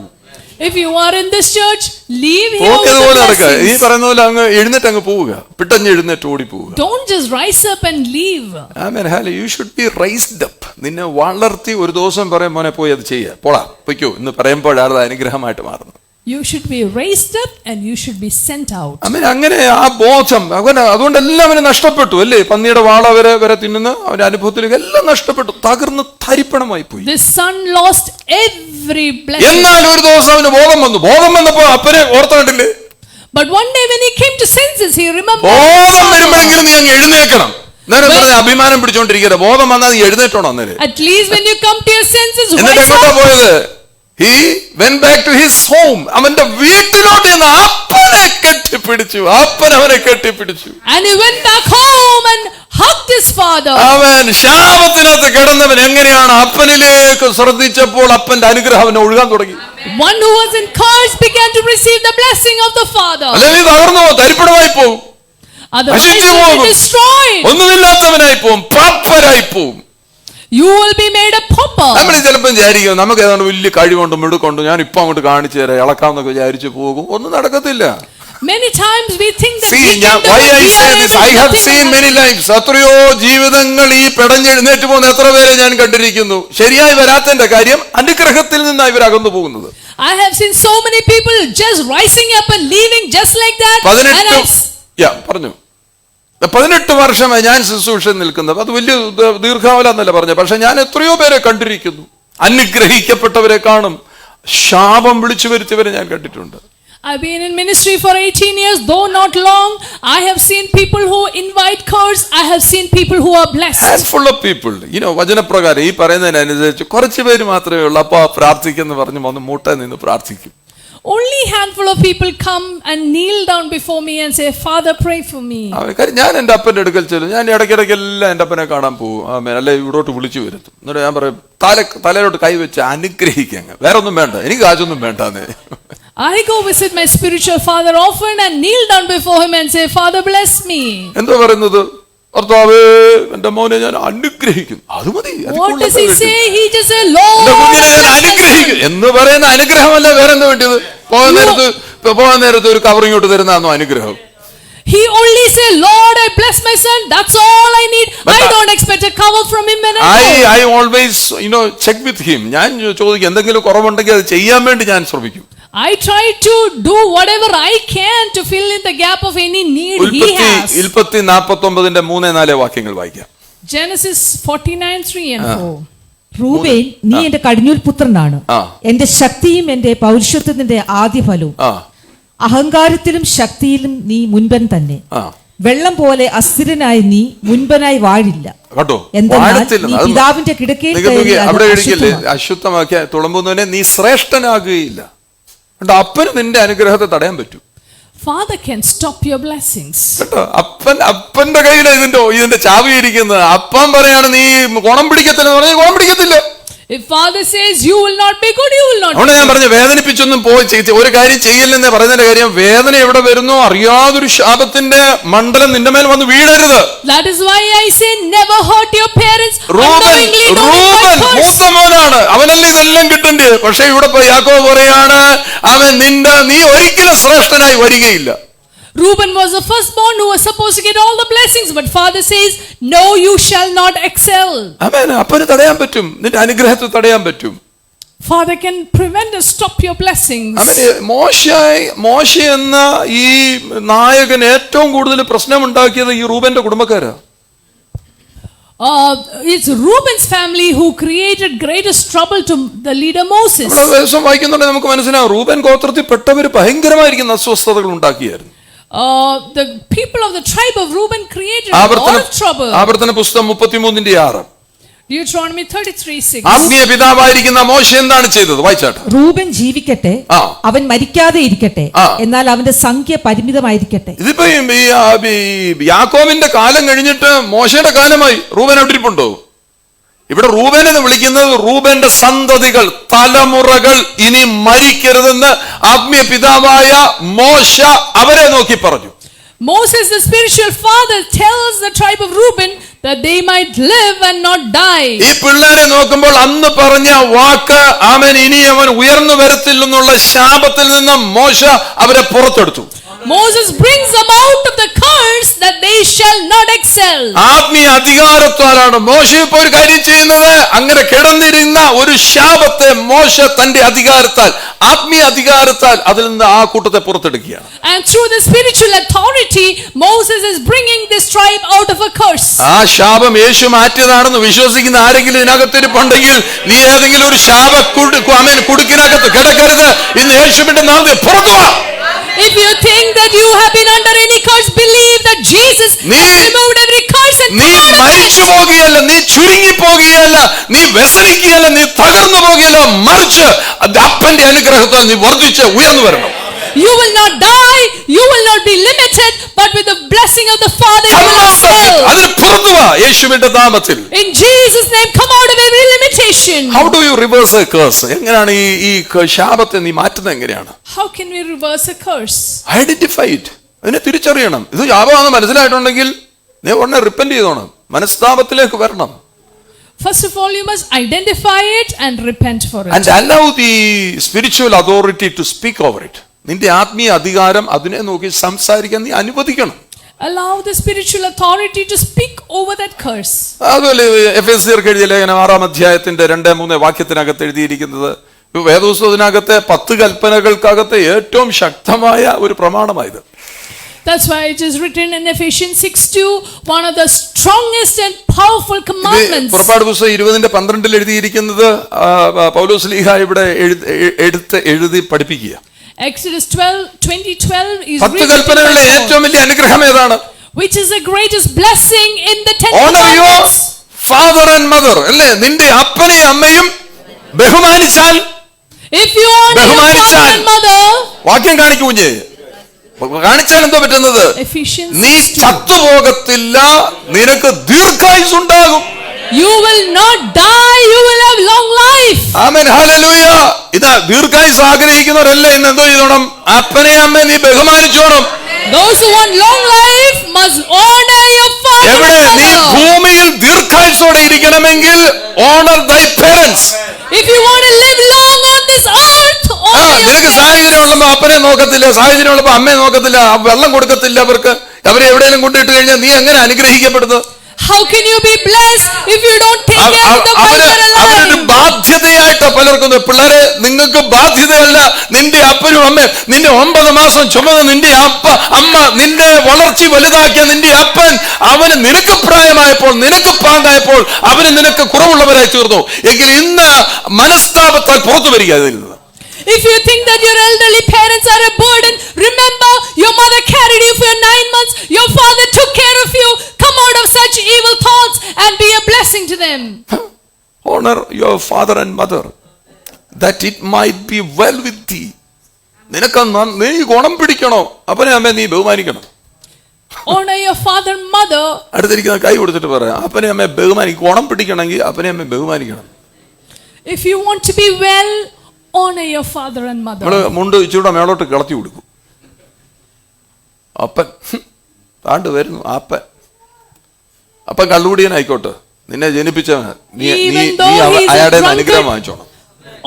Speaker 2: If you are in this church, leave here with the blessings.
Speaker 1: ഈ പറയുന്ന പോലെ അങ്ങ് എഴുന്നേറ്റ് അങ്ങ് പോവുക, പിട്ടഞ്ഞ് എഴുന്നേറ്റ് ഓടി പോവുക.
Speaker 2: Don't just rise up and leave.
Speaker 1: Amen. Hallelujah. You should be raised up. നിന്നെ വളർത്തി ഒരു ദിവസം പറയും മോനെ പോയി അത് ചെയ്യുക, പോടാ പൊയ്ക്കോ എന്ന് പറയുമ്പോഴാണ് അത് അനുഗ്രഹമായിട്ട് മാറുന്നത്.
Speaker 2: You should be raised up and you should be sent out.
Speaker 1: അങ്ങനെ ആ ബോധം അതുകൊണ്ട് എല്ലാം അവന് നഷ്ടപ്പെട്ടു അല്ലേ. പന്നിയുടെ വാള വരെ തിന്നുന്ന അവന്റെ അനുഭവത്തിലേക്ക് എല്ലാം നഷ്ടപ്പെട്ടു, തകർന്ന് തരിപ്പണമായി പോയി.
Speaker 2: The son lost every blessing.
Speaker 1: എന്നാൽ ഒരു ദിവസം അവന് ബോധം വന്നപ്പോ അപ്പനെ ഓർത്തിട്ടില്ലേ.
Speaker 2: But one day when he came to senses, he remembered.
Speaker 1: ബോധം വരുമ്പോഴെങ്കിലും നീ അങ്ങ് എഴുന്നേൽക്കണം. അഭിമാനം പിടിച്ചോണ്ടിരിക്കരുത്. ബോധം വന്നാൽ നീ എഴുന്നേറ്റോണം. അന്നേരം
Speaker 2: at least when you come to your senses,
Speaker 1: എന്നിട്ട് എങ്ങോട്ടാ പോയത്? He went back to his home. അവന്റെ വീട്ടിലോട്ട് അപ്പനെ കെട്ടിപ്പിടിച്ചു.
Speaker 2: And he went back home and hugged his father.
Speaker 1: അവൻ ശാപത്തിനകത്ത് കിടന്നവൻ എങ്ങനെയാണ് അപ്പനിലേക്ക് ശ്രദ്ധിച്ചപ്പോൾ അപ്പന്റെ അനുഗ്രഹം അവനെ ഒഴുകാൻ തുടങ്ങി.
Speaker 2: One who was in curse began to receive the blessing of the father.
Speaker 1: അല്ലെങ്കിൽ തകർന്നു തരിപ്പണമായി പോകും,
Speaker 2: Otherwise you will be destroyed.
Speaker 1: ഒന്നുമില്ലാത്തവനായി പോകും, പാപ്പരായി പോകും.
Speaker 2: You will be made a pauper.
Speaker 1: നമ്മൾ ചിലപ്പോൾ വിചാരിക്കും നമുക്ക് ഏതാണ്ട് വലിയ കഴിവുണ്ട് മിടുക്കുണ്ട്, ഞാൻ ഇപ്പൊ അങ്ങോട്ട് കാണിച്ചു തരാം ഇളക്കാന്നൊക്കെ വിചാരിച്ചു പോകും, ഒന്നും നടക്കത്തില്ല.
Speaker 2: Many times we think that
Speaker 1: I have seen many lives. എത്രയോ ജീവിതങ്ങൾ ഈ പെടഞ്ഞെഴുന്നേറ്റ് പോകുന്ന എത്ര പേരെ ഞാൻ കണ്ടിരിക്കുന്നു. ശരിയായി വരാത്തതിന്റെ കാര്യം അനുഗ്രഹത്തിൽ നിന്നാണ് ഇവർ അകന്നു പോകുന്നത്.
Speaker 2: I have seen so many people just rising up and leaving just like that.
Speaker 1: പറഞ്ഞു 18 വർഷമായി ഞാൻ ശുശ്രൂഷ നിൽക്കുന്നത്. അത് വലിയ ദീർഘകാലം എന്നല്ല പറഞ്ഞത്, പക്ഷെ ഞാൻ എത്രയോ പേരെ കണ്ടിരിക്കുന്നു. അനുഗ്രഹിക്കപ്പെട്ടവരെ കാണും, ശാപം വിളിച്ചു വരുത്തിയവരെ ഞാൻ കണ്ടിട്ടുണ്ട്.
Speaker 2: I've been in ministry for 18 years, though not long. I have seen people who invite curse. I have seen people who are blessed.
Speaker 1: Handful of people. വചനപ്രകാരം ഈ പറയുന്നതിനനുസരിച്ച് കുറച്ച് പേര് മാത്രമേ ഉള്ളൂ. അപ്പൊ പ്രാർത്ഥിക്കുന്നു പറഞ്ഞു വന്ന് മൂട്ട നിന്ന് പ്രാർത്ഥിക്കും.
Speaker 2: Only handful of people come and kneel down before me and say, Father, pray for me.
Speaker 1: ഞാൻ എന്റെ അപ്പന്റെ അടുക്കൽ ചെല്ലും. ഞാൻ ഇടയ്ക്കിടയ്ക്ക് എല്ലാം എന്റെ അപ്പനെ കാണാൻ പോകും. അല്ലെ ഇവിടോട്ട് വിളിച്ചു വരുത്തും. എന്നിട്ട് ഞാൻ പറയും തലയിലോട്ട് കൈവച്ച് അനുഗ്രഹിക്കുക, വേറെ ഒന്നും വേണ്ട, എനിക്ക് കാശൊന്നും വേണ്ടെന്നേ.
Speaker 2: I go visit my spiritual father often and kneel down before him and say, Father, bless me.
Speaker 1: എന്താ പറയുന്നത്? കർത്താവേ എന്റെ മോനെ ഞാൻ അനുഗ്രഹിക്കും. അത് മതി.
Speaker 2: What does he say? He just say, Lord,
Speaker 1: എന്റെ കുഞ്ഞിനെ ഞാൻ അനുഗ്രഹിക്കും എന്ന് പറയുന്ന അനുഗ്രഹമല്ല വേറെ എന്താ വേണ്ടത്? പോകാൻ നേരത്ത് ഒരു കവർ ഇങ്ങോട്ട് തരുന്നതാണോ അനുഗ്രഹം?
Speaker 2: He only say, Lord, I bless my son. That's all I need.
Speaker 1: But
Speaker 2: I don't expect a cover from him. And
Speaker 1: I always check with him. ഞാൻ ചോദിക്കും എന്തെങ്കിലും കുറവുണ്ടെങ്കിൽ അത് ചെയ്യാൻ വേണ്ടി ഞാൻ ശ്രമിക്കും.
Speaker 2: I try to do whatever I can to fill in the gap of any need he has.
Speaker 1: ഉൽപ്പത്തി 49:3-4 വാക്യങ്ങൾ വായിക്കാം.
Speaker 2: Genesis 49:3 and 4.
Speaker 3: റൂബേൻ, നീ എന്റെ കടിഞ്ഞൂൽ പുത്രനാണ്, എന്റെ ശക്തിയും എന്റെ പൗരുഷത്വത്തിന്റെ ആദ്യഫലവും. അഹങ്കാരത്തിലും ശക്തിയിലും നീ മുൻപൻ തന്നെ. വെള്ളം പോലെ അസ്ഥിരനായി നീ മുൻപനായി വാഴില്ല. എന്തെന്നാൽ നീ പിതാവിന്റെ കിടക്കയിൽ
Speaker 1: അശുദ്ധമാക്കിയ തുളമ്പുന്നവനെ നീ ശ്രേഷ്ഠനാകുകയില്ല. അപ്പന് നിന്റെ അനുഗ്രഹത്തെ തടയാൻ പറ്റും.
Speaker 2: Father can stop your blessings.
Speaker 1: അപ്പന്റെ കയ്യിൽ ഇതിന്റെ ചാവി ഇരിക്കുന്നത്. അപ്പൻ പറയാണ് നീ ഗുണം പിടിക്കത്തില്ല, ഗുണം പിടിക്കത്തില്ല.
Speaker 2: If father says you will not be good, you will not.
Speaker 1: അതുകൊണ്ട് ഞാൻ പറഞ്ഞു വേദനിപ്പിച്ചൊന്നും പോയി ഒരു കാര്യം ചെയ്യില്ലെന്ന് പറയുന്നതിന്റെ കാര്യം, വേദന എവിടെ വരുന്നോ അറിയാതൊരു ശാപത്തിന്റെ മണ്ഡലം നിന്റെ മേൽ വന്ന് വീഴരുത്.
Speaker 2: That is why I say never hurt your parents.
Speaker 1: Reuben മൂത്തമോനാണ്, അവനല്ലേ ഇതെല്ലാം കിട്ടണ്ടേ. പക്ഷെ ഇവിടെ യാക്കോബ് പറയാണ് നീ ഒരിക്കലും ശ്രേഷ്ഠനായി വരികയില്ല.
Speaker 2: Reuben was the firstborn who was supposed to get all the blessings, but father says, no, you shall not excel.
Speaker 1: Amen. അപ്പന് തടയാൻ പറ്റും, നിന്റെ അനുഗ്രഹത്തെ തടയാൻ പറ്റും.
Speaker 2: Father can prevent or stop your blessings.
Speaker 1: മോശ എന്ന ഈ നായകൻ ഏറ്റവും കൂടുതൽ പ്രശ്നമുണ്ടാക്കിയത് ഈ റൂബന്റെ കുടുംബക്കാരാ.
Speaker 2: It's Reuben's family who created greatest trouble to the leader Moses.
Speaker 1: ദിവസം വായിക്കുന്നുണ്ടെങ്കിൽ നമുക്ക് മനസ്സിലാവും റൂബൻ ഗോത്രത്തിൽ പെട്ടവർ ഭയങ്കരമായിരിക്കുന്ന അസ്വസ്ഥതകൾ ഉണ്ടാക്കിയായിരുന്നു.
Speaker 2: The people of the tribe of Reuben created a lot of trouble.
Speaker 1: ആവർത്തന പുസ്തകം 33:6.
Speaker 2: Deuteronomy 33:6.
Speaker 1: ആത്മീയ പിതാവായിരിക്കുന്ന മോശ എന്താണ് ചെയ്തത്? വായിച്ചാട്ടെ.
Speaker 3: റൂബൻ ജീവിക്കട്ടെ, അവൻ മരിക്കാതെ ഇരിക്കട്ടെ, എന്നാൽ അവന്റെ സംഖ്യ പരിമിതമായിരിക്കട്ടെ.
Speaker 1: ഇതിപ്പോ യാക്കോബിന്റെ കാലം കഴിഞ്ഞിട്ട് മോശയുടെ കാലമായി. റൂബൻ എവിടെ ഇരിപ്പുണ്ടോ? ഇവിടെ റൂബൻ എന്ന് വിളിക്കുന്നത് റൂബന്റെ സന്തതികൾ, തലമുറകൾ ഇനി മരിക്കരുതെന്ന് ആത്മീയ പിതാവായ മോശ അവരെ നോക്കി പറഞ്ഞു.
Speaker 2: Moses, the spiritual father, tells the tribe of Reuben that they might live and not die.
Speaker 1: ഈ പിള്ളേരെ നോക്കുമ്പോൾ അന്ന് പറഞ്ഞ വാക്ക് അവൻ ഇനി അവൻ ഉയർന്നു വരത്തില്ലെന്നുള്ള ശാപത്തിൽ നിന്ന് മോശ അവരെ പുറത്തെടുത്തു.
Speaker 2: Moses brings them out of the curse that they shall not excel.
Speaker 1: ആത്മീയ അധികാരത്താലാണ് മോശ ഇപ്പോൾ ഒരു കാര്യം ചെയ്യുന്നത്. അങ്ങനെ കിടന്നിരുന്ന ഒരു ശാപത്തെ മോശ തന്റെ അധികാരത്താൽ, ആത്മീയ അധികാരത്താൽ അതിൽ നിന്ന് ആ കൂട്ടത്തെ പുറത്തെടുക്കുകയാണ്.
Speaker 2: And through the spiritual authority, Moses is bringing this tribe out of a curse.
Speaker 1: ആ ശാപം യേശു മാറ്റിയതാണെന്ന് വിശ്വസിക്കുന്ന ആരെങ്കിലും ഇതിനകത്തിരിപ്പുണ്ടെങ്കിൽ നീ ഏതെങ്കിലും ഒരു കുടുക്കിനകത്ത് കിടക്കരുത്. ഇന്ന് യേശുവിന്റെ നാമത്തിൽ പുറത്തു വാ.
Speaker 2: If you think that you have been under any curse, believe that Jesus has removed every curse and
Speaker 1: നീ മരിച്ചു പോകുകയല്ല, നീ ചുരുങ്ങി പോകുകയല്ല, നീ വ്യസനിക്കുകയല്ല, നീ തകർന്നു പോകുകയല്ല, മറിച്ച് അപ്പന്റെ അനുഗ്രഹത്താൽ നീ വർദ്ധിച്ച് ഉയർന്നു വരണം.
Speaker 2: You will not die, you will not be limited, but with the blessing of the Father you will excel.
Speaker 1: അതിൽ പുറത്തു വാ യേശുവിന്റെ നാമത്തിൽ.
Speaker 2: In Jesus' name, come out of every limitation.
Speaker 1: How do you reverse a curse? എങ്ങനെയാണ് ഈ ശാപത്തെ നീ മാറ്റുന്നത്? എങ്ങനെയാണ്?
Speaker 2: How can we reverse a curse?
Speaker 1: Identify it. അതിനെ തിരിച്ചറിയണം. ഇത് ശാപമാണെന്ന് മനസ്സിലായിട്ടുണ്ടെങ്കിൽ നീ ഉടനെ റിപ്പന്റ് ചെയ്തോണം, മനസ്താപത്തിലേക്ക് വരണം.
Speaker 2: First of all, you must identify it and repent for it.
Speaker 1: And allow the spiritual authority to speak over it. നിന്റെ ആത്മീയ അധികാരം അതിനെ നോക്കി സംസാരിക്കാൻ നീ അനുവദിക്കണം.
Speaker 2: Allow the spiritual authority to speak over that curse.
Speaker 1: അതുപോലെ എഫെസ്യർക്ക് എഴുതിയ ലേഖനം 6-ാം അധ്യായത്തിന്റെ 2-3 വാക്യത്തിനകത്ത് എഴുതിയിരിക്കുന്നത് വേദപുസ്തകത്തിനകത്തെ 10 കൽപ്പനകൾക്കകത്ത് ഏറ്റവും ശക്തമായ ഒരു പ്രമാണമായത്.
Speaker 2: That's why it is written in Ephesians 6:2, one of the strongest and powerful commandments.
Speaker 1: പുറപ്പാട് പുസ്തകം 20:12 എഴുതിയിരിക്കുന്നത് പൗലോസ് ലീഹ ഇവിടെ എഴുതി പഠിപ്പിക്കുക.
Speaker 2: Exodus 20:12 is
Speaker 1: 10 കൽപ്പനകളിലെ ഏറ്റവും വലിയ അനുഗ്രഹം ഏതാണ്?
Speaker 2: Which is the greatest blessing in the 10
Speaker 1: Honor your
Speaker 2: commandments.
Speaker 1: father and mother. അല്ലേ? നിന്റെ അപ്പനെയും അമ്മയും ബഹുമാനിച്ചാൽ,
Speaker 2: If you honor your father and mother,
Speaker 1: വാക്യം കാണിക്കൂഞ്ഞേ, കാണിച്ചാൽ എന്തോ പറ്റുന്നത്? നീ ചത്തുപോകത്തില്ല, നിനക്ക് ദീർഘായുസ് ഉണ്ടാകും.
Speaker 2: You will not die, you will have long life.
Speaker 1: Amen, hallelujah. ഇതാ ദീർഘായുസ് ആഗ്രഹിക്കുന്നവരല്ലേ ഇന്ന് എന്തോ ചെയ്തോണം? അപ്പനെ അമ്മയെ നീ ബഹുമാനിച്ചോണം.
Speaker 2: Those who want long life must honor your father
Speaker 1: എവിടെ
Speaker 2: and
Speaker 1: നീ
Speaker 2: mother.
Speaker 1: ഭൂമിയിൽ ദീർഘായുസോടെ ഇരിക്കണമെങ്കിൽ ഓണർ ദൈ parents.
Speaker 2: If you want to live long on this earth, honor your
Speaker 1: നിനക്ക് സാഹചര്യം ഉള്ളപ്പോ അപ്പനെ നോക്കത്തില്ല, സാഹചര്യം ഉള്ളപ്പോ അമ്മയെ നോക്കത്തില്ല, വെള്ളം കൊടുക്കത്തില്ല, അവരെ എവിടെയെങ്കിലും കൊണ്ടിട്ട് കഴിഞ്ഞാൽ നീ എങ്ങനെ അനുഗ്രഹിക്കപ്പെടുന്നത്?
Speaker 2: How can you be blessed if you don't take care of the while you're
Speaker 1: അവരൊരു
Speaker 2: alive?
Speaker 1: ബാധ്യതയായിട്ട് പലർക്കും പിള്ളേരെ, നിങ്ങൾക്ക് ബാധ്യതയല്ല. നിന്റെ അപ്പനും അമ്മയും നിന്റെ 9 മാസം ചുമന്ന് നിന്റെ അമ്മ നിന്റെ വളർച്ച വലുതാക്കിയ നിന്റെ അപ്പൻ, അവന് നിനക്ക് പ്രായമായപ്പോൾ, നിനക്ക് പാണ്ടായപ്പോൾ അവന് നിനക്ക് കുറവുള്ളവരായി തീർന്നു എങ്കിൽ ഇന്ന് മനസ്താപത്താൽ പുറത്തു വരിക അതിൽ നിന്ന്.
Speaker 2: If you think that your elderly parents are a burden, remember your mother carried you for 9 months, your father took care of you. Come out of such evil thoughts and be a blessing to them.
Speaker 1: Honor your father and mother, that it might be well with thee. നീ ഗുണം പിടിക്കണോ? അപ്പനെ അമ്മയെ നീ ബഹുമാനിക്കണം.
Speaker 2: Honor your father and mother.
Speaker 1: അടുത്തിരിക്കുന്ന കൈ കൊടുത്തിട്ട് പറയാം, അപ്പനെ അമ്മയെ ബഹുമാനിക്കും. ഗുണം പിടിക്കണമെങ്കിൽ അപ്പനെ അമ്മയെ ബഹുമാനിക്കണം.
Speaker 2: If you want to be well, honor your father and mother.
Speaker 1: നമ്മള് മുണ്ട് ഇച്ചിരൂടെ മേളോട്ട് കിളത്തി കൊടുക്കും. അപ്പൻ താണ്ട് വരുന്നു, അപ്പൻ കള്ളുകൂടിയനായിക്കോട്ടെ, നിന്നെ ജനിപ്പിച്ചവന്, നീ അയാളുടെ അനുഗ്രഹം വാങ്ങിച്ചോണം.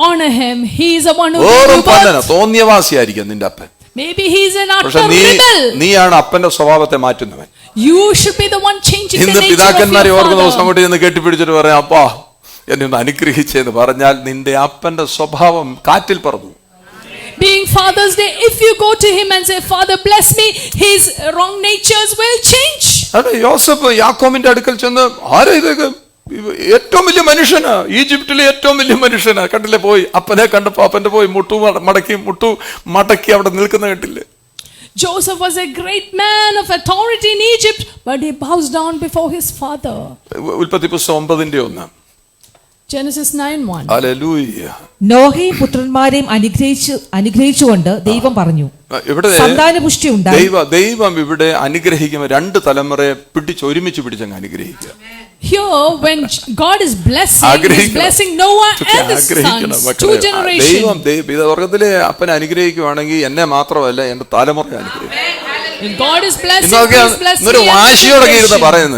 Speaker 2: Honor him. He is the one who
Speaker 1: ഓരോ
Speaker 2: gave you
Speaker 1: പന്നന
Speaker 2: birth.
Speaker 1: തോന്നിയവാസിയായിരിക്കും നിന്റെ അപ്പൻ.
Speaker 2: Maybe he is an
Speaker 1: പക്ഷെ
Speaker 2: utter rebel.
Speaker 1: നീയാണ് അപ്പന്റെ സ്വഭാവത്തെ മാറ്റുന്നവൻ.
Speaker 2: You should be the one changing the
Speaker 1: ഇന്ന്
Speaker 2: nature of
Speaker 1: പിതാക്കന്മാരെ
Speaker 2: your
Speaker 1: ഓർക്കുന്ന ദിവസം
Speaker 2: father.
Speaker 1: അങ്ങോട്ട് ചെന്ന് കെട്ടിപ്പിടിച്ചിട്ട് പറയാം, അപ്പാ എന്നെ ഒന്ന് അനുഗ്രഹിച്ചെന്ന് പറഞ്ഞാൽ നിന്റെ അപ്പന്റെ സ്വഭാവം കാറ്റിൽ പറന്നു.
Speaker 2: Being Father's Day, if you go to him and say, Father bless me, his wrong natures will change.
Speaker 1: അതെ, യോസഫ് യാക്കോബിന്റെ അടുക്കൽ ചെന്ന്, ആരാ ഇതൊക്കെ? ഏറ്റവും വലിയ മനുഷ്യനാ, ഈജിപ്തിലെ ഏറ്റവും വലിയ മനുഷ്യനാ. കണ്ടില്ലേ, പോയി അപ്പനെ കണ്ടപ്പോ അപ്പന്റെ പോയി മുട്ടു മടക്കി അവിടെ നിൽക്കുന്ന കണ്ടില്ലേ?
Speaker 2: Joseph was a great man of authority in Egypt, but he bows down before his father.
Speaker 1: ഉൽപ്പത്തി പുസ്തകം 9:1.
Speaker 2: Genesis 9:1.
Speaker 1: ഹല്ലേലൂയ.
Speaker 3: നോഹയും പുത്രന്മാരെയും അനുഗ്രഹിച്ചുകൊണ്ട് ദൈവം പറഞ്ഞു,
Speaker 1: ഇവിടെ
Speaker 3: സന്താനപുഷ്ടി ഉണ്ടായി.
Speaker 1: ദൈവം ഇവിടെ അനുഗ്രഹിക്കുമ്പോൾ 2 തലമുറയെ ഒരുമിച്ച് പിടിച്ചങ്ങ് അനുഗ്രഹിക്കുക.
Speaker 2: Here, when God is blessing, He's blessing Noah and his sons, 2 generations.
Speaker 1: സ്വർഗത്തിലെ അപ്പനെ അനുഗ്രഹിക്കുവാണെങ്കിൽ എന്നെ മാത്രമല്ല എന്റെ തലമുറയെ അനുഗ്രഹിക്കും.
Speaker 2: If God is blessing, He's blessing
Speaker 1: എന്നൊരു വാശിയോടെ ഇരുന്ന്
Speaker 2: generation.
Speaker 1: പറയുന്നു,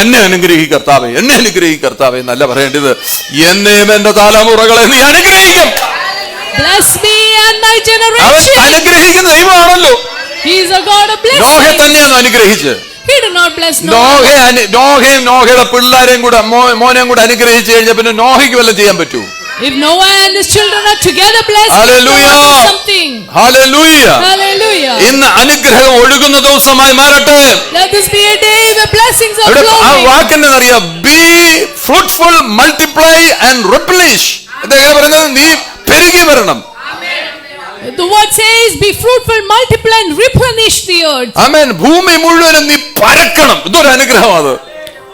Speaker 1: എന്നെ അനുഗ്രഹിക്കർത്താവേ, എന്നെ അനുഗ്രഹിക്കർത്താവേ എന്നല്ല പറയേണ്ടത്, എന്നെയും എന്റെ തലമുറകളെ നീ അനുഗ്രഹിക്കും.
Speaker 2: Bless me and my
Speaker 1: അവൻ
Speaker 2: generation.
Speaker 1: അനുഗ്രഹിക്കുന്ന ദൈവമാണല്ലോ.
Speaker 2: He is a God of
Speaker 1: നോഹയെ
Speaker 2: blessing.
Speaker 1: തന്നെയാണ് അനുഗ്രഹിച്ച്.
Speaker 2: He did not bless Noah.
Speaker 1: നോഹയും നോഹയുടെ പിള്ളേരെയും കൂടെ മോനെയും കൂടെ അനുഗ്രഹിച്ചു കഴിഞ്ഞാൽ പിന്നെ നോഹയ്ക്ക് വല്ലതും ചെയ്യാൻ പറ്റൂ?
Speaker 2: If Noah and his children are together blessed,
Speaker 1: Hallelujah.
Speaker 2: Noah does something.
Speaker 1: Hallelujah.
Speaker 2: Hallelujah.
Speaker 1: ഇന്ന് അനുഗ്രഹം ഒഴുകുന്ന ദിവസമായി മാറട്ടെ.
Speaker 2: Let this be a day where blessings are
Speaker 1: ആ
Speaker 2: flowing.
Speaker 1: വാക്കിന്റെ അറിയാം, ബി ഫ്രൂട്ട്ഫുൾ, മൾട്ടിപ്ലൈ ആൻഡ് റിപ്ലിഷ്. ഇതൊക്കെ പറയുന്നത് നീ പെരുകി വരണം.
Speaker 2: The word says, be fruitful, multiply and replenish the earth.
Speaker 1: ആമേൻ. ഭൂമി മുഴുവനും നീ പരക്കണം. ഇതൊരു അനുഗ്രഹമാണ്.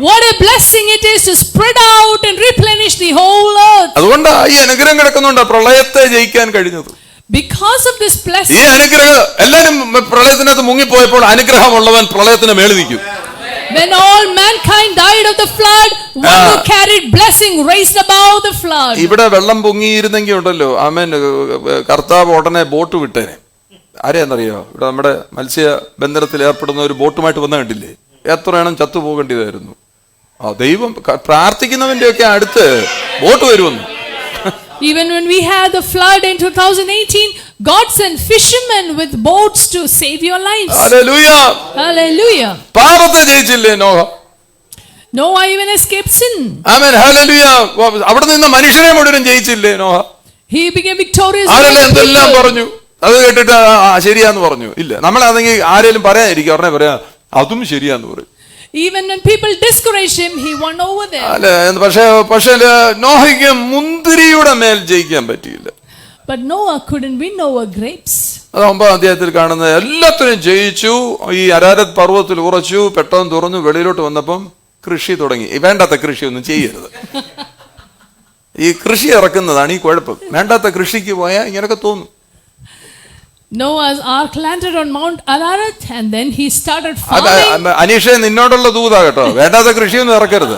Speaker 2: What a blessing it is to spread out and replenish the whole earth.
Speaker 1: അതുകൊണ്ടാ ഈ അനുഗ്രഹം കിടക്കുന്നുണ്ട് പ്രളയത്തെ ജയിക്കാൻ കഴിഞ്ഞത്.
Speaker 2: Because of this
Speaker 1: ഈ
Speaker 2: blessing,
Speaker 1: അനുഗ്രഹം എല്ലാരും പ്രളയത്തിനകത്ത് മുങ്ങിപ്പോയപ്പോൾ അനുഗ്രഹമുള്ളവൻ പ്രളയത്തിന് മേളിൽ നിൽക്കും.
Speaker 2: when all mankind died of the flood, one who carried blessing raised above the flood.
Speaker 1: ഇവിടെ വെള്ളം പൊങ്ങിയിരുന്നെങ്കിൽ ഉണ്ടല്ലോ, ആമേൻ, കർത്താവ് ഉടനെ ബോട്ട് വിട്ടേനെ. ആരെയാണെന്നറിയോ? ഇവിടെ നമ്മുടെ മത്സ്യബന്ധനത്തിൽ ഏർപ്പെടുന്ന ഒരു ബോട്ടുമായിട്ട് വന്ന കണ്ടില്ലേ? എത്ര എണ്ണം ചത്തുപോകേണ്ടതായിരുന്നു. ദൈവം പ്രാർത്ഥിക്കുന്നവന്റെ ഒക്കെ അടുത്ത് ബോട്ട് വരുമെന്ന്.
Speaker 2: Even when we had the flood in 2018, God sent fishermen with boats to save your lives.
Speaker 1: ഹല്ലേലൂയ.
Speaker 2: Hallelujah.
Speaker 1: പാപത്തെ ജയിച്ചില്ലേ Noah?
Speaker 2: Noah even escaped sin.
Speaker 1: ആമേൻ. ഹല്ലേലൂയ. അവിടെ നിന്ന് മനുഷ്യനെ മുഴുവൻ ജയിച്ചില്ലേ നോഹ?
Speaker 2: He became victorious.
Speaker 1: ആരെല്ലാം എന്തെല്ലാം പറഞ്ഞു, അത് കേട്ടിട്ട് ശരിയാന്ന് പറഞ്ഞു. ഇല്ല, നമ്മളാണെങ്കിൽ ആരെങ്കിലും പറയാതിരിക്കും, ഉടനെ പറയാ അതും ശരിയാന്ന് പറയും.
Speaker 2: Even when people discouraged him, he won over them.
Speaker 1: അല്ലെ? പക്ഷേ നോഹയ്ക്ക് മുന്തിരിയുടെ മേൽ ജയിക്കാൻ പറ്റിയില്ല.
Speaker 2: But Noah couldn't win over grapes.
Speaker 1: അത് 9ാം അധ്യായത്തിൽ കാണുന്നത് എല്ലാത്തിനും ജയിച്ചു. ഈ അരാരത് പർവ്വതത്തിൽ ഉറച്ചു, പെട്ടെന്ന് തുറന്നു, വെളിയിലോട്ട് വന്നപ്പം കൃഷി തുടങ്ങി. വേണ്ടാത്ത കൃഷിയൊന്നും ചെയ്യരുത്. ഈ കൃഷി ഇറക്കുന്നതാണ് ഈ കുഴപ്പം. വേണ്ടാത്ത കൃഷിക്ക് പോയാൽ ഇങ്ങനൊക്കെ തോന്നും.
Speaker 2: Noah's ark landed on Mount Ararat and then he started farming.
Speaker 1: Aneesha, നിന്നോടുള്ള ദൂതാ കേട്ടോ, വേണ്ടാത്ത കൃഷിയൊന്നും ഇറക്കരുത്.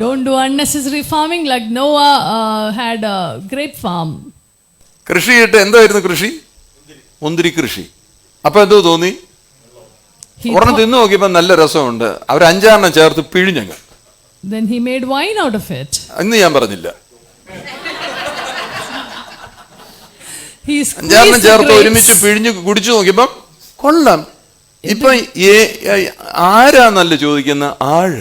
Speaker 2: Don't do unnecessary farming like Noah had a grape farm.
Speaker 1: കൃഷിയിട്ട് എന്തായിരുന്നു കൃഷി? മുന്തിരി കൃഷി. അപ്പൊ എന്തോ തോന്നി? ഒരെണ്ണം തിന്നു നോക്കിയപ്പോ നല്ല രസമുണ്ട്. അവർ 5 ചേർത്ത് പിഴിഞ്ഞങ്ങ്.
Speaker 2: Then he made wine out of it.
Speaker 1: ഇന്ന് ഞാൻ പറഞ്ഞില്ല.
Speaker 2: He
Speaker 1: 5 ചേർത്ത്
Speaker 2: squeezed the
Speaker 1: ഒരുമിച്ച്
Speaker 2: grapes.
Speaker 1: പിഴിഞ്ഞ് കുടിച്ചു നോക്കിയപ്പം കൊള്ളാം. ഇപ്പൊ ആരാ നല്ല ചോദിക്കുന്ന ആഴ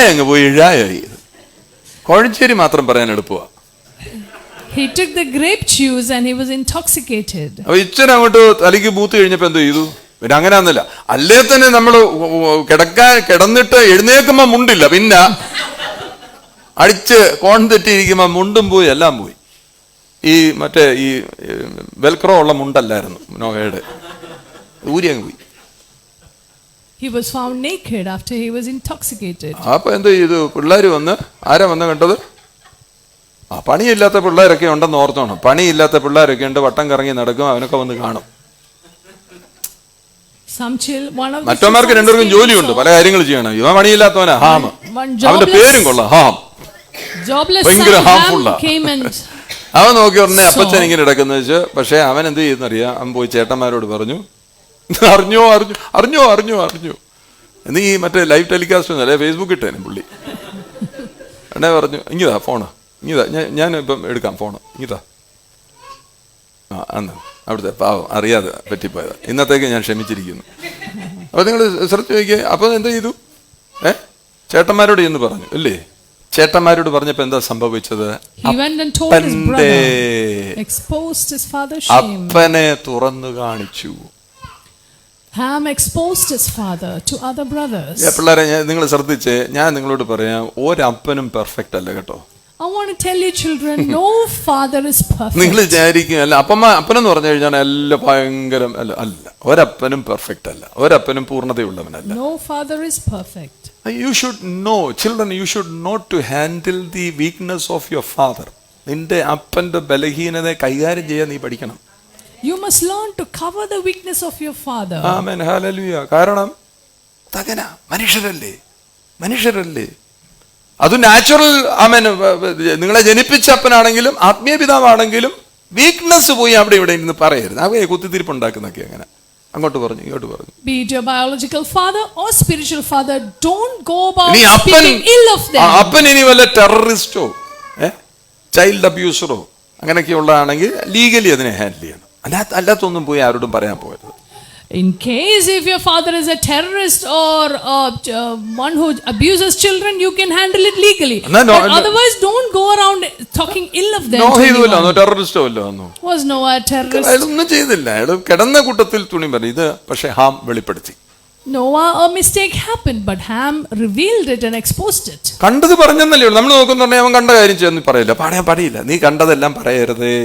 Speaker 1: അങ്ങ് പോയി ഴായി. കോഴഞ്ചേരി മാത്രം പറയാൻ എളുപ്പമാണ്.
Speaker 2: He took the grape juice and he was intoxicated.
Speaker 1: അപ്പൊ ഇച്ചൻ അങ്ങോട്ട് തലയ്ക്ക് പൂത്ത് കഴിഞ്ഞപ്പോ എന്തോ ചെയ്തു? പിന്നെ അങ്ങനെയാന്നല്ല, അല്ലേ തന്നെ നമ്മള് കിടന്നിട്ട് എഴുന്നേക്കുമ്പോ മുണ്ടില്ല, പിന്നെ അടിച്ച് കോൺ തെറ്റിയിരിക്കുമ്പോ മുണ്ടും പോയി, എല്ലാം പോയി. ഈ മറ്റേ ഈ വെൽക്രോ ഉള്ള മുണ്ടല്ലായിരുന്നു നോഹയുടെ, ഊരി അങ്ങ് പോയി.
Speaker 2: He was found naked after he was intoxicated.
Speaker 1: അപ്പൊ എന്തോ ചെയ്തു? പിള്ളേര് വന്ന്, ആരാ വന്ന് കണ്ടത്? പണിയില്ലാത്ത പിള്ളേരൊക്കെ ഉണ്ടെന്ന് ഓർത്തോണം. പണിയില്ലാത്ത പിള്ളേരൊക്കെ ഉണ്ട്, വട്ടം കറങ്ങി നടക്കും, അവനൊക്കെ വന്ന് കാണും. മറ്റന്മാർക്ക് രണ്ടുപേർക്കും ജോലിയുണ്ട്, പല കാര്യങ്ങൾ ചെയ്യണം. ഇവൻ പണിയില്ലാത്തവനാ ഹാം. അവന്റെ പേരും കൊള്ളാം, ഹാം. ഭയങ്കര ഹാംഫുള്ളാ. അവൻ നോക്കി ഉടനെ അപ്പച്ചൻ ഇങ്ങനെ കിടക്കുന്ന വെച്ച്. പക്ഷെ അവൻ എന്ത് ചെയ്യുന്നറിയാം? അവൻ പോയി ചേട്ടന്മാരോട് പറഞ്ഞു, അറിഞ്ഞോ അറിഞ്ഞു അറിഞ്ഞോ അറിഞ്ഞോ അറിഞ്ഞു എന്ന്. ഈ മറ്റേ ലൈവ് ടെലികാസ്റ്റ് ഒന്നും അല്ലെ, ഫേസ്ബുക്ക് ഇട്ടേനെ പുള്ളി. എന്നെ പറഞ്ഞു, ഇങ്ങിതാ ഫോണ്, ഇങ്ങിതാ, ഞാൻ ഇപ്പം എടുക്കാം ഫോണ്, ഇങ്ങിതാ. അന്ന് അവിടുത്തെ പാവം അറിയാതെ പറ്റിപ്പോയതാ. ഇന്നത്തേക്ക് ഞാൻ ക്ഷമിച്ചിരിക്കുന്നു. അപ്പൊ നിങ്ങൾ ശ്രദ്ധിച്ച് നോക്കിയേ. അപ്പൊ എന്താ ചെയ്തു? ചേട്ടന്മാരോട് എന്ന് പറഞ്ഞു അല്ലേ? ചേട്ടന്മാരോട് പറഞ്ഞപ്പോ എന്താ സംഭവിച്ചത്? അപ്പനെ തുറന്നു കാണിച്ചു.
Speaker 2: Ham exposed his father to other brothers.
Speaker 1: പിള്ളേരെ നിങ്ങൾ ശ്രദ്ധിച്ചേ, ഞാൻ നിങ്ങളോട് പറയാം, ഒരപ്പനും പെർഫെക്റ്റ് അല്ല കേട്ടോ.
Speaker 2: I want to tell you children, no father is perfect.
Speaker 1: നിങ്ങൾ വിചാരിക്കും അല്ല, അപ്പനെന്ന് പറഞ്ഞു കഴിഞ്ഞാൽ എല്ലാം ഭയങ്കരം അല്ല. അല്ല, ഒരപ്പനും പെർഫെക്റ്റ് അല്ല, ഒരപ്പനും പൂർണ്ണതയുള്ളവനല്ല.
Speaker 2: No father is perfect.
Speaker 1: You should know, children, you should know to handle the weakness of your father. നിന്റെ അപ്പന്റെ ബലഹീനതയെ കൈകാര്യം ചെയ്യാൻ നീ പഠിക്കണം.
Speaker 2: You must learn to cover the weakness of your father.
Speaker 1: Amen, hallelujah. കാരണം മനുഷ്യരല്ലേ. അത് നാച്ചുറൽ. ആമേൻ. നിങ്ങളെ ജനിപ്പിച്ച അപ്പനാണെങ്കിലും ആത്മീയ പിതാവാണെങ്കിലും വീക്ക്നെസ് പോയി അവിടെ ഇവിടെ ഇരുന്ന് പറയരുത്. അവയെ കുത്തിത്തിരിപ്പുണ്ടാക്കുന്നൊക്കെ അങ്ങനെ അങ്ങോട്ട് പറഞ്ഞു ഇങ്ങോട്ട് പറഞ്ഞു.
Speaker 2: Be it your biological father or spiritual father, don't go about speaking ill of them.
Speaker 1: അപ്പൻ ഇനി വല്ല ടെററിസ്റ്റോ ചൈൽഡ് അബ്യൂസറോ അങ്ങനെയൊക്കെ ഉള്ളതാണെങ്കിൽ ലീഗലി അതിനെ ഹാൻഡിൽ ചെയ്യണം. അല്ലാത്തൊന്നും പോയി ആരോടും പറയാൻ പോകരുത്.
Speaker 2: In case if your father is a terrorist or one who abuses children, you can handle it legally. But otherwise, don't go around talking ill of them. Was Noah a terrorist?
Speaker 1: ഒന്നും ചെയ്തില്ല. അയാൾ കിടന്ന കൂട്ടത്തിൽ തുണി പറഞ്ഞു. ഇത് പക്ഷേ Ham വെളിപ്പെടുത്തി.
Speaker 2: Noah, a mistake happened, but Ham revealed it and exposed it.
Speaker 1: കണ്ടത് പറഞ്ഞെന്നല്ലേ ഉള്ളൂ. നമ്മൾ നോക്കുന്നുണ്ടെങ്കിൽ അവൻ കണ്ട കാര്യം ചെയ്യുന്നു പറയില്ല, പറയാൻ പാടില്ല. നീ കണ്ടതെല്ലാം പറയരുതേ.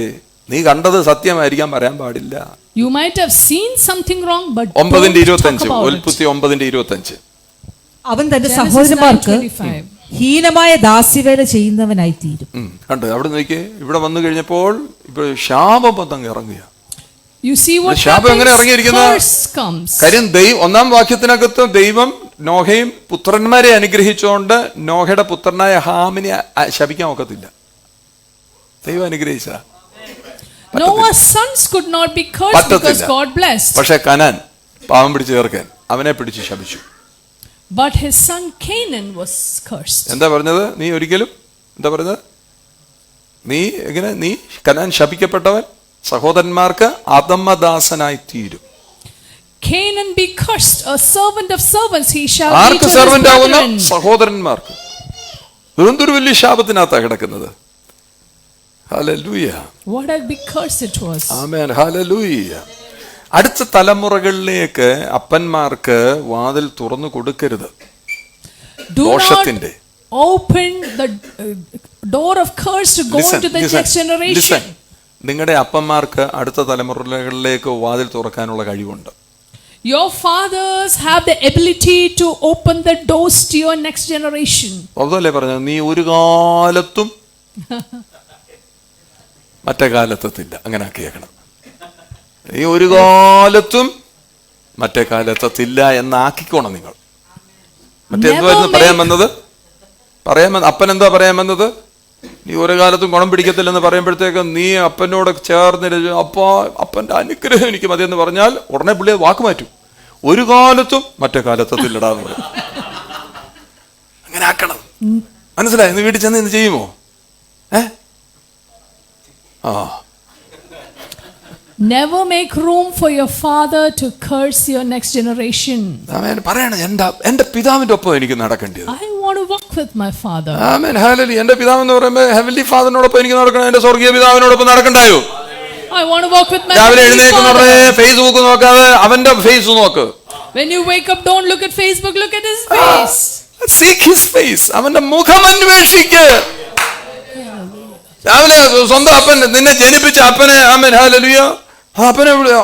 Speaker 1: നീ കണ്ടത് സത്യമായിരിക്കാൻ പറയാൻ പാടില്ല.
Speaker 2: You might have seen something wrong, but
Speaker 1: 9:25 ഉൽപ്പത്തി 9:25.
Speaker 3: അവൻ തന്റെ സഹോദരന്മാർക്ക് ഹീനമായ ദാസ്യവേല ചെയ്യുന്നവനായി തീരും.
Speaker 1: കണ്ടു അവിടെ നോക്കിയേ. ഇവിടെ വന്നു കഴിഞ്ഞപ്പോൾ ഇപ്പൊ ശാപം പത്തങ്ങ് ഇറങ്ങുക.
Speaker 2: You see what
Speaker 1: ശാപം എങ്ങനെ ഇറങ്ങിയിരിക്കുന്ന കാര്യം. ഒന്നാം വാക്യത്തിനകത്ത് ദൈവം നോഹയും പുത്രന്മാരെ അനുഗ്രഹിച്ചുകൊണ്ട് നോഹയുടെ പുത്രനായ ഹാമിനെ ശപിക്കാൻ ഒക്കത്തില്ല. ദൈവം അനുഗ്രഹിച്ച
Speaker 2: Noah's sons could not be cursed because God blessed.
Speaker 1: പക്ഷേ കനാൻ പാവം പിടിച്ച് ചേർക്കാൻ അവനെ പിടിച്ച് ശപിച്ചു.
Speaker 2: But his son Canaan was cursed.
Speaker 1: എന്താ പറഞ്ഞത്? നീ ഒരിക്കലും എന്താ പറഞ്ഞത്? നീ എങ്ങനെ നീ കനാൻ ശപിക്കപ്പെട്ടവൻ സഹോദരന്മാർക്ക് അധമദാസനായി തീരും.
Speaker 2: Canaan be cursed, a servant of servants he shall be to his
Speaker 1: servant ആവുന്ന
Speaker 2: brethren.
Speaker 1: സഹോദരന്മാർക്ക്. എന്തൊരു വലിയ ശാപത്തിനകത്താ കിടക്കുന്നത്. Hallelujah.
Speaker 2: What a big curse it was.
Speaker 1: Amen. Hallelujah. അടുത്ത തലമുറകളിലേക്ക് അപ്പന്മാർക്ക് വാതിൽ തുറന്നു കൊടുക്കരുത്.
Speaker 2: Do not open the door of curse to go into the next generation.
Speaker 1: നിങ്ങളുടെ അപ്പന്മാർക്ക് അടുത്ത തലമുറകളിലേക്ക് വാതിൽ തുറക്കാനുള്ള കഴിവുണ്ട്.
Speaker 2: Your fathers have the ability to open the doors to your next generation.
Speaker 1: അതല്ലേ പറഞ്ഞത്, നീ ഒരു കാലത്തും മറ്റേ കാലത്തെത്തില്ല. അങ്ങനെ കേൾക്കണം. നീ ഒരു കാലത്തും മറ്റേ കാലത്തെത്തില്ല എന്നാക്കിക്കോണം നിങ്ങൾ. മറ്റെന്തുവായിരുന്നു പറയാൻ വന്നത്? അപ്പൻ എന്താ പറയാൻ വന്നത്? നീ ഒരു കാലത്തും ഗുണം പിടിക്കത്തില്ലെന്ന് പറയുമ്പോഴത്തേക്കും നീ അപ്പനോട് ചേർന്നിരുന്ന് അപ്പാ അപ്പൻ്റെ അനുഗ്രഹം എനിക്ക് മതിയെന്ന് പറഞ്ഞാൽ ഉടനെ പുള്ളി വാക്ക് മാറ്റും. ഒരു കാലത്തും മറ്റേ കാലത്തത്തിലിടാന്ന് പറയും. അങ്ങനെ ആക്കണം. മനസ്സിലായി? ഇന്ന് വീട്ടിൽ ചെന്ന് ഇന്ന് ചെയ്യുമോ?
Speaker 2: Never make room for your father to curse your next generation.
Speaker 1: പറയണം, എന്റെ പിതാവിന്റെ ഒപ്പം എനിക്ക് നടക്കേണ്ടത്.
Speaker 2: I want to walk with my father.
Speaker 1: Amen, hallelujah. എന്റെ പിതാവ് എന്ന് പറയുമ്പോൾ ഹെവൻലി ഫാദറിനോടൊപ്പം എനിക്ക് നടക്കണം. എന്റെ സ്വർഗീയ പിതാവിനോടൊപ്പം നടക്കണ്ടായോ?
Speaker 2: I want to walk with my
Speaker 1: രാവിലെ
Speaker 2: heavenly
Speaker 1: എഴുന്നേൽക്കുന്ന
Speaker 2: father.
Speaker 1: ഫേസ്ബുക്ക് നോക്കാതെ അവന്റെ ഫേസ് നോക്ക്.
Speaker 2: When you wake up, don't look at Facebook, look at his face.
Speaker 1: Seek his face. അവന്റെ മുഖം അന്വേഷിക്ക്. രാവിലെ സ്വന്തം അപ്പൻ നിന്നെ ജനിപ്പിച്ച അപ്പനെ, ആമേൻ, ഹല്ലേലൂയ,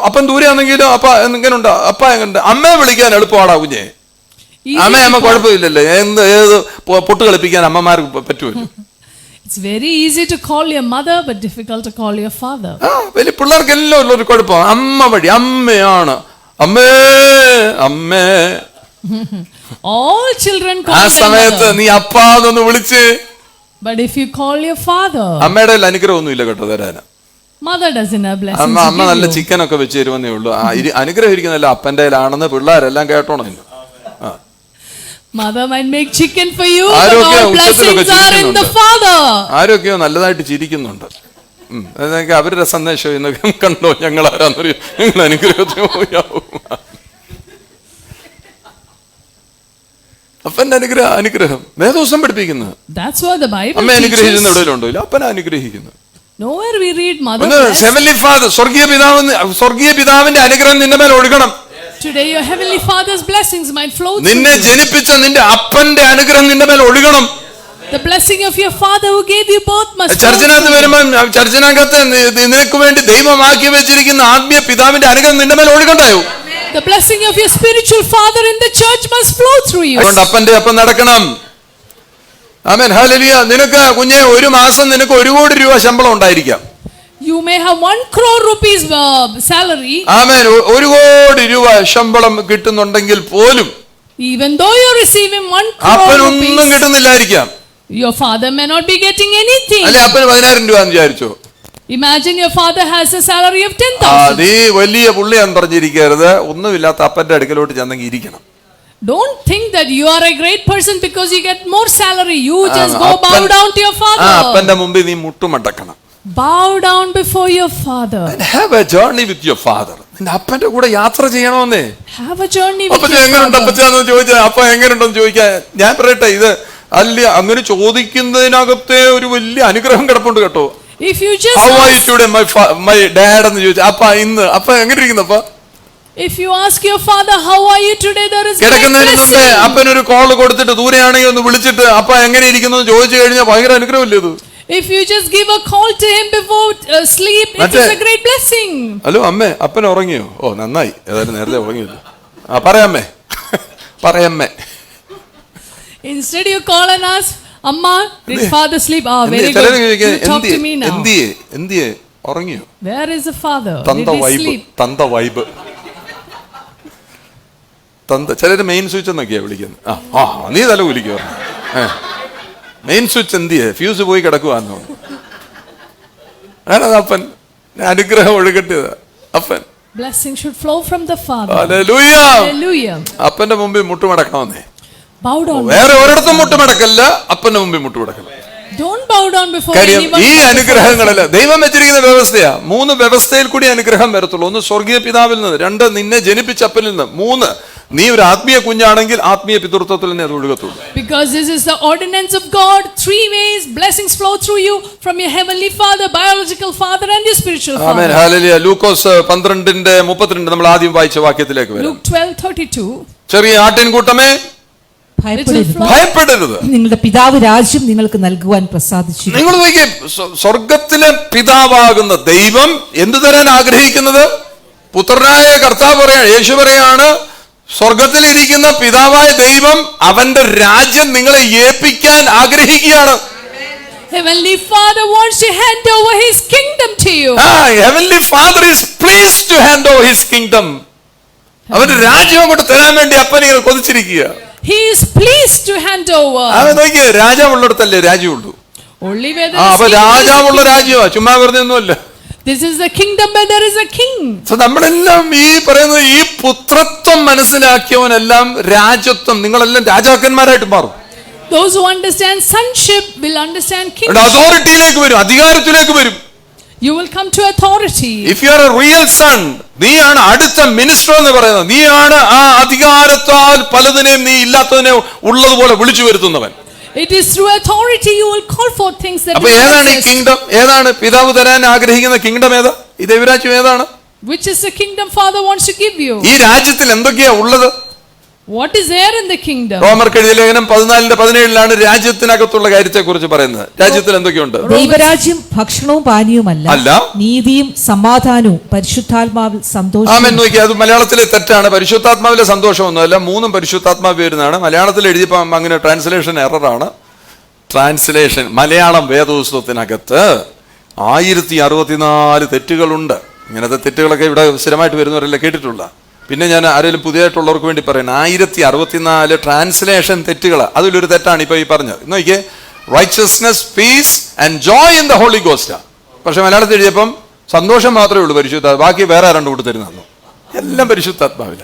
Speaker 1: അപ്പൻ ദൂരെയാണെങ്കിലും അപ്പ എങ്ങനെയുണ്ട്, അപ്പ എങ്ങനെയുണ്ട്, അമ്മയെ വിളിക്കാൻ എളുപ്പമാടാ കുഞ്ഞെ. അമ്മ കുഴപ്പമില്ലല്ലോ, ഏത് പൊട്ട് കളിപ്പിക്കാൻ അമ്മമാർക്ക് പറ്റുമല്ലോ.
Speaker 2: It's very easy to call your mother but difficult to call your father.
Speaker 1: വലിയ പിള്ളേർക്കെല്ലാം ഉള്ളൊരു കുഴപ്പം അമ്മ വഴി. അമ്മയാണ് അമ്മേ അമ്മേ.
Speaker 2: All children
Speaker 1: ആ
Speaker 2: call their
Speaker 1: സമയത്ത്
Speaker 2: mother.
Speaker 1: നീ അപ്പാന്നൊന്ന് വിളിച്ച്.
Speaker 2: But if you call your father,
Speaker 1: അമ്മയുടെ അനുഗ്രഹം ഒന്നും ഇല്ല കേട്ടോ തരാന്.
Speaker 2: mother doesn't have blessings.
Speaker 1: അമ്മ നല്ല ചിക്കനൊക്കെ വെച്ച് തരുമെന്നേ ഉള്ളൂ. അനുഗ്രഹം ഇരിക്കുന്നല്ല അപ്പൻ്റെ ആണെന്ന് പിള്ളേരെല്ലാം കേട്ടോണം.
Speaker 2: Mother might make chicken for you, but
Speaker 1: ആരൊക്കെയോ
Speaker 2: all blessings are in the father.
Speaker 1: ആരൊക്കെയോ നല്ലതായിട്ട് ചിരിക്കുന്നുണ്ട്. അതൊക്കെ അവരുടെ സന്ദേശം ഇന്ന് കണ്ടോ, ഞങ്ങൾ ആരാന്നറിയോ, ഞങ്ങൾ അനുഗ്രഹത്തിന് പോയാവും. അപ്പന്റെ അനുഗ്രഹം വേദോസം പഠിപ്പിക്കുന്നത്.
Speaker 2: That's what the Bible
Speaker 1: അമ്മ അനുഗ്രഹിക്കുന്ന
Speaker 2: teaches.
Speaker 1: എവിടെയുണ്ടോ ഇല്ല, അപ്പനെ അനുഗ്രഹിക്കുന്നു.
Speaker 2: Nowhere we read mother
Speaker 1: ഒന്ന്
Speaker 2: blessed.
Speaker 1: ഹെവൻലി ഫാദർ, സ്വർഗീയ പിതാവിന്റെ അനുഗ്രഹം നിന്റെ മേൽ ഒഴുകണം.
Speaker 2: Today your heavenly father's blessings might flow through
Speaker 1: നിന്നെ
Speaker 2: you.
Speaker 1: ജനിപ്പിച്ച നിന്റെ അപ്പന്റെ അനുഗ്രഹം നിന്റെ മേൽ ഒഴുകണം.
Speaker 2: The blessing of your father who gave you birth must flow
Speaker 1: ചർച്ചിനകത്ത്
Speaker 2: through you.
Speaker 1: വരുമ്പോൾ ചർച്ചിനകത്ത് നിനക്ക് വേണ്ടി ദൈവമാക്കി വെച്ചിരിക്കുന്ന ആത്മീയ പിതാവിന്റെ അനുഗ്രഹം നിന്റെ മേൽ ഒഴുകണ്ടായോ?
Speaker 2: The blessing of your spiritual father in the church must flow through you.
Speaker 1: അതുകൊണ്ട് അപ്പന്റെ അപ്പം നടക്കണം. ആമേൻ, ഹല്ലേലൂയ. നിനക്ക് കുഞ്ഞെ ഒരു മാസം നിനക്ക് 1 കോടി രൂപ ശമ്പളം ഉണ്ടായിരിക്കാം.
Speaker 2: You may have 1 crore rupees salary.
Speaker 1: ആമേൻ, 1 കോടി രൂപ ശമ്പളം കിട്ടുന്നുണ്ടെങ്കിൽ പോലും
Speaker 2: Even though you're receiving 1 crore
Speaker 1: അപ്പനൊന്നും
Speaker 2: rupees,
Speaker 1: കിട്ടുന്നില്ലായിരിക്കാം.
Speaker 2: your father may not be getting anything.
Speaker 1: അല്ലെ അപ്പന് 10,000 രൂപ എന്ന് വിചാരിച്ചോ.
Speaker 2: Imagine your father has a salary of 10,000.
Speaker 1: നീ വലിയ പുള്ളിയാന്ന് പറഞ്ഞിരിക്കരുത്. ഒന്നുമില്ലാത്ത അപ്പന്റെ അടുക്കലോട്ട് ചെന്നെങ്കിൽ ഇരിക്കണം.
Speaker 2: Don't think that you are a great person because you get more salary. You just go bow down to your father.
Speaker 1: അപ്പന്റെ മുമ്പിൽ നീ മുട്ടുമടക്കണം.
Speaker 2: Bow down before your father.
Speaker 1: Have a journey with your father. നിന്റെ അപ്പന്റെ കൂടെ യാത്ര ചെയ്യണമെന്നേ.
Speaker 2: Have a journey with
Speaker 1: അപ്പച്ച
Speaker 2: your
Speaker 1: എങ്ങനെയുണ്ട്
Speaker 2: father.
Speaker 1: അപ്പച്ചാന്ന് ചോദിച്ചാൽ അപ്പ എങ്ങനെയുണ്ടെന്ന് ചോദിക്കാൻ ഞാൻ പറയട്ടെ, ഇത് അല്ല അങ്ങനെ ചോദിക്കുന്നതിനകത്തെ ഒരു വലിയ അനുഗ്രഹം കിടപ്പുണ്ട് കേട്ടോ.
Speaker 2: If you just
Speaker 1: How are you
Speaker 2: ask,
Speaker 1: today, my dad എന്ന് ചോദിച്ചാൽ അപ്പ ഇന്ന് അപ്പ എങ്ങനെ ഇരിക്കുന്നു അപ്പ?
Speaker 2: if you ask your father how are you today, there is great
Speaker 1: കിടക്കുന്നതിന് മുമ്പേ
Speaker 2: blessing.
Speaker 1: അപ്പനൊരു കോള് കൊടുത്തിട്ട് ദൂരെയാണെങ്കിൽ ഒന്ന് വിളിച്ചിട്ട് അപ്പ എങ്ങനെ ഇരിക്കുന്നു എന്ന് ചോദിച്ചു കഴിഞ്ഞാൽ ഭയങ്കര അനുഗ്രഹമില്ലേ ഇത്?
Speaker 2: If you just give a call to him before sleep, it is a great blessing.
Speaker 1: Hello അമ്മേ, അപ്പൻ ഉറങ്ങിയോ? ഓ നന്നായി, ഏതായാലും നേരത്തെ ഉറങ്ങിയല്ലോ. പറയാമ്മേ പറയാമ്മേ.
Speaker 2: Instead you call and ask, Amma, did father sleep? Ah, very good. You talk to me now.
Speaker 1: എന്തിയെ ഉറങ്ങിയോ?
Speaker 2: Where is the father? Did
Speaker 1: തന്ത
Speaker 2: he
Speaker 1: vibe,
Speaker 2: sleep?
Speaker 1: തന്ത വൈബ്, തന്ത. ചിലര് മെയിൻ സ്വിച്ച് എന്നൊക്കെയാ വിളിക്കുന്നത്. നീ തല കുലിക്കോ? മെയിൻ സ്വിച്ച് എന്തിയെ? ഫ്യൂസ് പോയി കിടക്കുവാന്നോ? ആണത് അപ്പൻ. അനുഗ്രഹം ഒഴുകട്ടെ അപ്പൻ.
Speaker 2: Blessing should flow from the father.
Speaker 1: Hallelujah.
Speaker 2: Hallelujah.
Speaker 1: അപ്പന്റെ മുമ്പിൽ മുട്ടുമടക്കണമെന്നേ.
Speaker 2: Bow down.
Speaker 1: വേറെ ഒരിടത്തും മുട്ടുമടക്കല്ല, അപ്പന്റെ മുമ്പിൽ മുട്ടുമടക്കല്ല.
Speaker 2: Don't bow down before
Speaker 1: കാര്യം
Speaker 2: anyone.
Speaker 1: ഈ അനുഗ്രഹങ്ങളല്ല ദൈവം വെച്ചിരിക്കുന്ന വ്യവസ്ഥയാ. 3 വ്യവസ്ഥയിൽ കൂടി അനുഗ്രഹം വരത്തുള്ളൂ. 1 സ്വർഗീയ പിതാവിൽ നിന്ന്, 2 നിന്നെ ജനിപ്പിച്ച അപ്പനിൽ നിന്ന്, 3 നീ ഒരു ആത്മീയ കുഞ്ഞാണെങ്കിൽ ആത്മീയ പിതൃത്വത്തിൽ നിന്ന് അത് ഒഴുകത്തുള്ളൂ.
Speaker 2: Because this is the ordinance of God. 3 ways blessings flow through you from your heavenly father, biological father and your spiritual
Speaker 1: amen,
Speaker 2: father.
Speaker 1: Hallelujah. ലൂക്കോസ് 12:32 നമ്മൾ ആദ്യം വായിച്ച വാക്യത്തിലേക്ക് വരാം.
Speaker 2: Luke 12:32.
Speaker 1: ചെറിയ ആട്ടിൻകൂട്ടമേ
Speaker 3: ഭയപ്പെടരുത്,
Speaker 1: ഭയപ്പെടരുത്,
Speaker 3: നിങ്ങളുടെ പിതാവ് രാജ്യം നിങ്ങൾക്ക് നൽകുവാൻ പ്രസാദിച്ചു.
Speaker 1: നിങ്ങൾ നോക്കിയേ, സ്വർഗത്തിലെ പിതാവാകുന്ന ദൈവം എന്തു തരാൻ ആഗ്രഹിക്കുന്നത്? പുത്രനായ കർത്താവ് പറയാണ്, യേശു പറയാണ്, സ്വർഗത്തിലിരിക്കുന്ന പിതാവായ ദൈവം അവന്റെ രാജ്യം നിങ്ങളെ ഏൽപ്പിക്കാൻ ആഗ്രഹിക്കുകയാണ്.
Speaker 2: Heavenly Father wants to hand over his kingdom to you.
Speaker 1: Heavenly Father is pleased to hand over his kingdom. അവന്റെ രാജ്യം അങ്ങോട്ട് തരാൻ വേണ്ടി അപ്പനെ കൊതിച്ചിരിക്കുക.
Speaker 2: He is pleased to hand over.
Speaker 1: അവൻ നോക്കിയേ, രാജാവുള്ളിടത്തല്ലേ രാജ്യമുള്ളൂ.
Speaker 2: Only where
Speaker 1: ആ
Speaker 2: there
Speaker 1: അപ്പൊ
Speaker 2: is king, there is a
Speaker 1: രാജാവുള്ള
Speaker 2: king.
Speaker 1: രാജ്യമാ, ചുമ്മാ വെറുതെ ഒന്നുമല്ല.
Speaker 2: This is the kingdom where there is a king.
Speaker 1: നമ്മളെല്ലാം ഈ പറയുന്നത് ഈ പുത്രത്വം മനസ്സിലാക്കിയവനെല്ലാം രാജ്യത്വം, നിങ്ങളെല്ലാം രാജാക്കന്മാരായിട്ട് മാറും.
Speaker 2: Those who understand sonship will understand kingship.
Speaker 1: അതോറിറ്റിയിലേക്ക് വരും, അധികാരത്തിലേക്ക് വരും.
Speaker 2: You will come to authority.
Speaker 1: If you are a real son, നീയാണ് അടുത്ത മിനിസ്റ്റർ എന്ന് പറയുന്നത്. നീയാണ് ആ അധികാരത്താൽ പലതിനെയും നീ ഇല്ലാത്തതിനെ ഉള്ളതുപോലെ വിളിച്ചു വരുത്തുന്നവൻ.
Speaker 2: It is through authority you will call for things that
Speaker 1: അപ്പൊ
Speaker 2: do not
Speaker 1: ഏതാണ് ഈ
Speaker 2: exist.
Speaker 1: കിങ്ഡം? ഏതാണ് പിതാവ് തരാൻ ആഗ്രഹിക്കുന്ന കിങ്ഡം? ഏതാ ഈ ദൈവരാജ്യം? ഏതാണ്
Speaker 2: Which is the kingdom Father wants to give you?
Speaker 1: ഈ രാജ്യത്തിൽ എന്തൊക്കെയാ ഉള്ളത്?
Speaker 2: What is there in the kingdom?
Speaker 1: റോമർക്ക് എഴുതിയ ലേഖനം 14:17 രാജ്യത്തിനകത്തുള്ള കാര്യത്തെ കുറിച്ച് പറയുന്നത്. രാജ്യത്തിൽ എന്തൊക്കെയുണ്ട്?
Speaker 3: ദൈവരാജ്യം ഭക്ഷണവും പാനീയവുമല്ല,
Speaker 1: അല്ല.
Speaker 3: നീതിയും സമാധാനവും പരിശുദ്ധാത്മാവിൽ സന്തോഷവും.
Speaker 1: ആമേൻ. നോക്കി, അത് മലയാളത്തിലെ തെറ്റാണ്. പരിശുദ്ധാത്മാവിലെ സന്തോഷമൊന്നുമല്ല, മൂന്നും പരിശുദ്ധാത്മാവ് വരുന്നതാണ്. മലയാളത്തിൽ എഴുതിയപ്പോൾ അങ്ങനെ ട്രാൻസ്ലേഷൻ എററാണ്. ട്രാൻസ്ലേഷൻ മലയാളം വേദപുസ്തകത്തിനകത്ത് 1064 തെറ്റുകളുണ്ട്. ഇങ്ങനത്തെ തെറ്റുകളൊക്കെ ഇവിടെ സ്ഥിരമായിട്ട് വരുന്നവരെല്ലാം കേട്ടിട്ടുള്ള. പിന്നെ ഞാൻ ആരെങ്കിലും പുതിയതായിട്ടുള്ളവർക്ക് വേണ്ടി പറയുന്നത് 1064 ട്രാൻസ്ലേഷൻ തെറ്റുകൾ. അതിലൊരു തെറ്റാണ് ഇപ്പൊ ഈ പറഞ്ഞത്. നോക്കിയേ, righteousness, peace and joy in the Holy Ghost. പക്ഷെ മലയാളത്തിൽ എഴുതിയപ്പം സന്തോഷം മാത്രമേ ഉള്ളൂ പരിശുദ്ധ, ബാക്കി വേറെ ആരാണ്ട് കൊടുത്തിരുന്നു. എല്ലാം പരിശുദ്ധാത്മാവില്ല.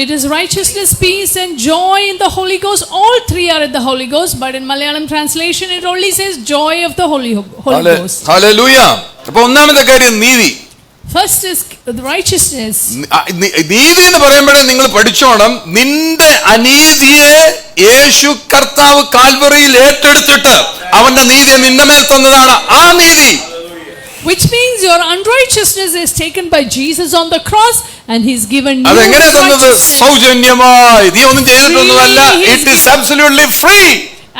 Speaker 2: It is righteousness, peace and joy in the Holy Ghost. All three are in the Holy Ghost, but in Malayalam translation it only says joy of the Holy Ghost.
Speaker 1: Hallelujah. അപ്പൊ ഒന്നാമത്തെ കാര്യം നീതി.
Speaker 2: First is the righteousness.
Speaker 1: നീതി എന്ന് പറയുമ്പോഴേ നിങ്ങൾ പഠിച്ചോണം, നിന്റെ അനീതിയെ യേശു കർത്താവ് കാൽവറിയിൽ ഏറ്റെടുത്തിട്ട് അവന്റെ നീതിയെ നിന്റെ മേൽ തന്നതാണ് ആ നീതി.
Speaker 2: Which means your unrighteousness is taken by Jesus on the cross and he's given you
Speaker 1: അതെങ്ങനെ തന്നത്?
Speaker 2: righteousness.
Speaker 1: സൗജന്യമായി. നീ ഒന്നും ചെയ്തിട്ടൊന്നുമല്ല. It is absolutely free.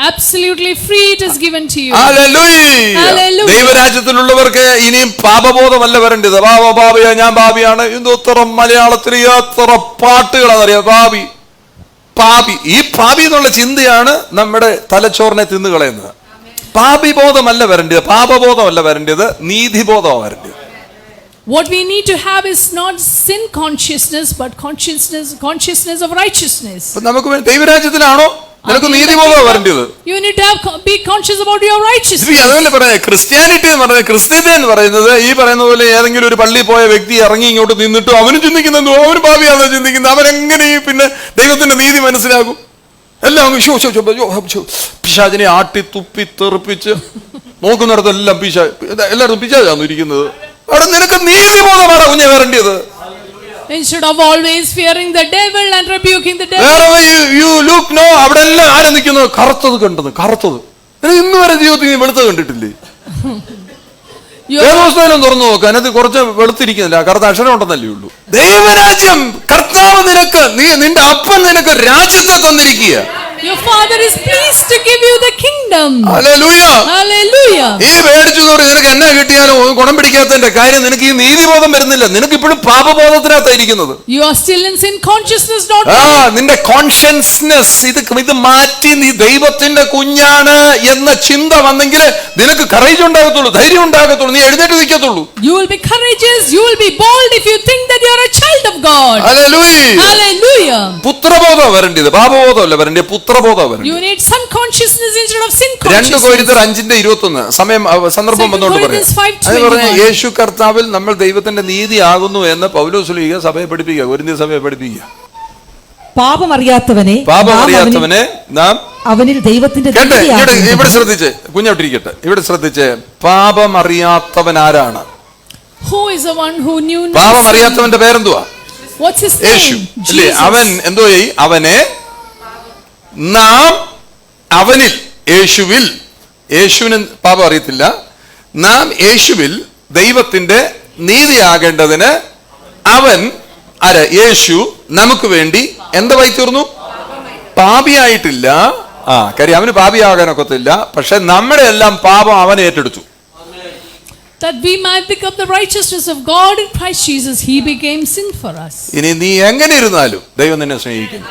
Speaker 2: Absolutely free it is given to you.
Speaker 1: ഹല്ലേലൂയ.
Speaker 2: Hallelujah.
Speaker 1: ദൈവരാജ്യത്തിലുള്ളവർക്ക് ഇനിയും പാപബോധമല്ല വരേണ്ടത്. പാപിയാ, ഞാൻ പാപിയാണ്. എന്തോത്ര മലയാളത്തിൽ എത്ര പാട്ടുകളാണെന്നറിയാം. പാപി. ഈ പാപി എന്നുള്ള ചിന്തയാണ് നമ്മുടെ തലച്ചോറിനെ തിന്നുകളയുന്നത്. പാപിബോധമല്ല വരേണ്ടത്, പാപബോധമല്ല വരേണ്ടത്, നീതിബോധമാണ് വരേണ്ടത്.
Speaker 2: What we need to have is not sin consciousness but consciousness of righteousness.
Speaker 1: നമുക്ക് ദൈവരാജ്യത്തിലാണോ നിനക്ക് നീതിബോധമാണ് വരേണ്ടത്.
Speaker 2: You need to be conscious about your righteousness.
Speaker 1: അതുപോലെ പറയാം, ക്രിസ്ത്യാനിറ്റി എന്ന് പറയുന്നത്, ക്രിസ്ത്യത എന്ന് പറയുന്നത് ഈ പറയുന്ന പോലെ ഏതെങ്കിലും ഒരു പള്ളിയിൽ പോയ വ്യക്തി ഇറങ്ങി ഇങ്ങോട്ട് നിന്നിട്ടും അവനും ചിന്തിക്കുന്നത് അവന് പാപിയാണെന്ന് ചിന്തിക്കുന്നത്. അവനെങ്ങനെ ഈ ദൈവത്തിന്റെ നീതി മനസ്സിലാകും? എല്ലാം പിശാചിനെ ആട്ടി തുപ്പി തെറിപ്പിച്ച് നോക്കുന്നിടത്തെല്ലാം എല്ലായിടത്തും പിശാചാണ് ഇരിക്കുന്നത്. അവിടെ നിനക്ക് നീതിബോധമാണ് കുഞ്ഞെ വരേണ്ടത്.
Speaker 2: Instead of always fearing the devil and rebuking the devil.
Speaker 1: അവിടെ എല്ലാം ആരും നിൽക്കുന്നത് കറുത്തത് കണ്ടത്. കറുത്തത് ഇന്ന് വരെ ജീവിതത്തിൽ നീ വെളുത്തത് കണ്ടിട്ടില്ലേ? വേദപുസ്തകം തുറന്നു നോക്കുക, അതിനകത്ത് കുറച്ച് വെളുത്തിരിക്കുന്നില്ല, കറുത്ത അക്ഷരം ഉണ്ടെന്നല്ലേ ഉള്ളൂ. ദൈവരാജ്യം കർത്താവ് നിനക്ക്, നിന്റെ അപ്പൻ നിനക്ക് രാജ്യത്തെ തന്നിരിക്കുക.
Speaker 2: Your father is pleased to give you the kingdom.
Speaker 1: Hallelujah.
Speaker 2: Hallelujah.
Speaker 1: ഈ മേടിച്ചു തോറി നിനക്ക് എന്നാ കിട്ടിയാലും ഗുണം പിടിക്കാത്തതിന്റെ കാര്യം നിനക്ക് ഈ നീതിബോധം വരുന്നില്ല. നിനക്ക് ഇപ്പോഴും പാപബോധത്തിനകത്തായിരിക്കുന്നത്.
Speaker 2: You are still in sin consciousness, not
Speaker 1: നിന്റെ കോൺഷ്യസ്നെസ് ഇത് മാറ്റി നീ ദൈവത്തിന്റെ കുഞ്ഞാണ് എന്ന ചിന്ത വന്നെങ്കിൽ നിനക്ക് കറേജ് ഉണ്ടാകത്തുള്ളൂ, ധൈര്യം ഉണ്ടാകത്തുള്ളൂ, നീ എഴുന്നേറ്റ് നിൽക്കത്തുള്ളൂ.
Speaker 2: You will be courageous, you will be bold if you think that you are a child of God.
Speaker 1: Hallelujah.
Speaker 2: Hallelujah.
Speaker 1: പുത്രബോധം വരേണ്ടത്, പാപബോധമല്ല വരേണ്ടത്, പുത്രബോധം വരേണ്ടത്.
Speaker 2: You need son consciousness instead of sin
Speaker 1: 2
Speaker 2: consciousness.
Speaker 1: കൊരിന്ത്യർ 5:21 സമയം സന്ദർഭം വന്നുകൊണ്ട് പറയാം. അത് പറഞ്ഞ യേശു കർത്താവിൽ നമ്മൾ ദൈവത്തിന്റെ നീതി ആകുന്നു എന്ന് പൗലോസ് സഭയെ പഠിപ്പിക്കുക, കൊരിന്ത്യർ സഭയെ പഠിപ്പിക്കുക.
Speaker 3: പാപമറിയാത്തവനെ
Speaker 1: നാം
Speaker 3: അവനിൽ ദൈവത്തിന്റെ
Speaker 1: ഇവിടെ ശ്രദ്ധിച്ച്, കുഞ്ഞോട്ടിരിക്കട്ടെ, ഇവിടെ ശ്രദ്ധിച്ച്, പാപമറിയാത്തവൻ ആരാണ്?
Speaker 2: Who is the one who knew no sin?
Speaker 1: പാപമറിയാത്തവന്റെ പേരെന്തുവാ?
Speaker 2: What's his
Speaker 1: യേശു.
Speaker 2: name?
Speaker 1: അല്ലേ? അവൻ എന്തോ അവനെ നാം അവനിൽ, യേശുവിൽ, യേശുവിന് പാപം അറിയത്തില്ല, നാം യേശുവിൽ ദൈവത്തിന്റെ നീതിയാകേണ്ടതിന് അവൻ ആര്? യേശു നമുക്ക് വേണ്ടി എന്തായി തീർന്നു? പാപിയായിട്ടില്ല. കാര്യം അവന് പാപിയാകാനൊക്കത്തില്ല, പക്ഷെ നമ്മുടെ എല്ലാം പാപം അവൻ ഏറ്റെടുത്തു.
Speaker 2: That we might become the righteousness of God in Christ Jesus, he became sin for us.
Speaker 1: ഇനി നീ എങ്ങനെ ഇരുന്നാലും ദൈവം നിന്നെ സ്നേഹിക്കുന്നു.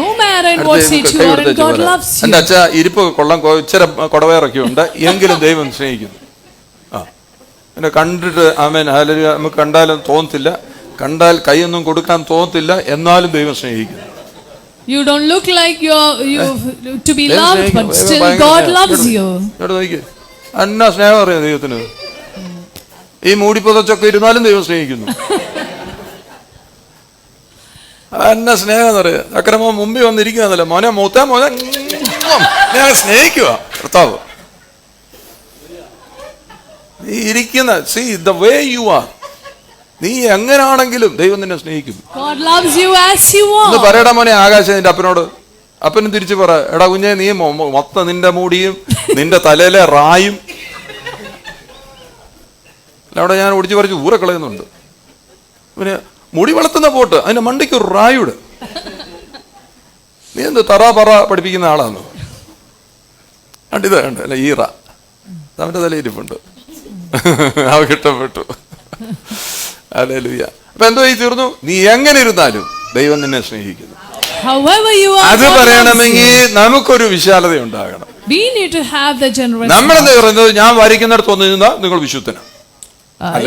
Speaker 2: No matter in what state you are in, God loves you.
Speaker 1: എന്റെ അച്ഛ ഇരിപ്പ് കൊള്ളാൻ ഇച്ചിരി കൊടവേറൊക്കെ ഉണ്ട്, എങ്കിലും ദൈവം സ്നേഹിക്കുന്നു. പിന്നെ കണ്ടിട്ട് ആമേൻ ഹല്ലേലൂയ നമുക്ക് കണ്ടാലും തോന്നത്തില്ല, കണ്ടാൽ കൈയൊന്നും കൊടുക്കാൻ തോന്നത്തില്ല, എന്നാലും ദൈവം സ്നേഹിക്കുന്നു.
Speaker 2: You don't look like you to be
Speaker 1: ദൈവം
Speaker 2: loved,
Speaker 1: സ്നേഹിക്കും.
Speaker 2: but
Speaker 1: ദൈവം
Speaker 2: still
Speaker 1: ഭയങ്കര
Speaker 2: God
Speaker 1: സ്നേഹം.
Speaker 2: loves
Speaker 1: ഇങ്ങോട്ട്
Speaker 2: you.
Speaker 1: ഇങ്ങോട്ട് നോക്കിക്കേ. എന്നാ സ്നേഹം അറിയാം ദൈവത്തിന്. ഈ മൂടിപ്പുതച്ചൊക്കെ ഇരുന്നാലും ദൈവം സ്നേഹിക്കുന്നു. എന്നാ സ്നേഹം എന്നറിയാം. അക്രമം മുമ്പിൽ വന്നിരിക്കുന്നതല്ല, മോനെ മൂത്ത മോനെ ഞാൻ സ്നേഹിക്കുക കർത്താവ്. നീ ഇരിക്കുന്ന see the way you are, നീ എങ്ങനാണെങ്കിലും ദൈവം നിന്നെ സ്നേഹിക്കും.
Speaker 2: God loves you as you
Speaker 1: ഒന്ന്
Speaker 2: are.
Speaker 1: പറയടാ മോനെ ആകാശം നിന്റെ അപ്പനോട്. അപ്പനും തിരിച്ചു പറ, എടാ കുഞ്ഞെ നീ മൊത്തം നിന്റെ മൂടിയും നിന്റെ തലയിലെ റായും അവിടെ ഞാൻ ഒടിച്ചു പറിച്ച് ഊറെ കളയുന്നുണ്ട്. പിന്നെ മുടി വളർത്തുന്ന പോട്ട് അതിന്റെ മണ്ടയ്ക്ക് ഒരു റായുട്. നീ എന്ത് തറ പറ പഠിപ്പിക്കുന്ന ആളാന്ന് കണ്ടിത് കണ്ട് അല്ല ഈറ അവന്റെ തലയിരിപ്പുണ്ട്. അവ ഇഷ്ടപ്പെട്ടു. ഹല്ലേലൂയ. അപ്പൊ എന്തോ ഈ തീർന്നു. നീ എങ്ങനെ ഇരുന്നാലും ദൈവം നിന്നെ സ്നേഹിക്കുന്നു.
Speaker 2: However you are,
Speaker 1: അത്
Speaker 2: God loves
Speaker 1: പറയണമെങ്കിൽ
Speaker 2: you.
Speaker 1: നമുക്കൊരു വിശാലത ഉണ്ടാകണം.
Speaker 2: We need to have the generosity.
Speaker 1: നമ്മളെന്താ പറയുന്നത്, ഞാൻ വരയ്ക്കുന്നിടത്ത് വന്നു നിന്നാൽ നിങ്ങൾ വിശുദ്ധനാണ്.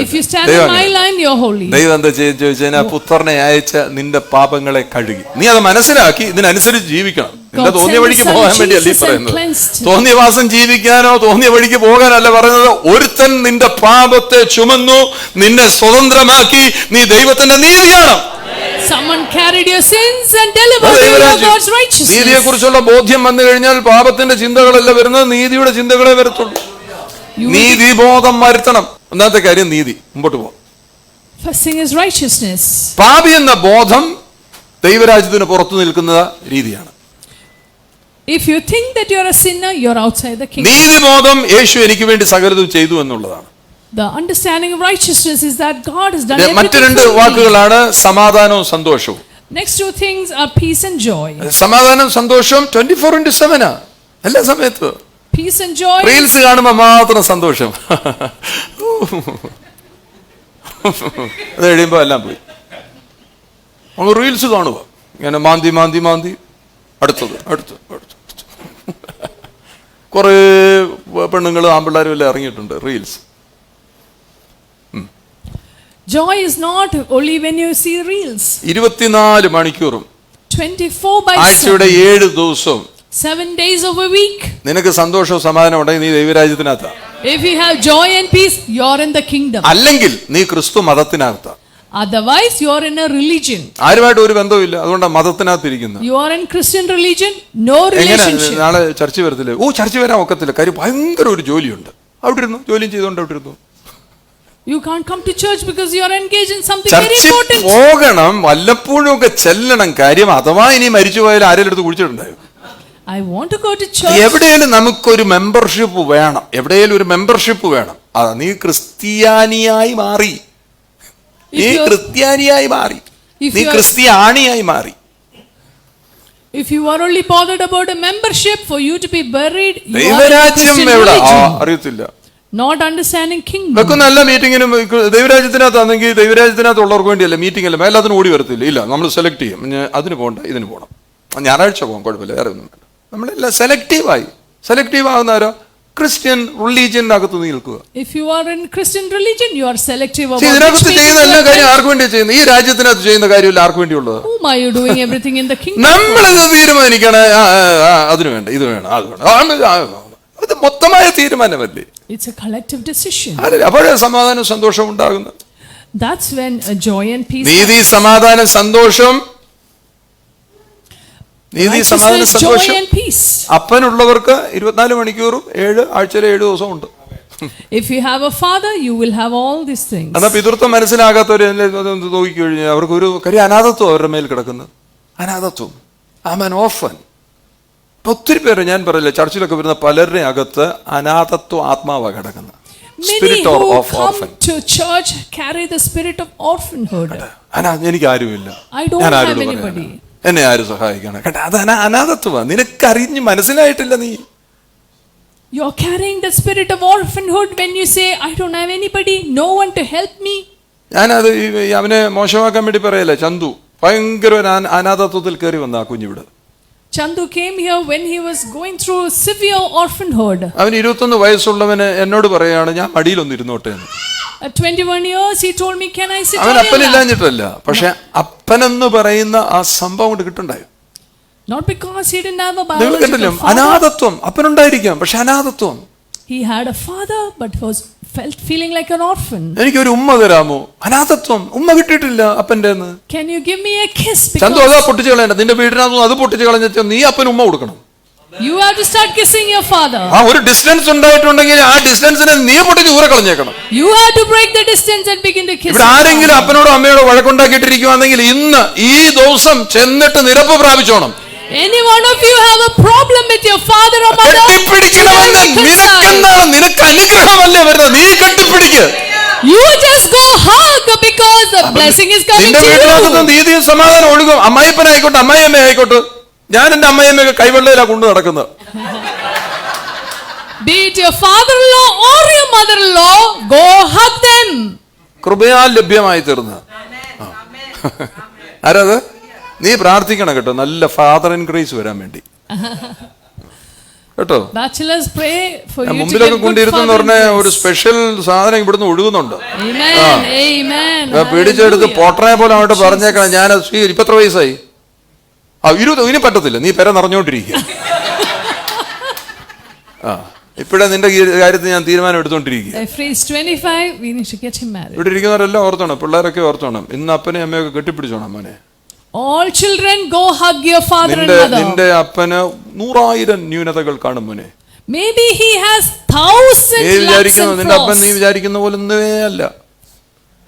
Speaker 2: If you stand in my line, you're holy.
Speaker 1: ദൈവം എന്താ ചോദിച്ചാൽ പുത്രനെ അയച്ച നിന്റെ പാപങ്ങളെ കഴുകി. നീ അത് മനസ്സിലാക്കി ഇതിനനുസരിച്ച് ജീവിക്കണം. നിന്റെ തോന്നിയ വഴിക്ക് പോകാൻ വേണ്ടിയല്ല ഈ പറയുന്നത്. തോന്നിയ വാസം ജീവിക്കാനോ തോന്നിയ വഴിക്ക് പോകാനല്ല പറയുന്നത്. ഒരുത്തൻ നിന്റെ പാപത്തെ ചുമന്നു നിന്നെ സ്വതന്ത്രമാക്കി. നീ ദൈവത്തിന്റെ നീതി കാണണം.
Speaker 2: Someone carried your sins and delivered you of God's righteousness.
Speaker 1: നീതിയെ കുറിച്ചുള്ള ബോധ്യം വന്നു കഴിഞ്ഞാൽ പാപത്തിന്റെ ചിന്തകളല്ല വരുന്നത്, നീതിയുടെ ചിന്തകളെ വരത്തുള്ളൂ. നീതിബോധം വരുത്തണം. ഒന്നാമത്തെ കാര്യം നീതി. മുമ്പോട്ട് പോകും.
Speaker 2: First thing is righteousness.
Speaker 1: പാപി എന്ന ബോധം ദൈവരാജ്യത്തിന് പുറത്തു നിൽക്കുന്ന രീതിയാണ്.
Speaker 2: If you think that you're a sinner, you're outside the kingdom.
Speaker 1: നീതിബോധം യേശു എനിക്ക് വേണ്ടി സകലതും ചെയ്തു എന്നുള്ളതാണ്.
Speaker 2: The understanding of righteousness is that God has done
Speaker 1: മറ്റു
Speaker 2: everything
Speaker 1: രണ്ട്
Speaker 2: for me.
Speaker 1: വാക്കുകളാണ് സമാധാനവും സന്തോഷവും.
Speaker 2: Next two things are peace and joy.
Speaker 1: സമാധാനം സന്തോഷം 24/7 എല്ലാ സമയത്തും.
Speaker 2: Peace and joy.
Speaker 1: റീൽസ് കാണുമ്പോ മാത്രം സന്തോഷം. അത് കഴിയുമ്പോ എല്ലാം പോയി. നമ്മൾ റീൽസ് കാണുക ഇങ്ങനെ മാന്തി മാന്തി മാന്തി അടുത്തത് അടുത്ത് അടുത്ത്. കുറെ പെണ്ണുങ്ങളും ആമ്പിള്ളാരും എല്ലാം ഇറങ്ങിയിട്ടുണ്ട് reels.
Speaker 2: Joy is not only when you see reels.
Speaker 1: 24 മണിക്കൂറും
Speaker 2: 24/7.
Speaker 1: ആഴ്ചയുടെ 7 ദിവസവും
Speaker 2: 7 days of a week.
Speaker 1: നിനക്ക് സന്തോഷവും സമാധാനം ഉണ്ടെങ്കിൽ നീ ദൈവരാജ്യത്തിനകത്താ.
Speaker 2: If you have joy and peace, you're in the kingdom.
Speaker 1: അല്ലെങ്കിൽ നീ ക്രിസ്തു മതത്തിനകത്താ.
Speaker 2: Otherwise, you're in a religion.
Speaker 1: ആരുമായിട്ട് ഒരു ബന്ധവുമില്ല, അതുകൊണ്ടാണ് മതത്തിനകത്തിരിക്കുന്നത്.
Speaker 2: You are in Christian religion, no relationship.
Speaker 1: നാളെ ചർച്ച വരത്തില്ലേ? ചർച്ച വരാൻ ഒക്കത്തില്ല, കാര്യം ഭയങ്കര ഒരു ജോലിയുണ്ട്. അവിടെ ഇരുന്നു ജോലിയും ചെയ്തുകൊണ്ട് അവിടെ ഇരുന്നു.
Speaker 2: You can't come to church because you are engaged in something very
Speaker 1: Churchill
Speaker 2: important.
Speaker 1: പോകണം, വല്ലപ്പോഴും ഒക്കെ ചെല്ലണം. കാര്യം അഥവാ ഇനി മരിച്ചു പോയാൽ ആരെങ്കിലും എടുത്ത് കുടിച്ചിട്ടുണ്ടായോ?
Speaker 2: I want to go to church.
Speaker 1: എവിടെയും നമുക്കൊരു മെമ്പർഷിപ്പ് വേണം. എവിടെയും ഒരു മെമ്പർഷിപ്പ് വേണം. നീ ക്രിസ്ത്യാനിയായി മാറി, നീ ക്രിസ്ത്യാനിയായി മാറി, നീ ക്രിസ്ത്യാനിയായി മാറി.
Speaker 2: If you are only bothered about a membership for you to be buried, you are in
Speaker 1: ദൈവരാജ്യം
Speaker 2: Christian
Speaker 1: എവിടെ
Speaker 2: religion.
Speaker 1: അറിയത്തില്ല.
Speaker 2: Not understanding kingdom.
Speaker 1: വെക്കുന്ന എല്ലാ മീറ്റിങ്ങിനും ദൈവരാജ്യത്തിനകത്താണെങ്കിൽ ദൈവരാജ്യത്തിനകത്തുള്ളവർക്ക് വേണ്ടിയല്ല മീറ്റിംഗ് അല്ല, എല്ലാത്തിനും ഓടി വരത്തില്ല. ഇല്ല, നമ്മൾ സെലക്ട് ചെയ്യും. അതിന് പോകണ്ട, ഇതിന് പോകണം. ഞായറാഴ്ച പോകാം, കുഴപ്പമില്ല, വേറെ ഒന്നും വേണ്ട. നമ്മളെല്ലാം സെലക്റ്റീവ് ആകുന്നവരോ ക്രിസ്ത്യൻ റിലീജിയനകത്ത് നിൽക്കുക.
Speaker 2: If you are in Christian religion, you are selective about
Speaker 1: ഇതിനകത്ത്
Speaker 2: which
Speaker 1: ചെയ്യുന്ന എല്ലാ
Speaker 2: faith you
Speaker 1: കാര്യം
Speaker 2: are.
Speaker 1: ആർക്ക് വേണ്ടിയാണ് ചെയ്യുന്നത്? ഈ രാജ്യത്തിനകത്ത് ചെയ്യുന്ന കാര്യമില്ല ആർക്ക് വേണ്ടിയുള്ളത്?
Speaker 2: Whom are you doing everything in the kingdom?
Speaker 1: നമ്മളിത് തീരുമാനിക്കണം. അതിന് വേണ്ട, ഇത് വേണം, അത് വേണം. അത് മൊത്തമായ തീരുമാനമല്ലേ?
Speaker 2: It's a collective decision.
Speaker 1: അപ്പോഴേ സമാധാനം സന്തോഷം ഉണ്ടാകുന്നത്.
Speaker 2: That's when joy and peace.
Speaker 1: നീതി സമാധാനം സന്തോഷം. നീതി സമാധാനം
Speaker 2: Righteousness, joy
Speaker 1: സന്തോഷം.
Speaker 2: and peace.
Speaker 1: അപ്പനുള്ളവർക്ക് 24 മണിക്കൂറും ആഴ്ചയിലെ 7 ദിവസവും ഉണ്ട്.
Speaker 2: If you have a father, you will have all these things.
Speaker 1: എന്നാ പിതൃത്വം മനസ്സിലാകാത്തവർ നോക്കിക്കഴിഞ്ഞാൽ അവർക്ക് ഒരു കാര്യം അനാഥത്വം അവരുടെ മേൽ കിടക്കുന്നത്. അനാഥത്വം. ആമൻ ഓഫൻ. ഒത്തിരി പേര് ഞാൻ പറയില്ല, ചർച്ചിലൊക്കെ വരുന്ന പലരുടെ അകത്ത് അനാഥത്വ ആത്മാവാ കിടക്കുന്നത്.
Speaker 2: Many who come to church carry the spirit of orphanhood.
Speaker 1: എനിക്ക് ആരുമില്ല,
Speaker 2: I don't
Speaker 1: ഞാൻ
Speaker 2: have
Speaker 1: ആരോട്
Speaker 2: anybody.
Speaker 1: പറയാനാ? എന്നെ ആര് സഹായിക്കണം? കേട്ടോ, അത് അനാഥത്വമാ. നിനക്കറിഞ്ഞ് മനസ്സിലായിട്ടില്ല. നീ
Speaker 2: You're carrying the spirit of orphanhood when you say, I don't have anybody, no one to help me.
Speaker 1: ഞാനത് അവനെ മോശമാക്കാൻ വേണ്ടി പറയല്ല. ചന്തു ഭയങ്കര ഒരു അനാഥത്വത്തിൽ കയറി വന്ന ആ കുഞ്ഞിവിടെ.
Speaker 2: Chandu came here when he was going through severe orphanhood.
Speaker 1: അവന് 21 വയസ്സുള്ളവന് എന്നോട് പറയാണ്, ഞാൻ മടിയിലൊന്ന് ഇരുന്നോട്ടെ എന്ന്.
Speaker 2: At 21 years, he told me, can I sit
Speaker 1: അവൻ
Speaker 2: on your lap?
Speaker 1: അപ്പനില്ലാഞ്ഞിട്ടല്ല, പക്ഷെ അപ്പനെന്ന് പറയുന്ന ആ സംഭവം കൊണ്ട് കിട്ടുണ്ടായോ?
Speaker 2: Not because he didn't have a
Speaker 1: നിങ്ങൾ
Speaker 2: biological
Speaker 1: കണ്ടില്ലേ,
Speaker 2: father.
Speaker 1: അനാഥത്വം അപ്പനുണ്ടായിരിക്കാം, പക്ഷെ അനാഥത്വം.
Speaker 2: He had a father but felt feeling like an orphan.
Speaker 1: എനിക്കൊരു ഉമ്മ തരാമോ? അനാഥത്വം. ഉമ്മ കിട്ടിയിട്ടില്ല അപ്പൻ്റെ.
Speaker 2: Can you give me a kiss?
Speaker 1: Chandu
Speaker 2: Because
Speaker 1: അതാ പൊട്ടിച്ച് കളയണ്ട, നിന്റെ വീടിനകത്ത് അത് പൊട്ടിച്ച് കളഞ്ഞ നീ അപ്പന് ഉമ്മ കൊടുക്കണം.
Speaker 2: you have to start kissing your father.
Speaker 1: ആ ഒരു ഡിസ്റ്റൻസ് ഉണ്ടായിട്ടുണ്ടെങ്കിൽ ആ ഡിസ്റ്റൻസിനെ നീ പൊട്ടിച്ച് ഊരെ കളഞ്ഞേക്കണം.
Speaker 2: You have to break the distance and begin to kiss.
Speaker 1: ഇവിടെ ആരെങ്കിലും അപ്പനോടോ അമ്മയോടോ വഴക്കുണ്ടാക്കിയിട്ടിരിക്കുവാണെങ്കിൽ ഇന്ന് ഈ ദിവസം ചെന്നിട്ട് നിരപ്പ് പ്രാപിച്ചോണം.
Speaker 2: Any one of you have a problem with your father or mother?
Speaker 1: കെട്ടിപ്പിടിക്കണമെന്ന് നിനക്കെന്താണ്? നിനക്ക് അനുഗ്രഹമല്ലേ വരുന്നത്, നീ കെട്ടിപ്പിടിക്ക്.
Speaker 2: You just go hug because the blessing is coming
Speaker 1: നിന്റെ
Speaker 2: to
Speaker 1: വീട്ടിനകത്ത്
Speaker 2: you.
Speaker 1: നീതിയും സമാധാനം ഒഴുകും. അമ്മായിപ്പനായിക്കോട്ടെ അമ്മായിയമ്മ ആയിക്കോട്ടെ. ഞാൻ എന്റെ അമ്മായിയമ്മയൊക്കെ കൈവെള്ളയിലാ കൊണ്ടു നടക്കുന്നത്.
Speaker 2: Be it your father-in-law or your mother-in-law, go hug them.
Speaker 1: കൃപയാൽ ലഭ്യമായി തീർന്ന ആരത്? നീ പ്രാർത്ഥിക്കണം കേട്ടോ, നല്ല ഫാദർ ഇൻ ഗ്രേസ് വരാൻ വേണ്ടി കേട്ടോ.
Speaker 2: Bachelors, pray for you to get
Speaker 1: മുമ്പിലൊക്കെ
Speaker 2: good
Speaker 1: കൊണ്ടിരുന്നെന്ന്
Speaker 2: father
Speaker 1: പറഞ്ഞ
Speaker 2: in
Speaker 1: ഒരു
Speaker 2: grace.
Speaker 1: സ്പെഷ്യൽ സാധനം ഇവിടുന്ന് ഒഴുകുന്നുണ്ട്.
Speaker 2: Amen. Amen.
Speaker 1: പേടിച്ചെടുത്ത്
Speaker 2: Hallelujah.
Speaker 1: പോട്ടനെ പോലെ അങ്ങോട്ട് പറഞ്ഞേക്കണം, ഞാൻ ഇപ്പൊ എത്ര വയസ്സായി? 20. ഇനി പറ്റത്തില്ല, നീ പെര നിറഞ്ഞോണ്ടിരിക്കുക. ഇപ്പഴേ നിന്റെ കാര്യത്തിൽ ഞാൻ തീരുമാനം എടുത്തോണ്ടിരിക്കുക.
Speaker 2: Phrase 25, we need to get him married.
Speaker 1: ഇവിടെ ഇരിക്കുന്നവരെല്ലാം ഓർത്തോണം, പിള്ളേരൊക്കെ ഓർത്തോണം, ഇന്ന് അപ്പനെ അമ്മയൊക്കെ കെട്ടിപ്പിടിച്ചോണം മോനെ.
Speaker 2: All children, go hug your father and mother.
Speaker 1: നിന്റെ അപ്പന് 100,000 ന്യൂനതകൾ കാണും മോനെ.
Speaker 2: Maybe he has thousands,
Speaker 1: നീ
Speaker 2: lakhs
Speaker 1: വിചാരിക്കുന്നു
Speaker 2: and
Speaker 1: നിന്റെ അപ്പൻ നീ
Speaker 2: flaws.
Speaker 1: വിചാരിക്കുന്ന പോലെ ഒന്നുമേ അല്ല.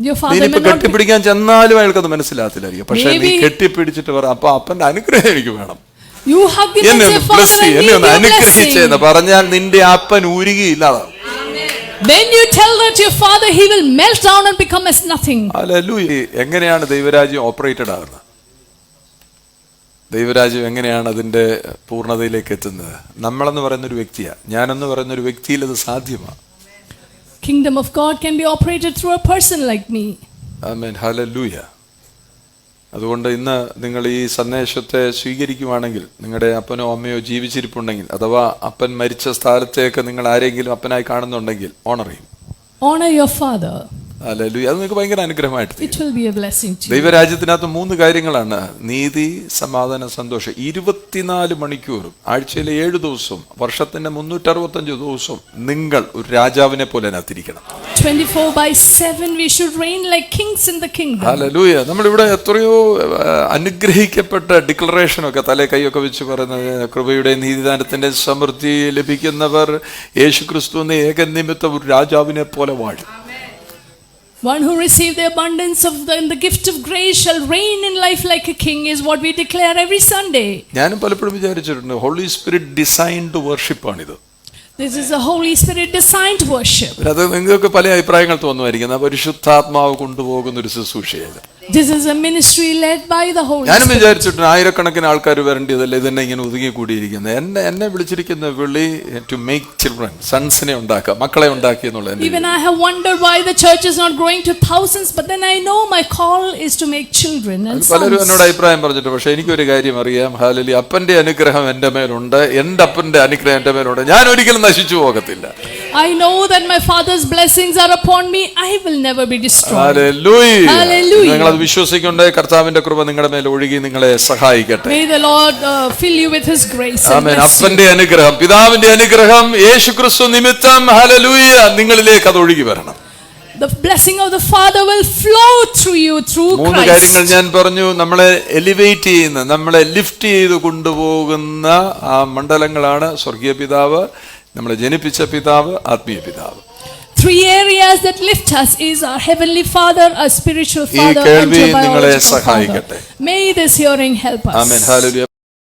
Speaker 2: Your
Speaker 1: നീ
Speaker 2: father
Speaker 1: ഇപ്പൊ
Speaker 2: may not be.
Speaker 1: കെട്ടിപ്പിടിക്കാൻ ചെന്നാലും അയാൾക്കത് മനസ്സിലാകത്തില്ലായിരിക്കും. പക്ഷെ നീ
Speaker 2: Maybe-
Speaker 1: കെട്ടിപ്പിടിച്ചിട്ട് പറ, അപ്പൊ അപ്പന്റെ അനുഗ്രഹം എനിക്ക് വേണം,
Speaker 2: You hug him and
Speaker 1: എന്നെ
Speaker 2: say,
Speaker 1: ഒന്ന്
Speaker 2: Father,
Speaker 1: ബ്ലസ്
Speaker 2: I
Speaker 1: ചെയ്യ്,
Speaker 2: need
Speaker 1: എന്നെ ഒന്ന്
Speaker 2: your
Speaker 1: അനുഗ്രഹിച്ചെന്ന്
Speaker 2: blessing.
Speaker 1: പറഞ്ഞാൽ നിന്റെ അപ്പൻ ഉരുകിയില്ലാതാവും.
Speaker 2: When you tell that to your father, he will melt down and become as nothing.
Speaker 1: Hallelujah. എങ്ങനെയാണ് ദൈവരാജ്യം ഓപ്പറേറ്റഡ് ആകുന്നത്? ദൈവരാജ്യം എങ്ങനെയാണ് അതിന്റെ പൂർണ്ണതയിലേക്ക് എത്തുന്നത്? നമ്മളെന്ന് പറയുന്ന ഒരു വ്യക്തിയാ, ഞാനെന്ന് പറയുന്ന ഒരു വ്യക്തിയിൽ അത് സാധ്യമാണ്.
Speaker 2: Kingdom of God can be operated through a person like me.
Speaker 1: Amen. Hallelujah. അതുകൊണ്ട് ഇന്ന് നിങ്ങൾ ഈ സന്ദേശത്തെ സ്വീകരിക്കുവാണെങ്കിൽ, നിങ്ങളുടെ അപ്പനോ അമ്മയോ ജീവിച്ചിരിപ്പുണ്ടെങ്കിൽ, അഥവാ അപ്പൻ മരിച്ച സ്ഥലത്തേക്ക് നിങ്ങൾ ആരെങ്കിലും അപ്പനായി കാണുന്നുണ്ടെങ്കിൽ ഓണർ ചെയ്യും.
Speaker 2: Honor your father.
Speaker 1: ഹല്ലേലൂയ. അത് നിങ്ങൾക്ക് ഭയങ്കര അനുഗ്രഹമായിട്ട്
Speaker 2: It
Speaker 1: തീരും.
Speaker 2: will be a blessing to you.
Speaker 1: ദൈവരാജ്യത്തിനകത്ത് 3 കാര്യങ്ങളാണ്: നീതി, സമാധാനം, സന്തോഷം. 24 മണിക്കൂറും ആഴ്ചയിലെ 7 ദിവസവും വർഷത്തിന്റെ 365 ദിവസവും നിങ്ങൾ ഒരു രാജാവിനെ പോലെ അതിനകത്തിരിക്കണം.
Speaker 2: 24/7 we should reign like kings in the kingdom.
Speaker 1: Hallelujah. നമ്മളിവിടെ എത്രയോ അനുഗ്രഹിക്കപ്പെട്ട ഡിക്ലറേഷനൊക്കെ തലേ കൈയൊക്കെ വെച്ച് പറയുന്നത്, കൃപയുടെ നീതിദാനത്തിന്റെ സമൃദ്ധി ലഭിക്കുന്നവർ യേശുക്രിസ്തു എന്ന ഏകനിമിത്തം ഒരു രാജാവിനെ പോലെ വാഴും.
Speaker 2: One who received the abundance of the gift of grace shall reign in life like a king is what we declare every Sunday.
Speaker 1: ഞാനും പലപ്പോഴും വിചാരിച്ചിട്ടുണ്ട്, ഹോളി സ്പിരിറ്റ് ഡിസൈൻഡ് വർഷിപ്പാണിത്.
Speaker 2: This is a Holy Spirit designed worship.
Speaker 1: അത് നിങ്ങൾക്ക് പല അഭിപ്രായങ്ങൾ തോന്നുമായിരിക്കും. പരിശുദ്ധാത്മാവ് കൊണ്ടുപോകുന്ന ഒരു ശുശ്രൂഷയാണ്.
Speaker 2: This is a ministry led by the Holy
Speaker 1: ഞാനും
Speaker 2: Spirit.
Speaker 1: വിചാരിച്ചിട്ടുണ്ട് ആയിരക്കണക്കിന് ആൾക്കാർ വരേണ്ടതല്ലേ ഇതെന്നെ ഇങ്ങനെ ഒതുങ്ങി കൂടിയിരിക്കുന്നത്. എന്നെ വിളിച്ചിരിക്കുന്ന വിളി ടു മേക്ക് ചിൽഡ്രൻ, സൺസിനെ ഉണ്ടാക്കുക, മക്കളെ ഉണ്ടാക്കി എന്നുള്ളത്.
Speaker 2: Even I have wondered why the church is not growing to thousands, but then I know my call is to make children and
Speaker 1: പലരും
Speaker 2: sons.
Speaker 1: എന്നോട് അഭിപ്രായം പറഞ്ഞിട്ട്, പക്ഷെ എനിക്കൊരു കാര്യം അറിയാം, ഹാലലി, അപ്പന്റെ അനുഗ്രഹം എന്റെ മേലുണ്ട്, എന്റെ അപ്പന്റെ അനുഗ്രഹം എന്റെ മേലുണ്ട്, ഞാൻ ഒരിക്കലും നശിച്ചു പോകത്തില്ല.
Speaker 2: I know that my father's blessings are upon me. I will never be destroyed.
Speaker 1: Hallelujah.
Speaker 2: Hallelujah.
Speaker 1: നിങ്ങളത് വിശ്വസിക്കണ്ടേ? കർത്താവിന്റെ കൃപ നിങ്ങളുടെ മേൽ ഒഴുകി നിങ്ങളെ സഹായിക്കട്ടെ.
Speaker 2: May the Lord fill you with his grace and
Speaker 1: amen.
Speaker 2: bless you.
Speaker 1: അപ്പന്റെ അനുഗ്രഹം, പിതാവിന്റെ അനുഗ്രഹം യേശുക്രിസ്തു നിമിത്തം, ഹല്ലേലൂയ, നിങ്ങളിലേക്ക് അത് ഒഴുകി വരണം.
Speaker 2: The blessing of the Father will flow through you through
Speaker 1: 3 കാര്യങ്ങൾ
Speaker 2: Christ.
Speaker 1: ഞാൻ പറഞ്ഞു. നമ്മളെ എലിവേറ്റ് ചെയ്യുന്ന, നമ്മളെ ലിഫ്റ്റ് ചെയ്ത് കൊണ്ടുപോകുന്ന ആ മണ്ഡലങ്ങളാണ് സ്വർഗീയ പിതാവ്, നമ്മളെ ജനിപ്പിച്ച പിതാവ്, ആത്മീയ പിതാവ്.
Speaker 2: 3 areas that lift us is our heavenly Father, our spiritual
Speaker 1: ഈ
Speaker 2: Father, and
Speaker 1: കേൾവി
Speaker 2: your
Speaker 1: നിങ്ങളെ
Speaker 2: biological
Speaker 1: സഹായിക്കട്ടെ.
Speaker 2: Father. May this hearing help us.
Speaker 1: Amen. Hallelujah.